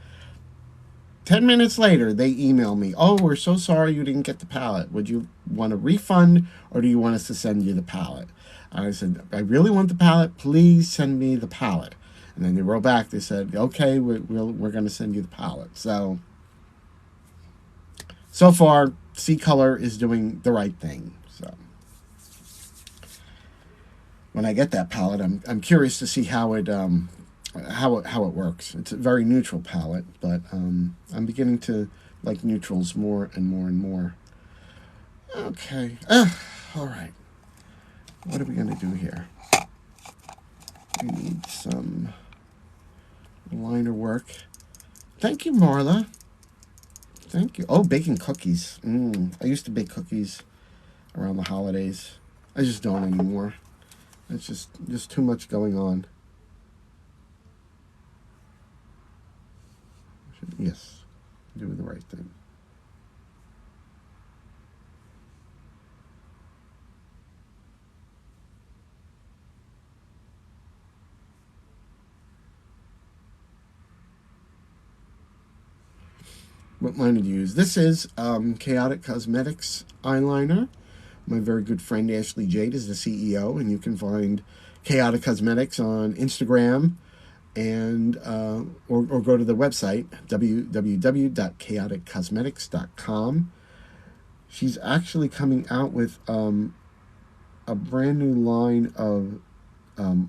10 minutes later, they email me, oh, we're so sorry you didn't get the palette. Would you want a refund, or do you want us to send you the palette? And I said, I really want the palette. Please send me the palette. And then they wrote back. They said, okay, we're going to send you the palette. So far, C-Color is doing the right thing. So when I get that palette, I'm curious to see how it works. It's a very neutral palette, but I'm beginning to like neutrals more and more and more. Okay. All right. What are we going to do here? We need some liner work. Thank you, Marla. Thank you. Oh, baking cookies. I used to bake cookies around the holidays. I just don't anymore. It's just too much going on. Yes, doing the right thing. What line did you use? This is Chaotic Cosmetics eyeliner. My very good friend Ashley Jade is the CEO, and you can find Chaotic Cosmetics on Instagram and or go to the website www.chaoticcosmetics.com. She's actually coming out with a brand new line of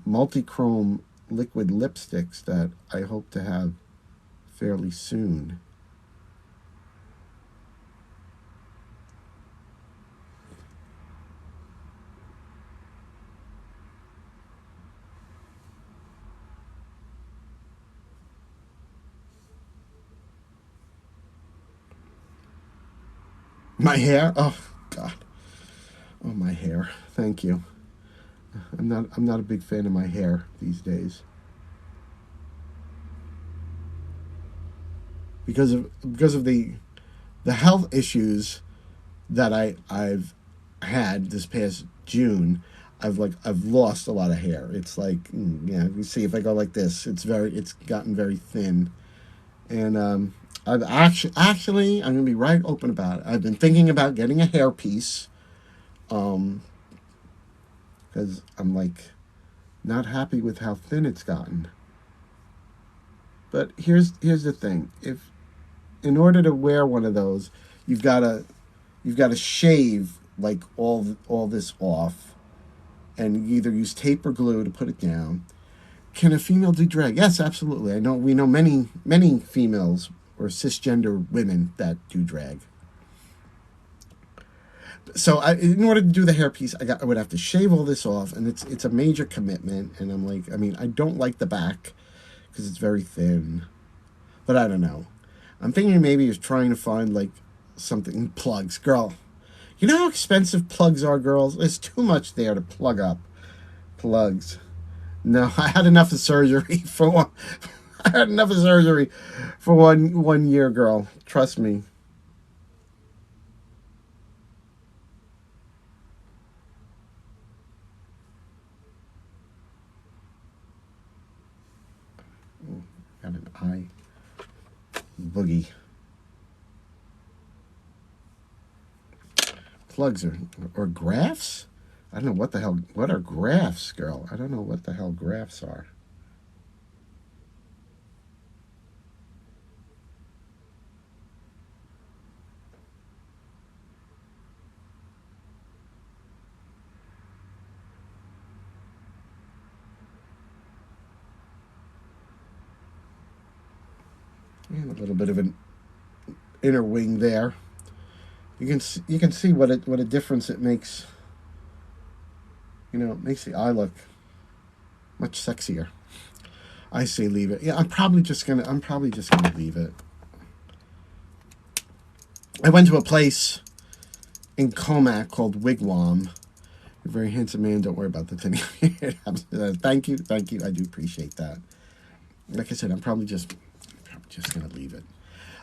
multi-chrome liquid lipsticks that I hope to have fairly soon. My hair? Oh, God. Oh, my hair. Thank you. I'm not a big fan of my hair these days because of the health issues that I've had this past June. I've lost a lot of hair. It's like yeah, you see if I go like this, it's gotten very thin, and I've actually I'm gonna be right open about it. I've been thinking about getting a hair piece, um, because I'm like not happy with how thin it's gotten. But here's the thing: if in order to wear one of those, you've gotta you've got to shave like all this off, and you either use tape or glue to put it down. Can a female do drag? Yes, absolutely. I know we know many females or cisgender women that do drag. So in order to do the hairpiece, I would have to shave all this off, and it's a major commitment. And I'm like, I mean, I don't like the back because it's very thin, but I don't know. I'm thinking maybe he's trying to find like something plugs, girl. You know how expensive plugs are, girls? There's too much there to plug up. Plugs. No, I had enough of surgery for one. I had enough of surgery for one year, girl. Trust me. Got an eye boogie. Plugs or graphs? I don't know what the hell. What are graphs, girl? I don't know what the hell graphs are. And a little bit of an inner wing there. You can see what a difference it makes. You know, it makes the eye look much sexier. I say leave it. Yeah, I'm probably just gonna leave it. I went to a place in Comac called Wigwam. You're a very handsome man. Don't worry about the thing. Thank you, thank you. I do appreciate that. Like I said, I'm probably just gonna leave it.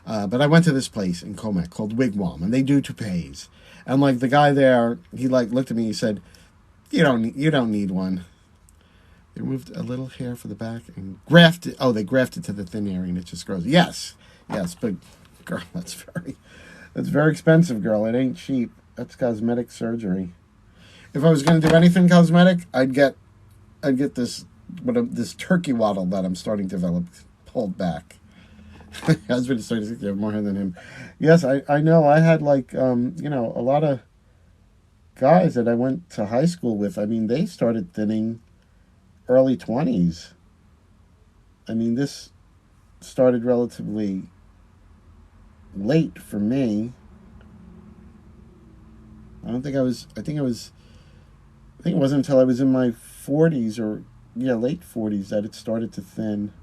But I went to this place in Comac called Wigwam, and they do toupees. And like the guy there, he like looked at me. He said, you don't need one." They removed a little hair for the back and grafted. Oh, they grafted to the thin area, and it just grows. Yes, yes, but girl, that's very expensive, girl. It ain't cheap. That's cosmetic surgery. If I was going to do anything cosmetic, I'd get this turkey waddle that I'm starting to develop pulled back. Husband is 36. You have more hair than him. Yes, I know. I had like a lot of guys that I went to high school with. I mean, they started thinning early 20s. I mean, this started relatively late for me. I don't think I was. I think it wasn't until I was in my 40s or yeah, late 40s that it started to thin.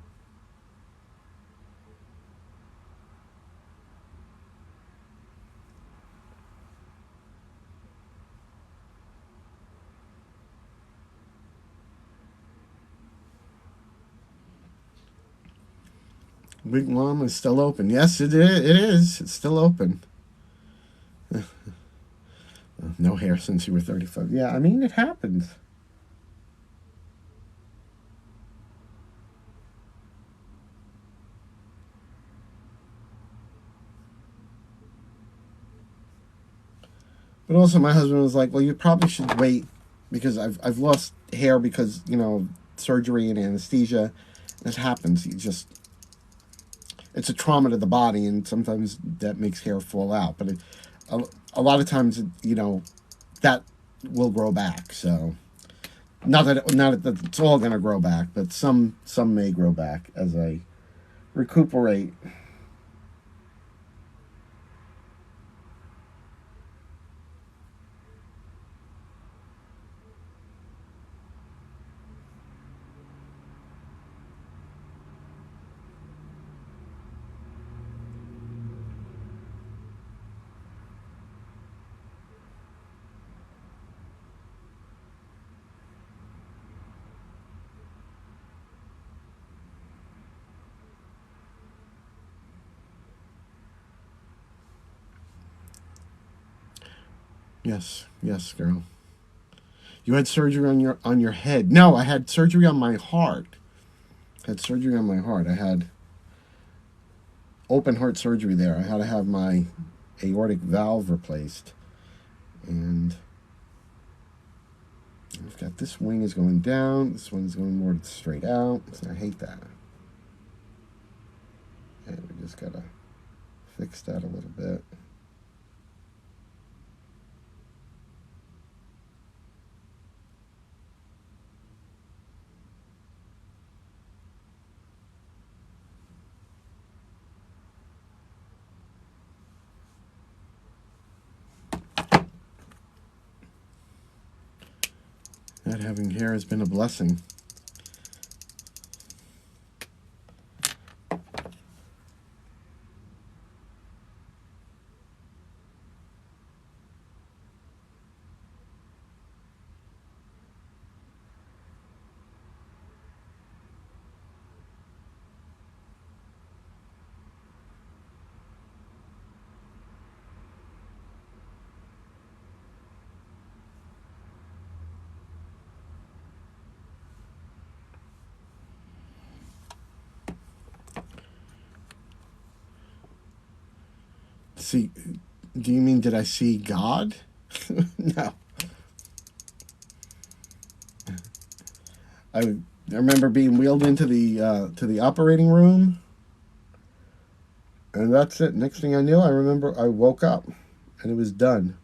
Big Mom is still open. Yes, it is. It is. It's still open. No hair since you were 35. Yeah, I mean, it happens. But also, my husband was like, "Well, you probably should wait because I've lost hair because surgery and anesthesia. It happens. It's a trauma to the body, and sometimes that makes hair fall out. But a, a lot of times, that will grow back. So not that it's all going to grow back, but some may grow back as I recuperate." Yes, yes, girl. You had surgery on your head. No, I had surgery on my heart. I had surgery on my heart. I had open heart surgery there. I had to have my aortic valve replaced. And I've got this wing is going down. This one's going more straight out. So I hate that. And we just got to fix that a little bit. Not having hair has been a blessing. See, do you mean did I see God? No. I remember being wheeled into the operating room, and that's it. Next thing I knew, I remember I woke up, and it was done.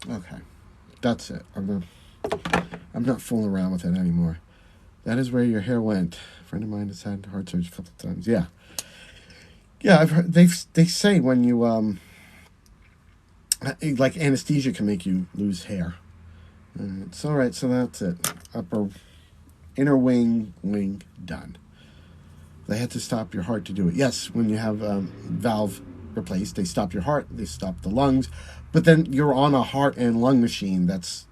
Okay, that's it. I'm not fooling around with it anymore. That is where your hair went. A friend of mine has had heart surgery a couple of times. Yeah, yeah. I've heard they say when you like anesthesia can make you lose hair. It's all right. So that's it. Upper inner wing done. They had to stop your heart to do it. Yes, when you have valve replaced, they stop your heart, they stop the lungs, but then you're on a heart and lung machine that's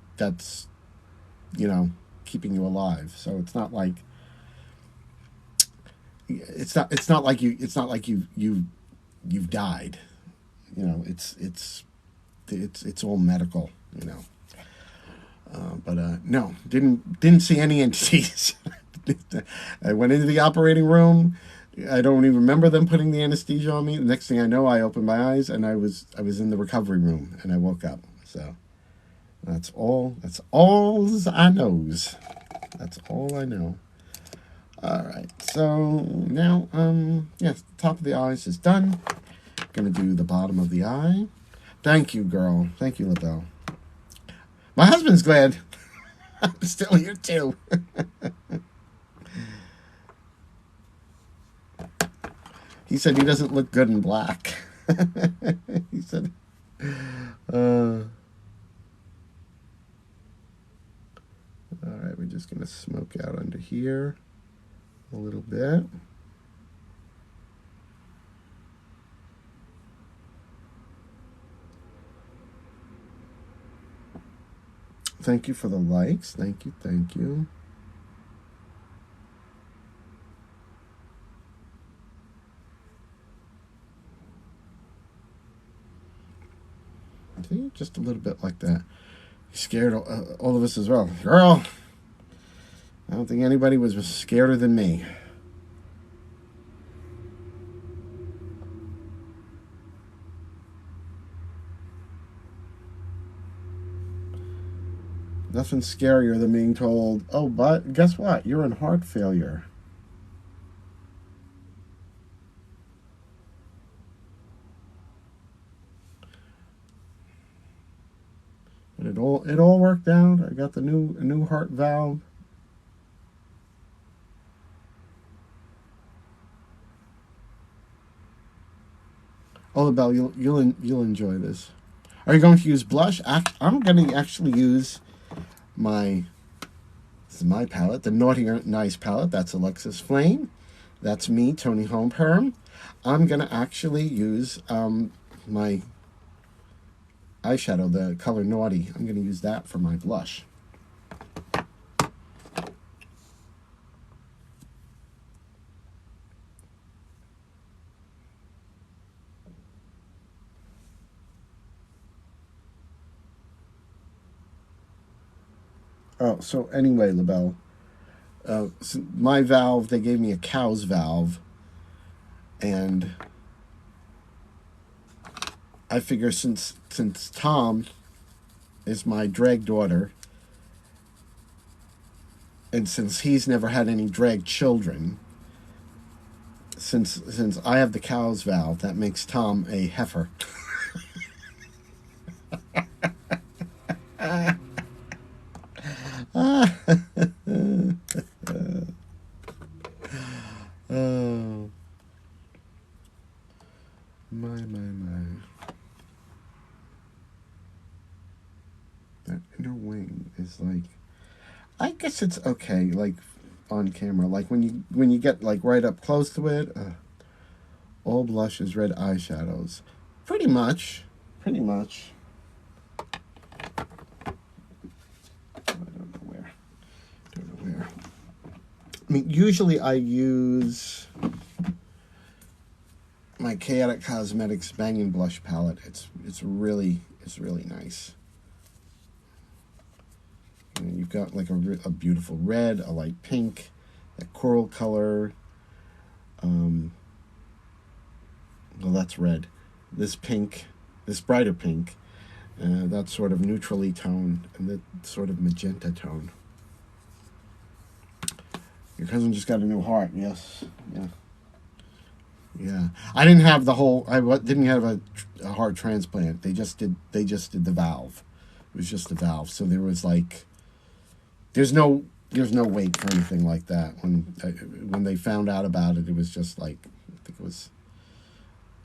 keeping you alive. So it's not like you've died. It's all medical. But no, didn't see any entities. I went into the operating room. I don't even remember them putting the anesthesia on me. The next thing I know, I opened my eyes and I was in the recovery room and I woke up. So that's all I knows. That's all I know. All right. So now, the top of the eyes is done. Gonna do the bottom of the eye. Thank you, girl. Thank you, LaBelle. My husband's glad I'm still here too. He said he doesn't look good in black. He said, all right, we're just going to smoke out under here a little bit. Thank you for the likes. Thank you, thank you. See, just a little bit like that. You scared all of us as well. Girl, I don't think anybody was scarier than me. Nothing scarier than being told, oh, but guess what? You're in heart failure. But it all worked out. I got a new heart valve. Oh, Belle, you'll enjoy this. Are you going to use blush? I'm going to actually use my This is my palette, the Naughty or Nice palette. That's Alexis Flame. That's me, Toni Homeperm. I'm going to actually use my eyeshadow, the color Naughty. I'm going to use that for my blush. Oh, so anyway, LaBelle, so my valve, they gave me a cow's valve, and I figure since Tom is my drag daughter, and since he's never had any drag children, since I have the cow's valve, that makes Tom a heifer. Oh, my. That inner wing is like, I guess it's okay, like on camera. Like when you get like right up close to it, all blushes, red eyeshadows, pretty much. I don't know where. I mean, usually I use my Chaotic Cosmetics Banging Blush palette. It's really nice. And you've got like a beautiful red, a light pink, that coral color. Well, that's red. This pink, this brighter pink, that sort of neutrally tone, and that sort of magenta tone. Your cousin just got a new heart. Yes, yeah. I didn't have the whole. I didn't have a heart transplant. They just did the valve. It was just the valve. So there was like, there's no wait for anything like that. When they found out about it, it was just like, I think it was.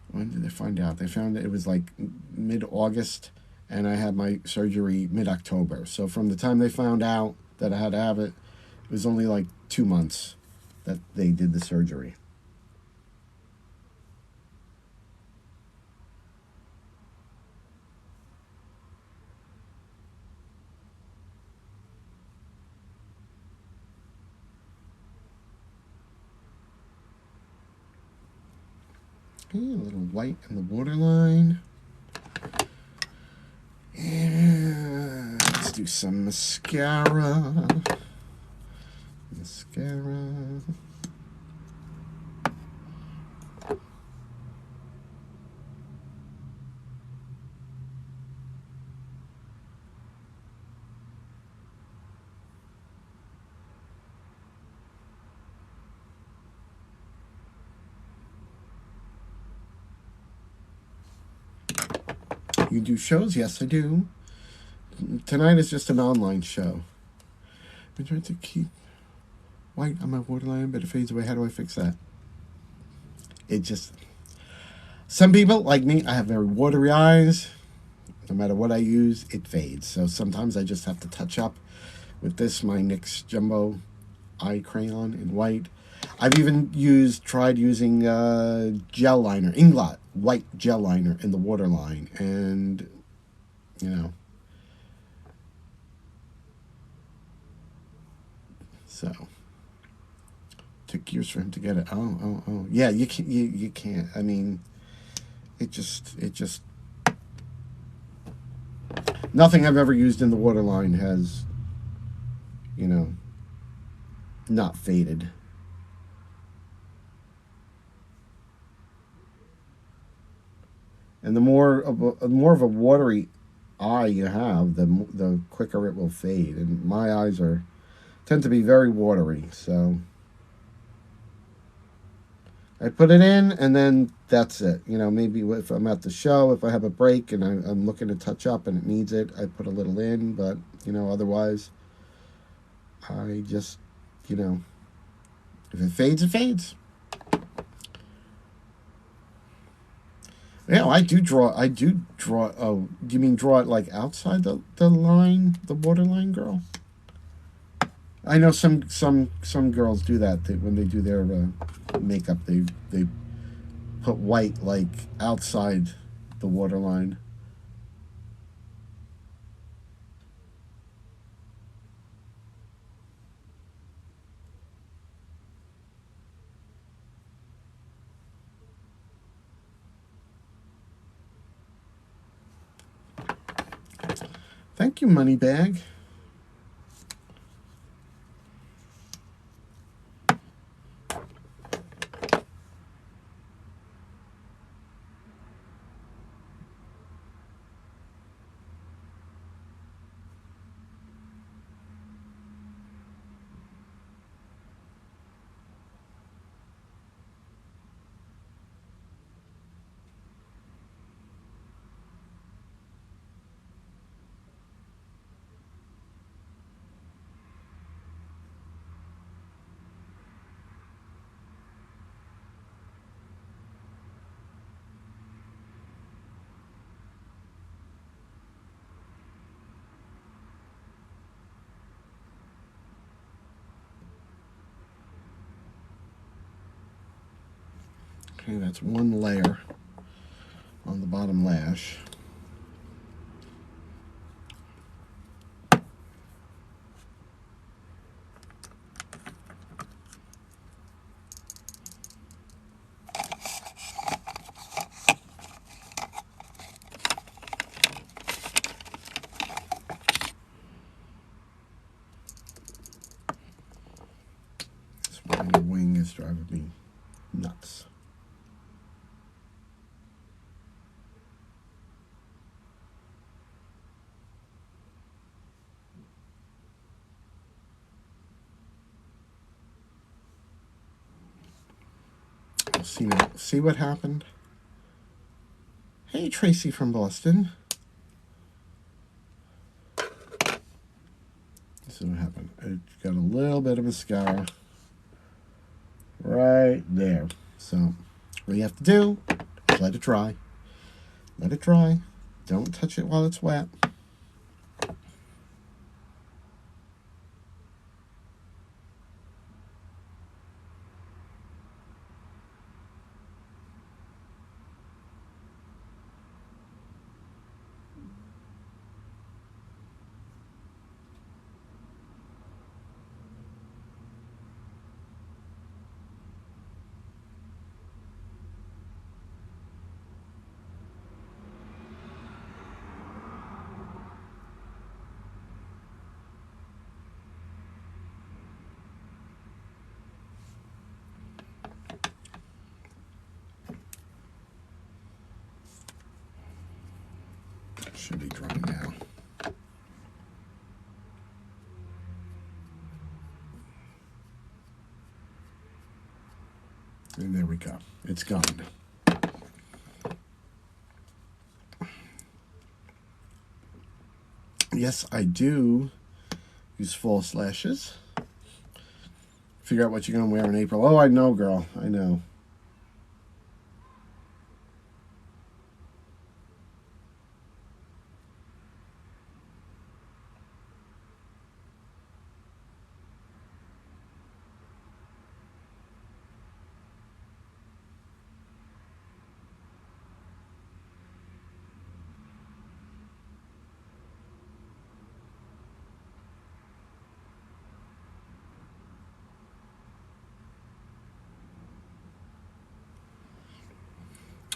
When did they find out? They found it was like mid-August, and I had my surgery mid-October. So from the time they found out that I had to have it, it was only like 2 months that they did the surgery. Okay, a little white in the waterline. And let's do some mascara. You do shows? Yes, I do. Tonight is just an online show. I'm trying to keep white on my waterline, but it fades away. How do I fix that? It just... Some people, like me, I have very watery eyes. No matter what I use, it fades. So sometimes I just have to touch up with this, my NYX Jumbo Eye Crayon in white. I've even tried using gel liner, Inglot white gel liner in the waterline, and so took years for him to get it. Oh, yeah, you can't. I mean, it just nothing I've ever used in the waterline has not faded. And the more of a watery eye you have, the quicker it will fade. And my eyes tend to be very watery, so I put it in, and then that's it. Maybe if I'm at the show, if I have a break and I'm looking to touch up and it needs it, I put a little in. But otherwise, I just if it fades, it fades. Yeah, I do draw. Oh, do you mean draw it like outside the line, the waterline, girl? I know some girls do that. When they do their makeup, they put white like outside the waterline. Thank you, Moneybag. Okay, that's one layer on the bottom lash. This one wing is driving me nuts. See now. See what happened? Hey, Tracy from Boston. This is what happened. I got a little bit of mascara right there. So, what you have to do is let it dry. Let it dry. Don't touch it while it's wet. Should be dry now. And there we go. It's gone. Yes, I do use false lashes. Figure out what you're going to wear in April. Oh, I know, girl. I know.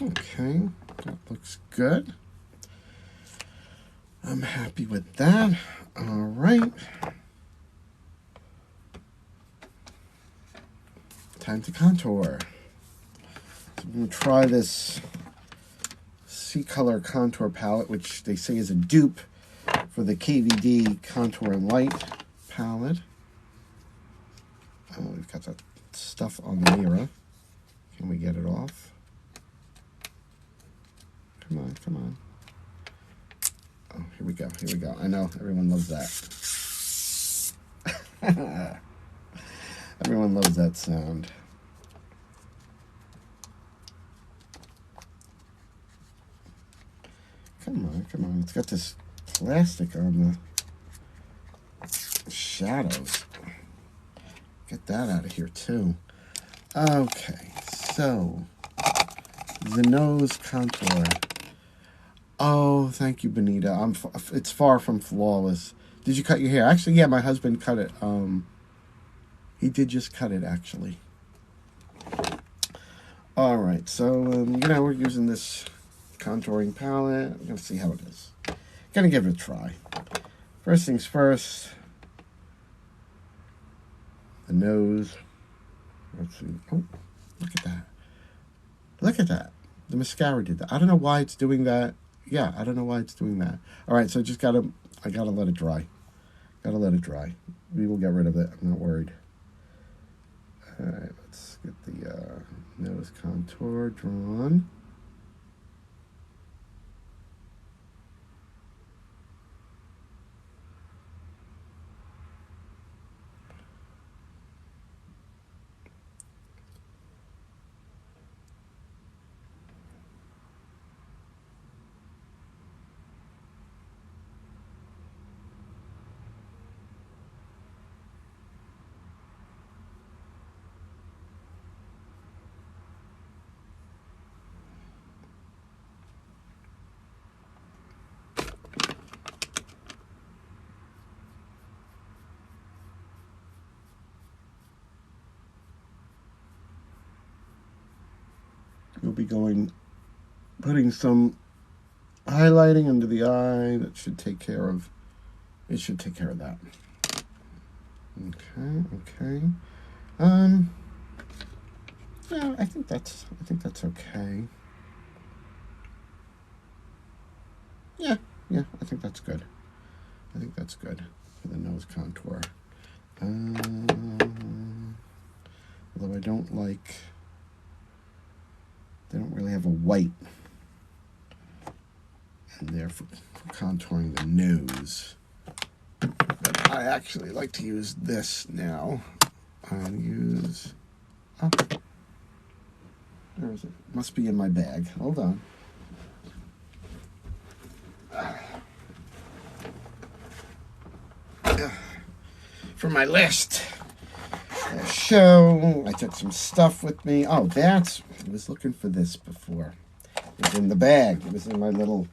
Okay, that looks good. I'm happy with that. All right. Time to contour. So I'm going to try this C-Color contour palette, which they say is a dupe for the KVD Contour and Light palette. Oh, we've got that stuff on the mirror. Can we get it off? Come on, come on. Oh, here we go, here we go. I know, everyone loves that. Everyone loves that sound. Come on, come on. It's got this plastic on the shadows. get that out of here too. Okay, so the nose contour. Oh, thank you, Benita. It's far from flawless. Did you cut your hair? Actually, yeah, my husband cut it. He did just cut it, actually. All right, so we're using this contouring palette. I'm gonna see how it is. Gonna give it a try. First things first. The nose. Let's see. Oh, look at that. Look at that. The mascara did that. I don't know why it's doing that. Yeah, I don't know why it's doing that. All right, so I gotta let it dry. Gotta let it dry. We will get rid of it. I'm not worried. All right, let's get the nose contour drawn. We'll be putting some highlighting under the eye. That should take care of, it should take care of that. Okay. Yeah, I think that's okay. Yeah, I think that's good. I think that's good for the nose contour. Although they don't really have a white in there for contouring the nose. But I actually like to use this now. Oh, where is it? Must be in my bag. Hold on. For my list. Show. I took some stuff with me. Oh, I was looking for this before. It was in the bag. It was in my little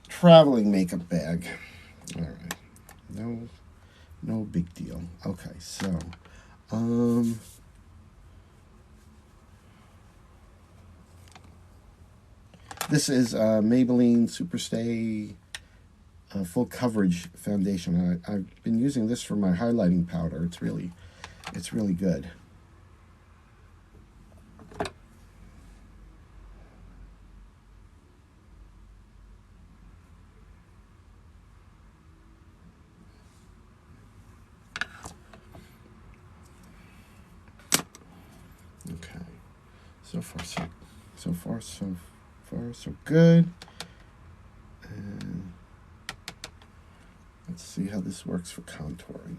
traveling makeup bag. All right. No big deal. Okay, so, this is Maybelline Superstay Full Coverage Foundation. I've been using this for my highlighting powder. It's really good. Okay, so far so good. And let's see how this works for contouring.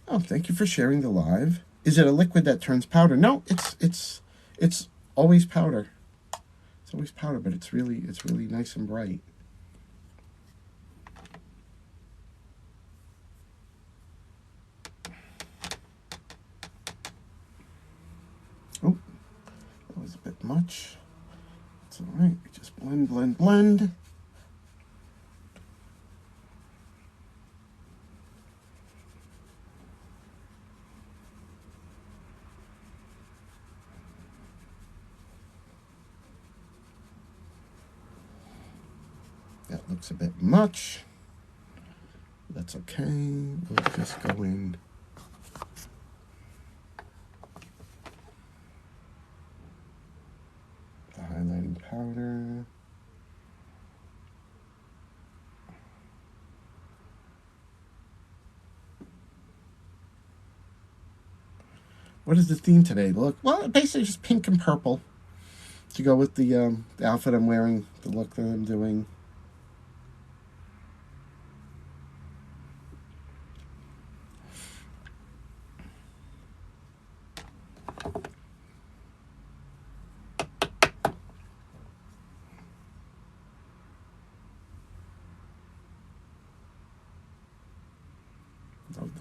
Oh, thank you for sharing the live. Is it a liquid that turns powder? No, it's always powder. It's always powder, but it's really nice and bright. Oh, that was a bit much. It's all right. Just blend. That looks a bit much. That's okay. We'll just go in. The highlighting powder. What is the theme today? Look, well, basically just pink and purple to go with the outfit I'm wearing, the look that I'm doing.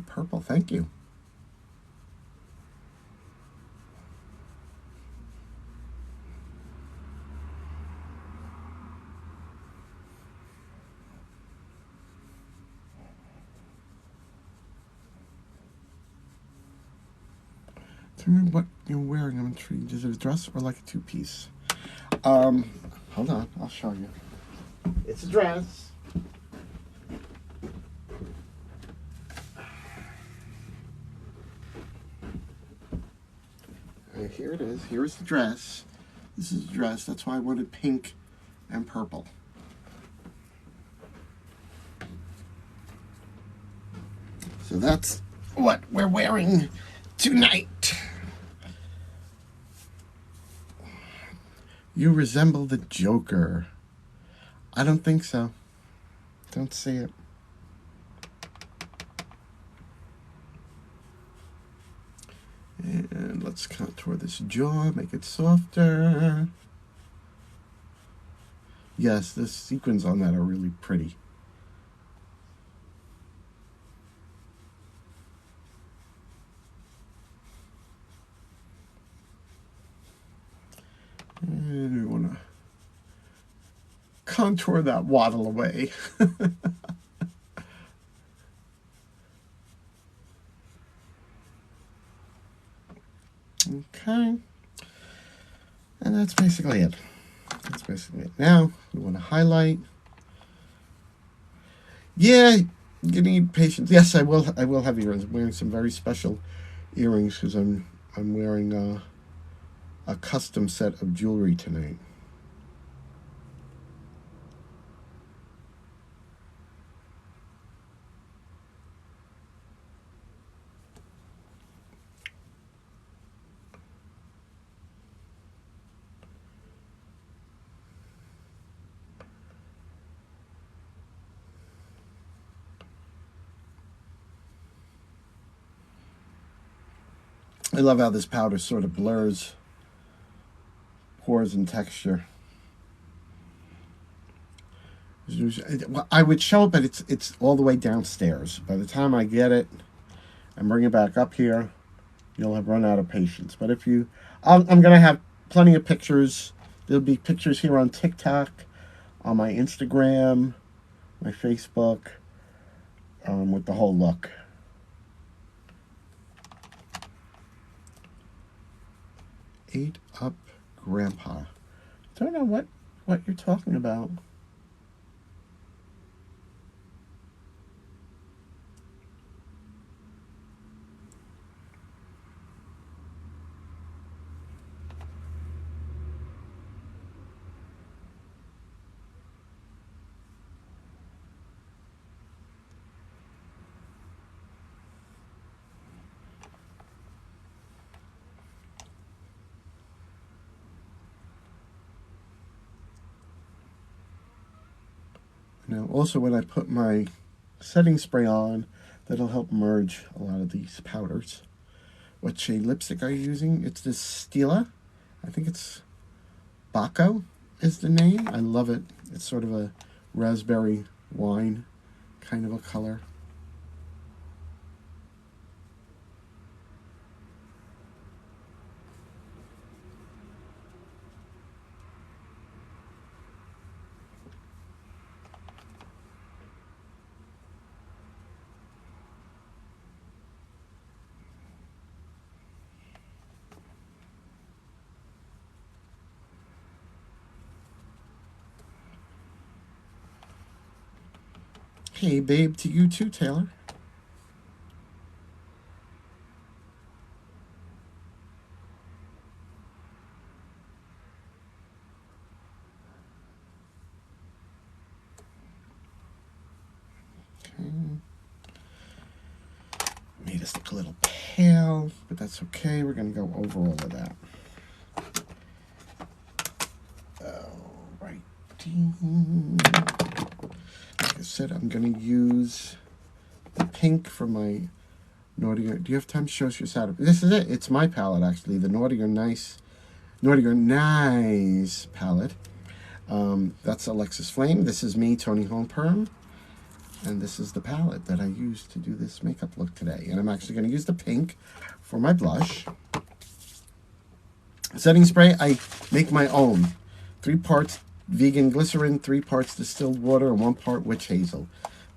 the purple. Thank you. Tell me what you're wearing. I'm intrigued. Is it a dress or like a two-piece? Hold on. I'll show you. It's a dress. Here it is. Here's the dress. This is the dress. That's why I wanted pink and purple. So that's what we're wearing tonight. You resemble the Joker. I don't think so. Don't see it. And let's contour this jaw, make it softer. Yes, the sequins on that are really pretty. And we want to contour that waddle away. Okay. And that's basically it. That's basically it. Now, we want to highlight. Yeah, you need patience. Yes, I will have earrings. I'm wearing some very special earrings because I'm wearing a custom set of jewelry tonight. I love how this powder sort of blurs pores and texture. I would show it, but it's all the way downstairs. By the time I get it and bring it back up here, you'll have run out of patience. But if you, I'm going to have plenty of pictures. There'll be pictures here on TikTok, on my Instagram, my Facebook, with the whole look. Ate up Grandpa. Don't know what you're talking about. Now, also when I put my setting spray on, that'll help merge a lot of these powders. What shade lipstick are you using? It's this Stila. I think it's Baco is the name. I love it. It's sort of a raspberry wine kind of a color. Hey, babe, to you too, Taylor. Okay. Made us look a little pale, but that's okay. We're going to go over all of that. All right. Like I said, I'm going to use the pink for my Naughty or... Do you have time to show us your setup? This is it. It's my palette, actually. The Naughty or Nice palette. That's Alexis Flame. This is me, Toni HomePerm. And this is the palette that I used to do this makeup look today. And I'm actually going to use the pink for my blush. Setting spray, I make my own. 3 parts vegan glycerin, 3 parts distilled water, and 1 part witch hazel.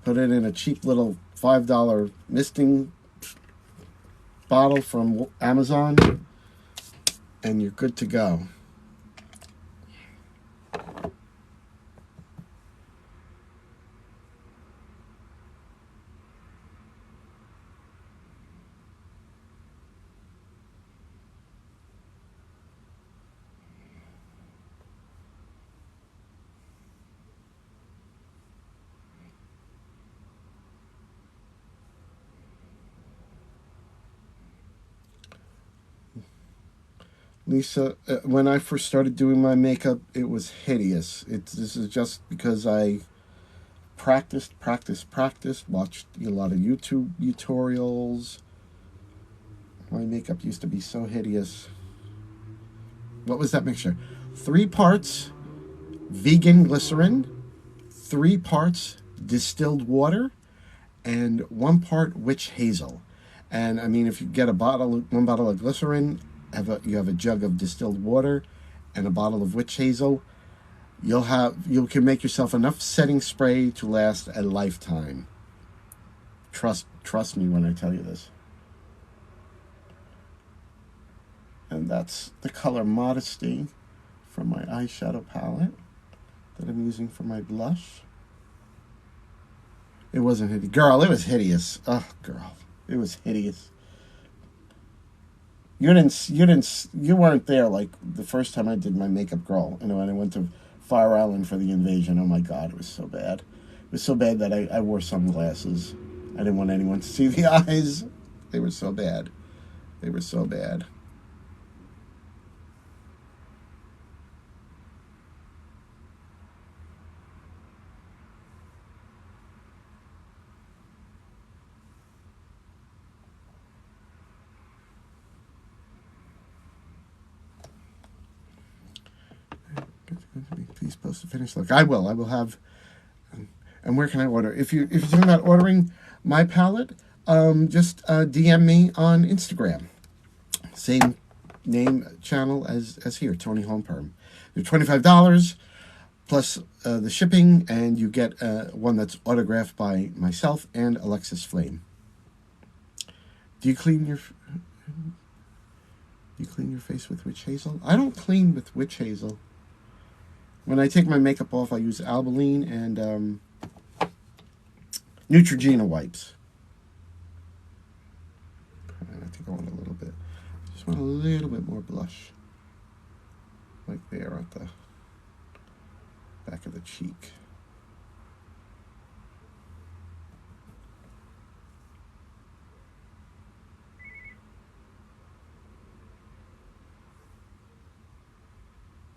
Put it in a cheap little $5 misting bottle from Amazon, and you're good to go. Lisa, when I first started doing my makeup, it was hideous. This is just because I practiced, watched a lot of YouTube tutorials. My makeup used to be so hideous. What was that mixture? 3 parts vegan glycerin, 3 parts distilled water, and 1 part witch hazel. And I mean, if you get 1 bottle of glycerin, you have a jug of distilled water and a bottle of witch hazel, you can make yourself enough setting spray to last a lifetime. Trust me when I tell you this. And that's the color Modesty from my eyeshadow palette that I'm using for my blush. It wasn't hideous. Girl, it was hideous. Oh, girl, it was hideous. You weren't there like the first time I did my makeup, girl. You know, when I went to Fire Island for the invasion. Oh my God, it was so bad. It was so bad that I wore sunglasses. I didn't want anyone to see the eyes. They were so bad. They were so bad. Please post the finished look. I will have. And where can I order? If you're thinking about ordering my palette, just DM me on Instagram. Same name channel as here, Toni HomePerm. They're $25 plus the shipping, and you get one that's autographed by myself and Alexis Flame. Do you clean your face with witch hazel? I don't clean with witch hazel. When I take my makeup off, I use Albolene and Neutrogena wipes. And I think I want a little bit. Just want a little bit more blush. Like there at the back of the cheek.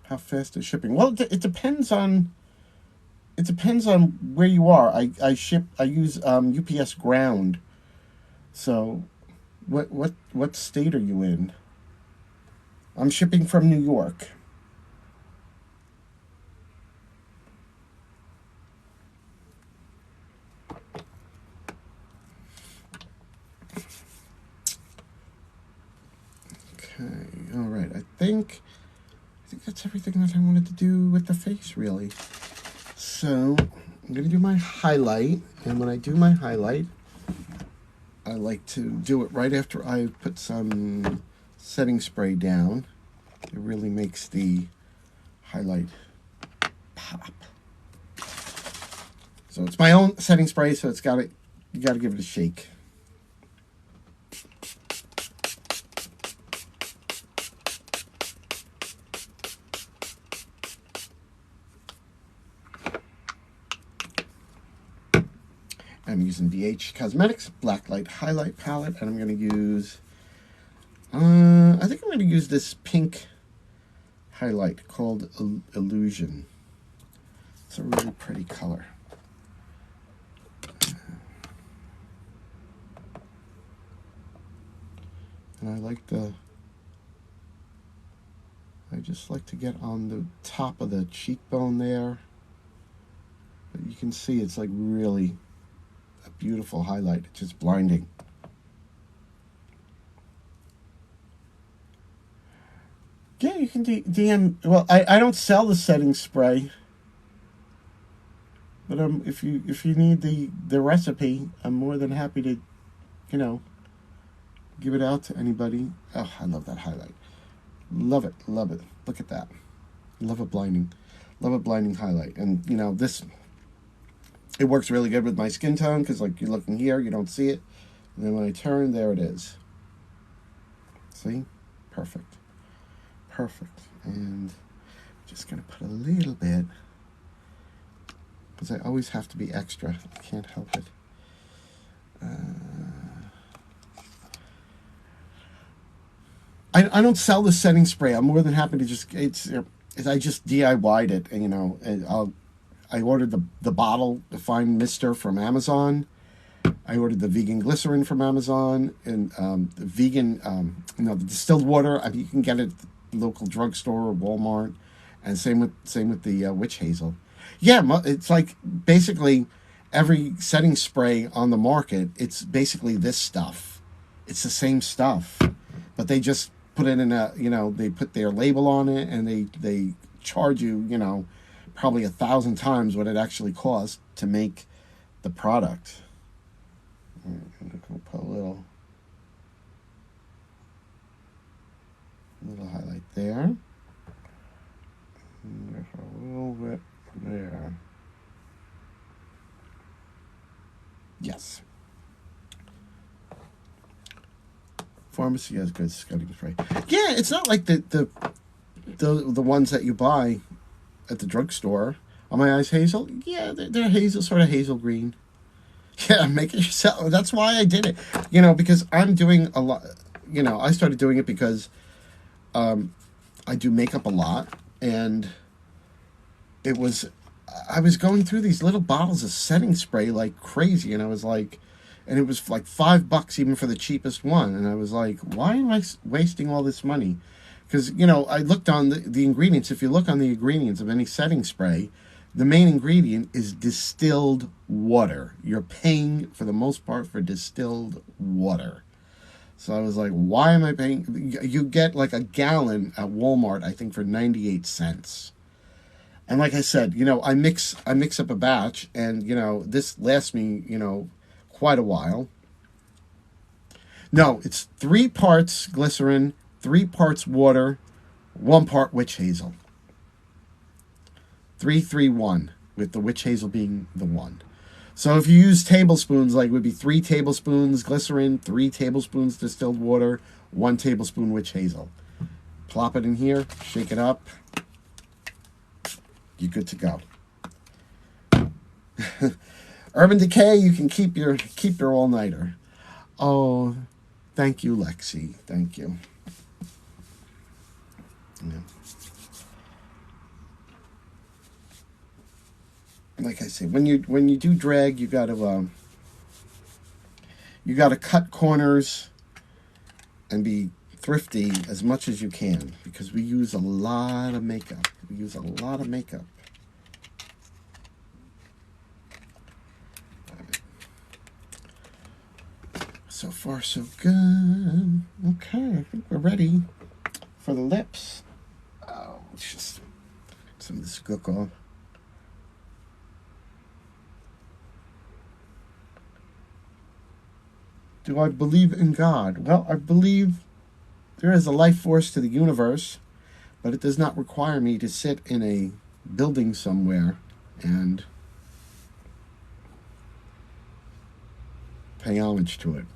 How fast is shipping? Well, it depends on. It depends on where you are. I use UPS Ground. So, what state are you in? I'm shipping from New York. Okay. All right. I think that's everything that I wanted to do with the face, really. So I'm going to do my highlight, and when I do my highlight, I like to do it right after I put some setting spray down. It really makes the highlight pop. So it's my own setting spray, so you got to give it a shake. I'm using BH Cosmetics Blacklight Highlight Palette, and I'm going to use, I think I'm going to use this pink highlight called Illusion. It's a really pretty color. And I just like to get on the top of the cheekbone there. But you can see it's like really beautiful highlight. It's just blinding. Yeah, you can DM. Well, I don't sell the setting spray, but if you need the recipe, I'm more than happy to, you know, give it out to anybody. Oh, I love that highlight. Love it, love it. Look at that. Love a blinding highlight. And you know, this, it works really good with my skin tone because like you're looking here, you don't see it, and then when I turn, there it is. See, perfect. Perfect. And just gonna put a little bit, because I always have to be extra. I can't help it. I don't sell the setting spray. I'm more than happy to just I just DIY'd it, and you know, and I ordered the bottle, the fine mister from Amazon. I ordered the vegan glycerin from Amazon, and the vegan, the distilled water. I mean, you can get it at the local drugstore or Walmart, and same with the witch hazel. Yeah, it's like basically every setting spray on the market. It's basically this stuff. It's the same stuff, but they just put it in a, you know, they put their label on it, and they charge you, you know, probably 1,000 times what it actually costs to make the product. I'm gonna put a little highlight there. And there's a little bit there. Yes. Pharmacy has good setting spray. Yeah, it's not like the ones that you buy at the drugstore. Are my eyes hazel? Yeah, they're hazel, sort of hazel green. Yeah, make it yourself. That's why I did it. You know, because I'm doing a lot. You know, I started doing it because I do makeup a lot, and I was going through these little bottles of setting spray like crazy, and I was like, and it was like $5 even for the cheapest one, and I was like, why am I wasting all this money? Because, you know, I looked on the ingredients. If you look on the ingredients of any setting spray, the main ingredient is distilled water. You're paying, for the most part, for distilled water. So I was like, why am I paying? You get like a gallon at Walmart, I think, for 98 cents. And like I said, you know, I mix up a batch, and, you know, this lasts me, you know, quite a while. No, it's 3 parts glycerin, 3 parts water, 1 part witch hazel. 3-3-1, with the witch hazel being the 1. So if you use tablespoons, like it would be 3 tablespoons glycerin, 3 tablespoons distilled water, 1 tablespoon witch hazel. Plop it in here, shake it up. You're good to go. Urban Decay, you can keep your all-nighter. Oh, thank you, Lexi. Thank you. Yeah. Like I say, when you do drag, you got to cut corners and be thrifty as much as you can, because we use a lot of makeup. So far, so good. Okay, I think we're ready for the lips. Oh, it's just some of this gook off. Do I believe in God? Well, I believe there is a life force to the universe, but it does not require me to sit in a building somewhere and pay homage to it.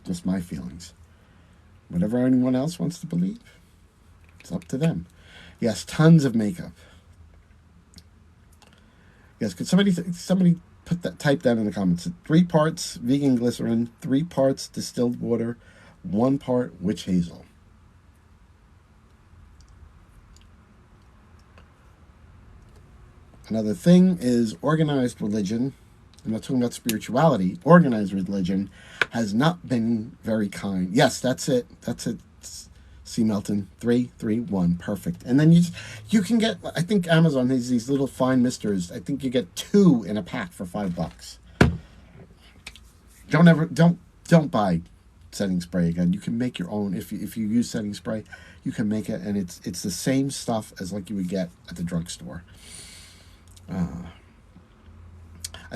Just my feelings. Whatever anyone else wants to believe, it's up to them. Yes, tons of makeup. Yes, could somebody type that in the comments? 3 parts vegan glycerin, 3 parts distilled water, 1 part witch hazel. Another thing is organized religion. I'm not talking about spirituality. Organized religion has not been very kind. Yes, that's it. See, Melton, 331, perfect. And then you can get, I think Amazon has these little fine misters. I think you get 2 in a pack for $5. Don't buy setting spray again. You can make your own. If you use setting spray, you can make it, and it's the same stuff as like you would get at the drugstore. I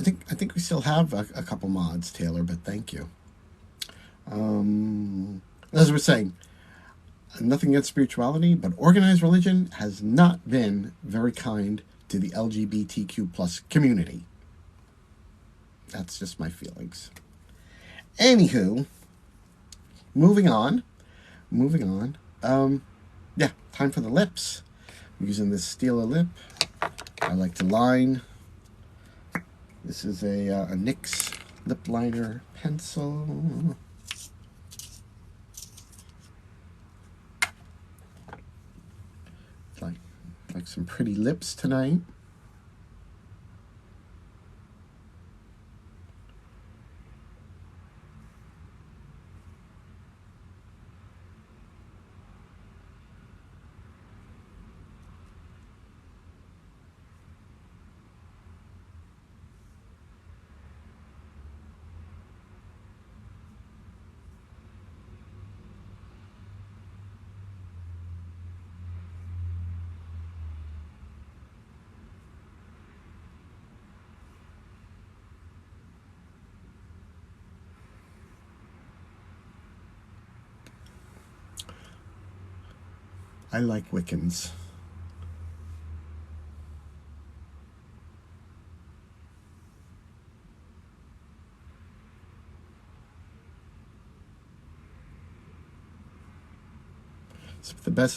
think we still have a couple mods, Taylor, but thank you. As we're saying, nothing against spirituality, but organized religion has not been very kind to the LGBTQ plus community. That's just my feelings. Anywho, moving on. Yeah, time for the lips. I'm using this Stila lip. I like to line. This is a NYX lip liner pencil. Like some pretty lips tonight. I like Wiccans.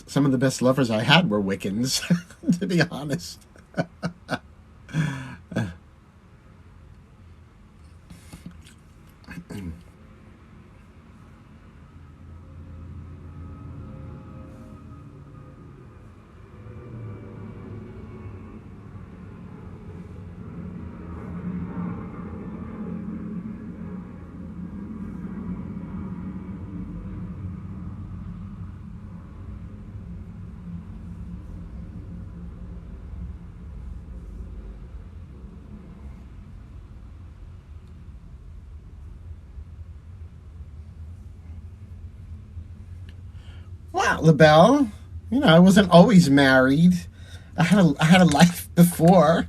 Some of the best lovers I had were Wiccans, to be honest. Wow, LaBelle. You know, I wasn't always married. I had a life before.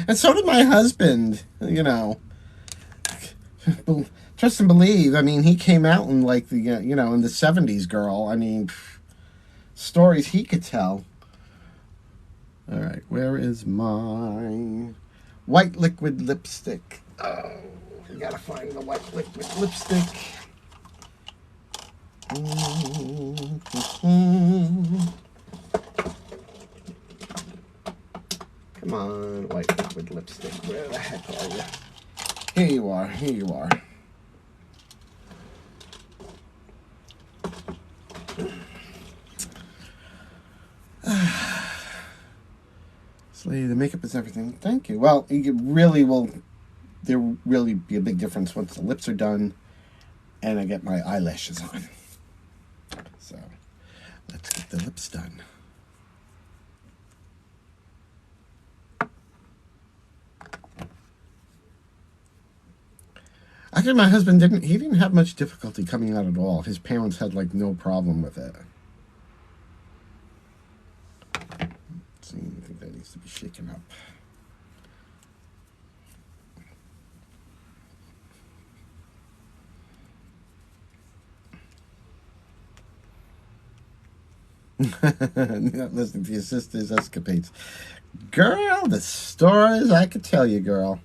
And so did my husband, you know. Trust and believe. I mean, he came out in like the, you know, in the 70s, girl. I mean, stories he could tell. All right, where is my white liquid lipstick? Oh, I gotta find the white liquid lipstick. Come on, white liquid lipstick. Where the heck are you? Here you are. Here you are. Slay, the makeup is everything. Thank you. Well, it really will. There will really be a big difference once the lips are done and I get my eyelashes on. So, let's get the lips done. Actually, my husband didn't have much difficulty coming out at all. His parents had like no problem with it. Let's see, I think that needs to be shaken up. Not listening to your sister's escapades. Girl, the stories I could tell you, girl.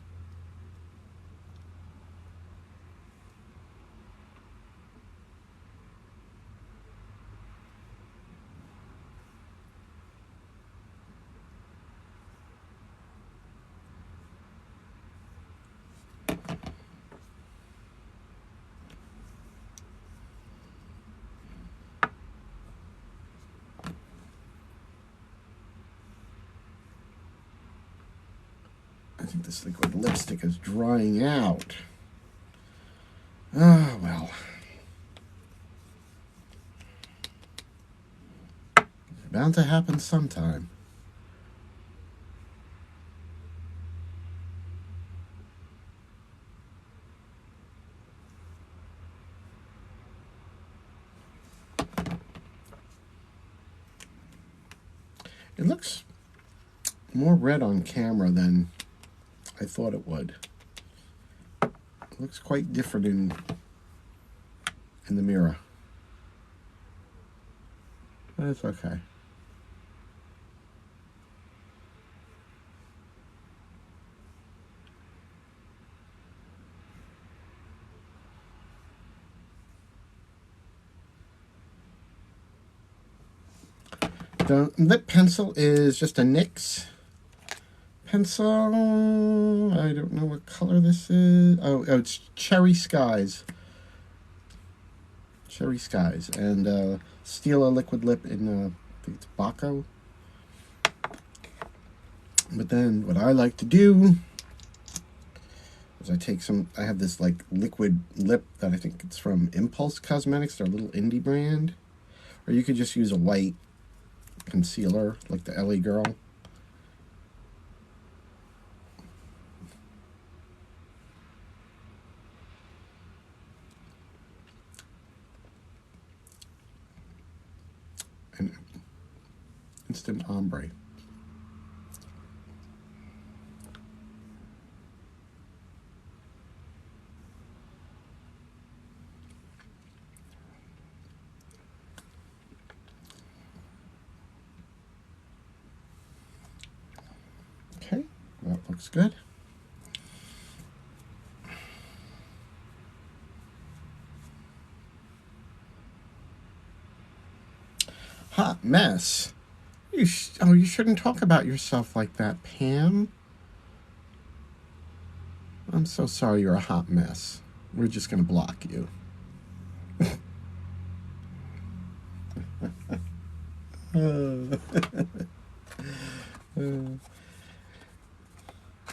I think this liquid lipstick is drying out. Oh, well. Bound to happen sometime. It looks more red on camera than I thought it would. It looks quite different in the mirror. But it's okay. The lip pencil is just a NYIiiice pencil. I don't know what color this is. Oh, it's Cherry Skies. Cherry Skies. And Stila liquid lip in, I think it's Baco. But then what I like to do is I have this like liquid lip that I think it's from Impulse Cosmetics, their little indie brand. Or you could just use a white concealer like the LA Girl. And instant ombre. Okay, that looks good. Hot mess. You shouldn't talk about yourself like that, Pam. I'm so sorry you're a hot mess. We're just going to block you.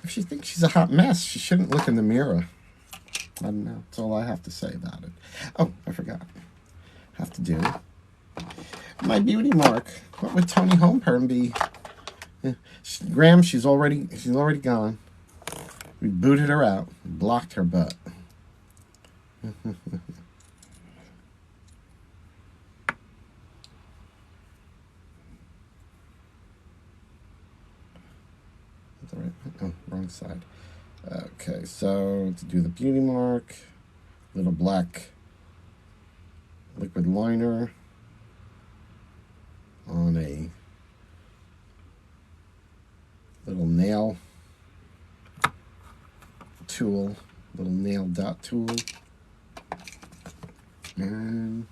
If she thinks she's a hot mess, she shouldn't look in the mirror. I don't know. That's all I have to say about it. Oh, I forgot. Have to do my beauty mark. What would Toni Homeperm be? Graham, she's already gone. We booted her out, blocked her butt. That's all right. Oh, wrong side. Okay, so to do the beauty mark, little black liquid liner on a little nail tool, little nail dot tool, and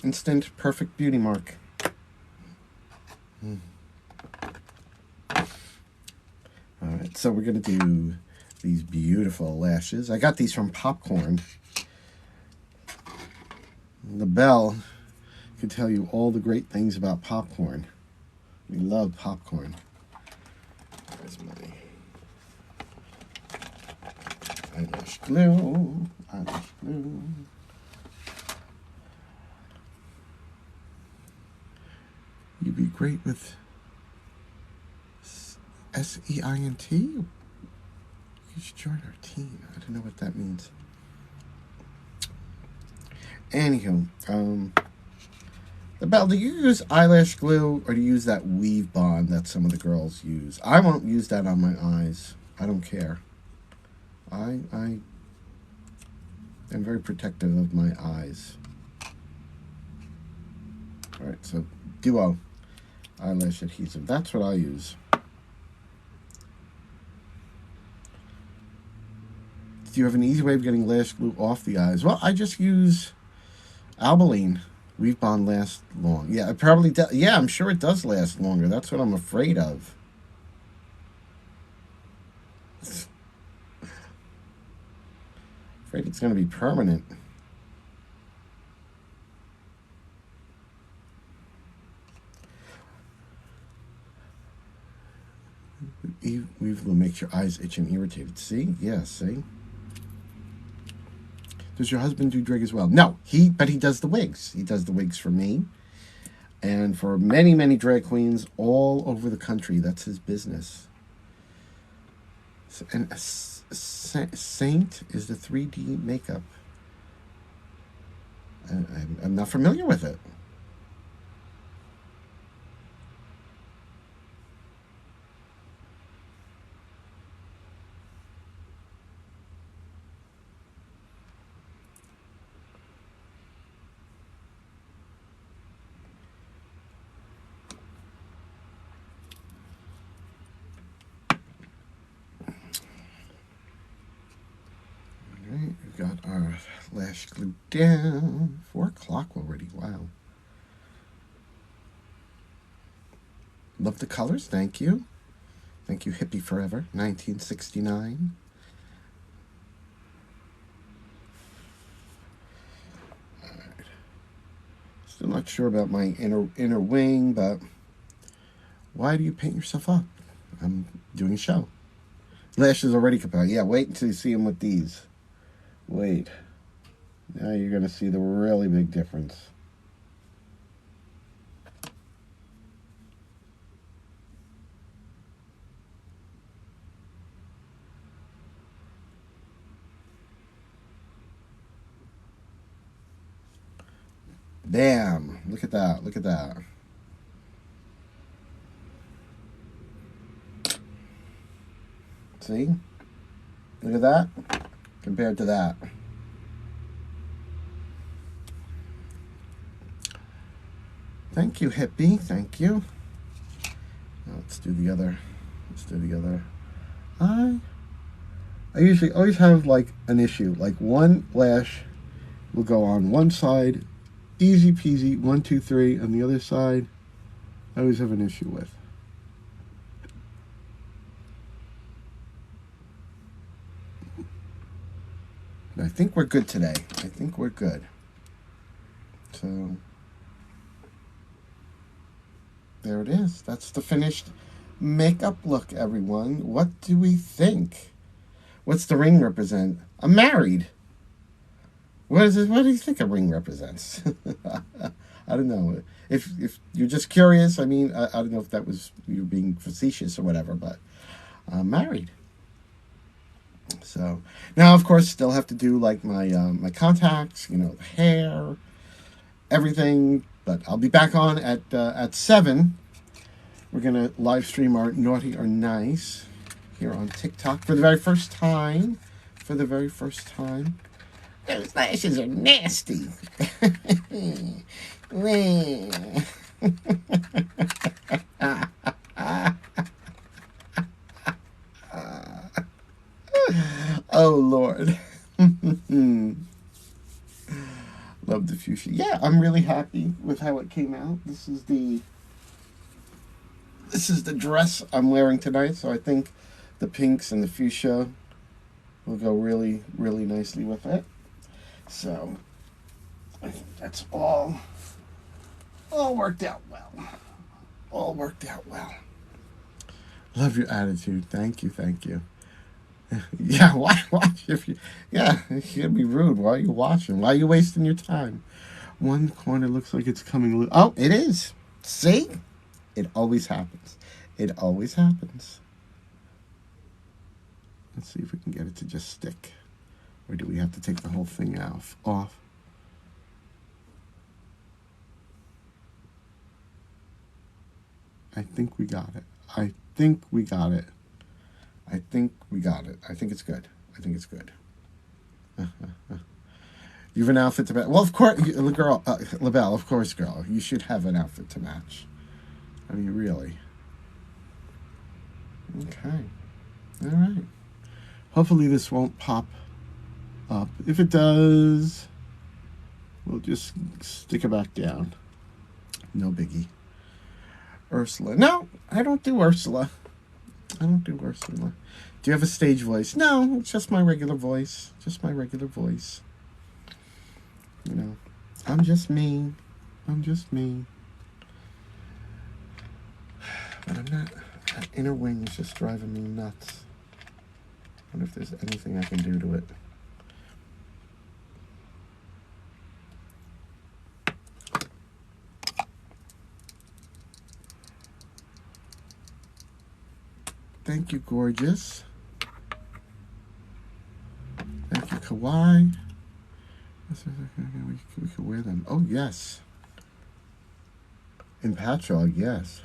instant perfect beauty mark. Alright, so we're going to do these beautiful lashes. I got these from Popcorn. The Belle could tell you all the great things about Popcorn. We love Popcorn. Where's my eyelash glue? Eyelash glue. You'd be great with SEINT? You should join our team. I don't know what that means. Anywho, the Belle, do you use eyelash glue or do you use that weave bond that some of the girls use? I won't use that on my eyes. I don't care. I am very protective of my eyes. Alright, so Duo eyelash adhesive. That's what I use. Do you have an easy way of getting lash glue off the eyes? Well, I just use Albaline. Weave bond lasts long. Yeah, it probably does. Yeah, I'm sure it does last longer. That's what I'm afraid of. Afraid it's going to be permanent. Weave glue makes your eyes itch and irritated. See? Yeah, see? Does your husband do drag as well? No, but he does the wigs. He does the wigs for me and for many, many drag queens all over the country. That's his business. And Saint is the 3D makeup. I'm not familiar with it. We've got our lash glue down. 4 o'clock already. Wow. Love the colors. Thank you. Thank you, Hippie Forever, 1969. All right. Still not sure about my inner wing, but why do you paint yourself up? I'm doing a show. Lashes already compelling. Yeah, wait until you see them with these. Wait. Now you're going to see the really big difference. Bam. Look at that. Look at that. See? Look at that compared to that. Thank you, Hippie. Thank you. Now let's do the other. Let's do the other. I usually always have like an issue. Like one lash will go on one side, easy peasy, 1, 2, 3. On the other side, I always have an issue with. I think we're good today. I think we're good. So there it is. That's the finished makeup look, everyone. What do we think? What's the ring represent? I'm married. What is it? What do you think a ring represents? I don't know. If you're just curious, I mean, I don't know if that was you being facetious or whatever, but I'm married. So now, of course, still have to do like my my contacts, you know, the hair, everything. But I'll be back on at 7. We're gonna live stream our naughty or nice here on TikTok for the very first time. For the very first time. Those lashes are nasty. Oh, Lord. Love the fuchsia. Yeah, I'm really happy with how it came out. This is the dress I'm wearing tonight, so I think the pinks and the fuchsia will go really, really nicely with it. So I think that's all worked out well. All worked out well. Love your attitude. Thank you, thank you. Yeah, watch if you. Yeah, it should be rude. Why are you watching? Why are you wasting your time? One corner looks like it's coming loose. Oh, it is. See, it always happens. It always happens. Let's see if we can get it to just stick, or do we have to take the whole thing off? I think we got it. I think we got it. I think we got it. I think it's good. I think it's good. You have an outfit to match. Well, of course, girl, LaBelle, of course, girl. You should have an outfit to match. I mean, really. Okay. All right. Hopefully this won't pop up. If it does, we'll just stick it back down. No biggie. Ursula. No, I don't do Ursula. I don't do Ursula. Do you have a stage voice? No, it's just my regular voice. Just my regular voice. You know, I'm just me. I'm just me. But I'm not. That inner wing is just driving me nuts. I wonder if there's anything I can do to it. Thank you, gorgeous. Thank you, Kawaii. We could wear them. Oh, yes. In Patchogue, yes.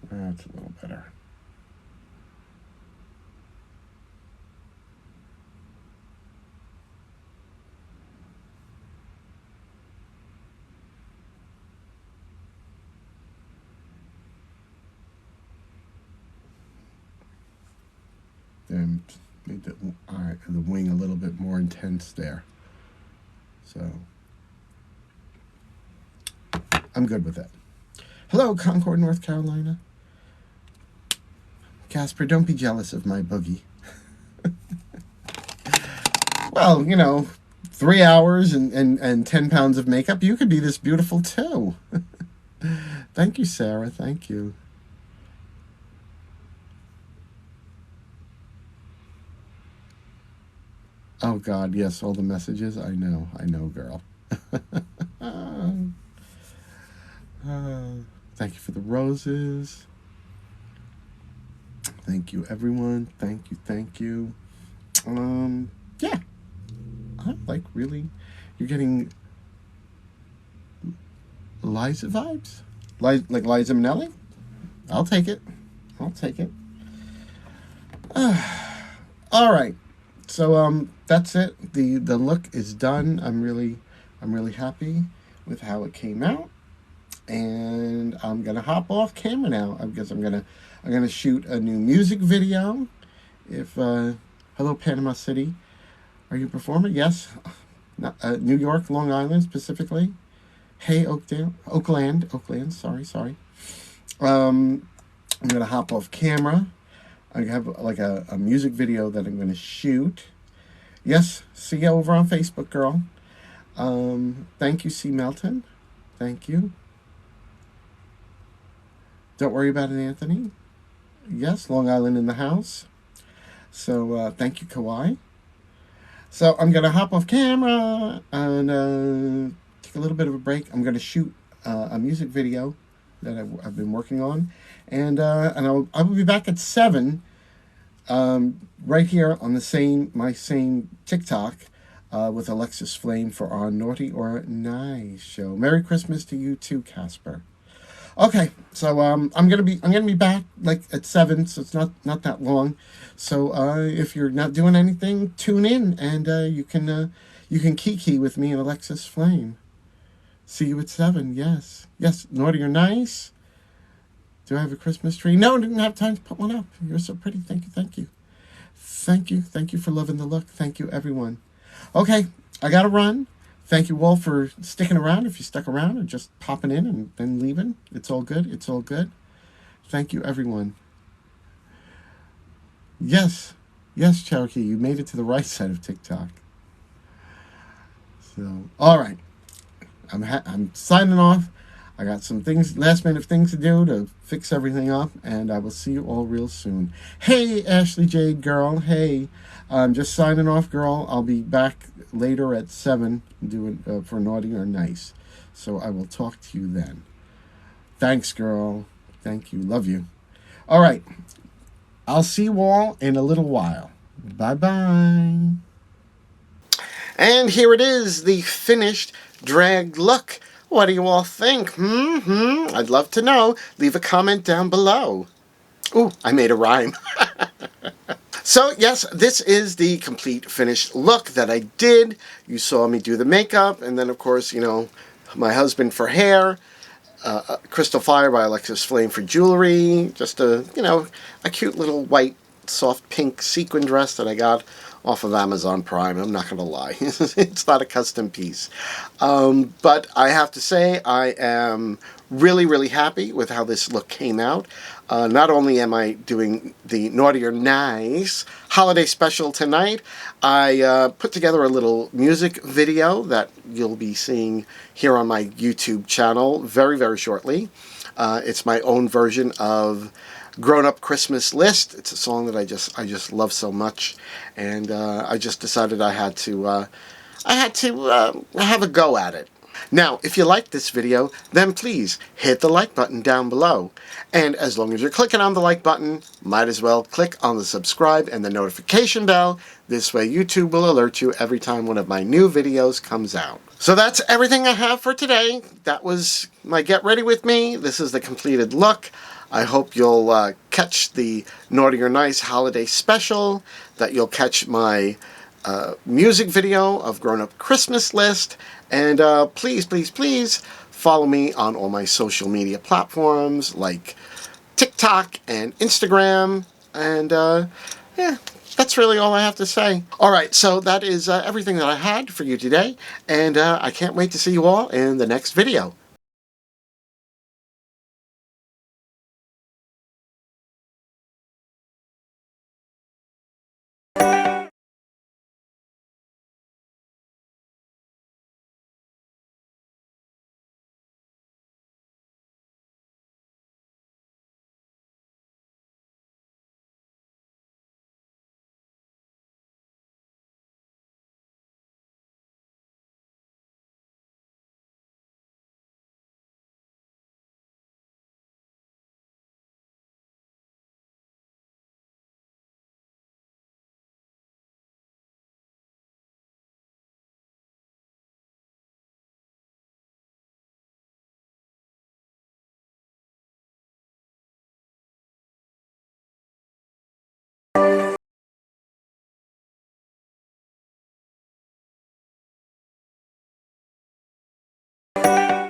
That's a little better. And made the, all right, the wing a little bit more intense there. So I'm good with that. Hello, Concord, North Carolina. Casper, don't be jealous of my boogie. Well, you know, 3 hours and 10 pounds of makeup, you could be this beautiful too. Thank you, Sarah. Thank you. Oh, God, yes, all the messages. I know, girl. Thank you for the roses. Thank you, everyone. Thank you, thank you. Yeah. I'm like, really? You're getting Liza vibes? Like Liza Minnelli? I'll take it. I'll take it. All right. So that's it. The look is done. I'm really happy with how it came out. And I'm gonna hop off camera now. I guess I'm gonna shoot a new music video. If hello Panama City, are you performing? Yes, New York, Long Island specifically. Hey Oakland. Sorry. I'm gonna hop off camera. I have like a music video that I'm gonna shoot. Yes, see you over on Facebook, girl. Thank you, C. Melton. Thank you. Don't worry about it, Anthony. Yes, Long Island in the house. So thank you, Kawaii. So I'm going to hop off camera and take a little bit of a break. I'm going to shoot a music video that I've been working on. And I will be back at 7 right here on my same TikTok with Alexis Flame for our Naughty or Nice show. Merry Christmas to you too, Casper. Okay, so I'm gonna be back like at 7, so it's not that long. So if you're not doing anything, tune in and you can kiki with me and Alexis Flame. See you at 7. Yes, Naughty or Nice. Do I have a Christmas tree? No, I didn't have time to put one up. You're so pretty. Thank you for loving the look. Thank you, everyone. Okay, I gotta run. Thank you all for sticking around. If you stuck around or just popping in and then leaving, it's all good. Thank you, everyone. Yes, Cherokee, you made it to the right side of TikTok. So, all right, I'm signing off. I got some last minute things to do to fix everything up, and I will see you all real soon. Hey, Ashley Jade girl. Hey, I'm just signing off, girl. I'll be back later at 7 doing for Naughty or Nice. So I will talk to you then. Thanks, girl. Thank you. Love you. All right. I'll see you all in a little while. Bye-bye. And here it is, the finished drag look. What do you all think? I'd love to know. Leave a comment down below. Ooh, I made a rhyme. So, yes, this is the complete finished look that I did. You saw me do the makeup, and then, of course, you know, my husband for hair, Crystal Fire by Alexis Flame for jewelry, just a cute little white, soft pink sequin dress that I got off of Amazon Prime. I'm not going to lie. It's not a custom piece. But I have to say I am really happy with how this look came out. Not only am I doing the Naughty or Nice holiday special tonight, I put together a little music video that you'll be seeing here on my YouTube channel very shortly. It's my own version of grown-up Christmas list. It's a song that I just love so much, and I just decided I had to have a go at it. Now, if you like this video, then please hit the like button down below. And as long as you're clicking on the like button, might as well click on the subscribe and the notification bell. This way YouTube will alert you every time one of my new videos comes out. So that's everything I have for today. That was my Get Ready With Me. This is the completed look. I hope you'll catch the Naughty or Nice holiday special, that you'll catch my music video of Grown Up Christmas List, and please, please, please follow me on all my social media platforms like TikTok and Instagram, and yeah, that's really all I have to say. Alright, so that is everything that I had for you today, and I can't wait to see you all in the next video.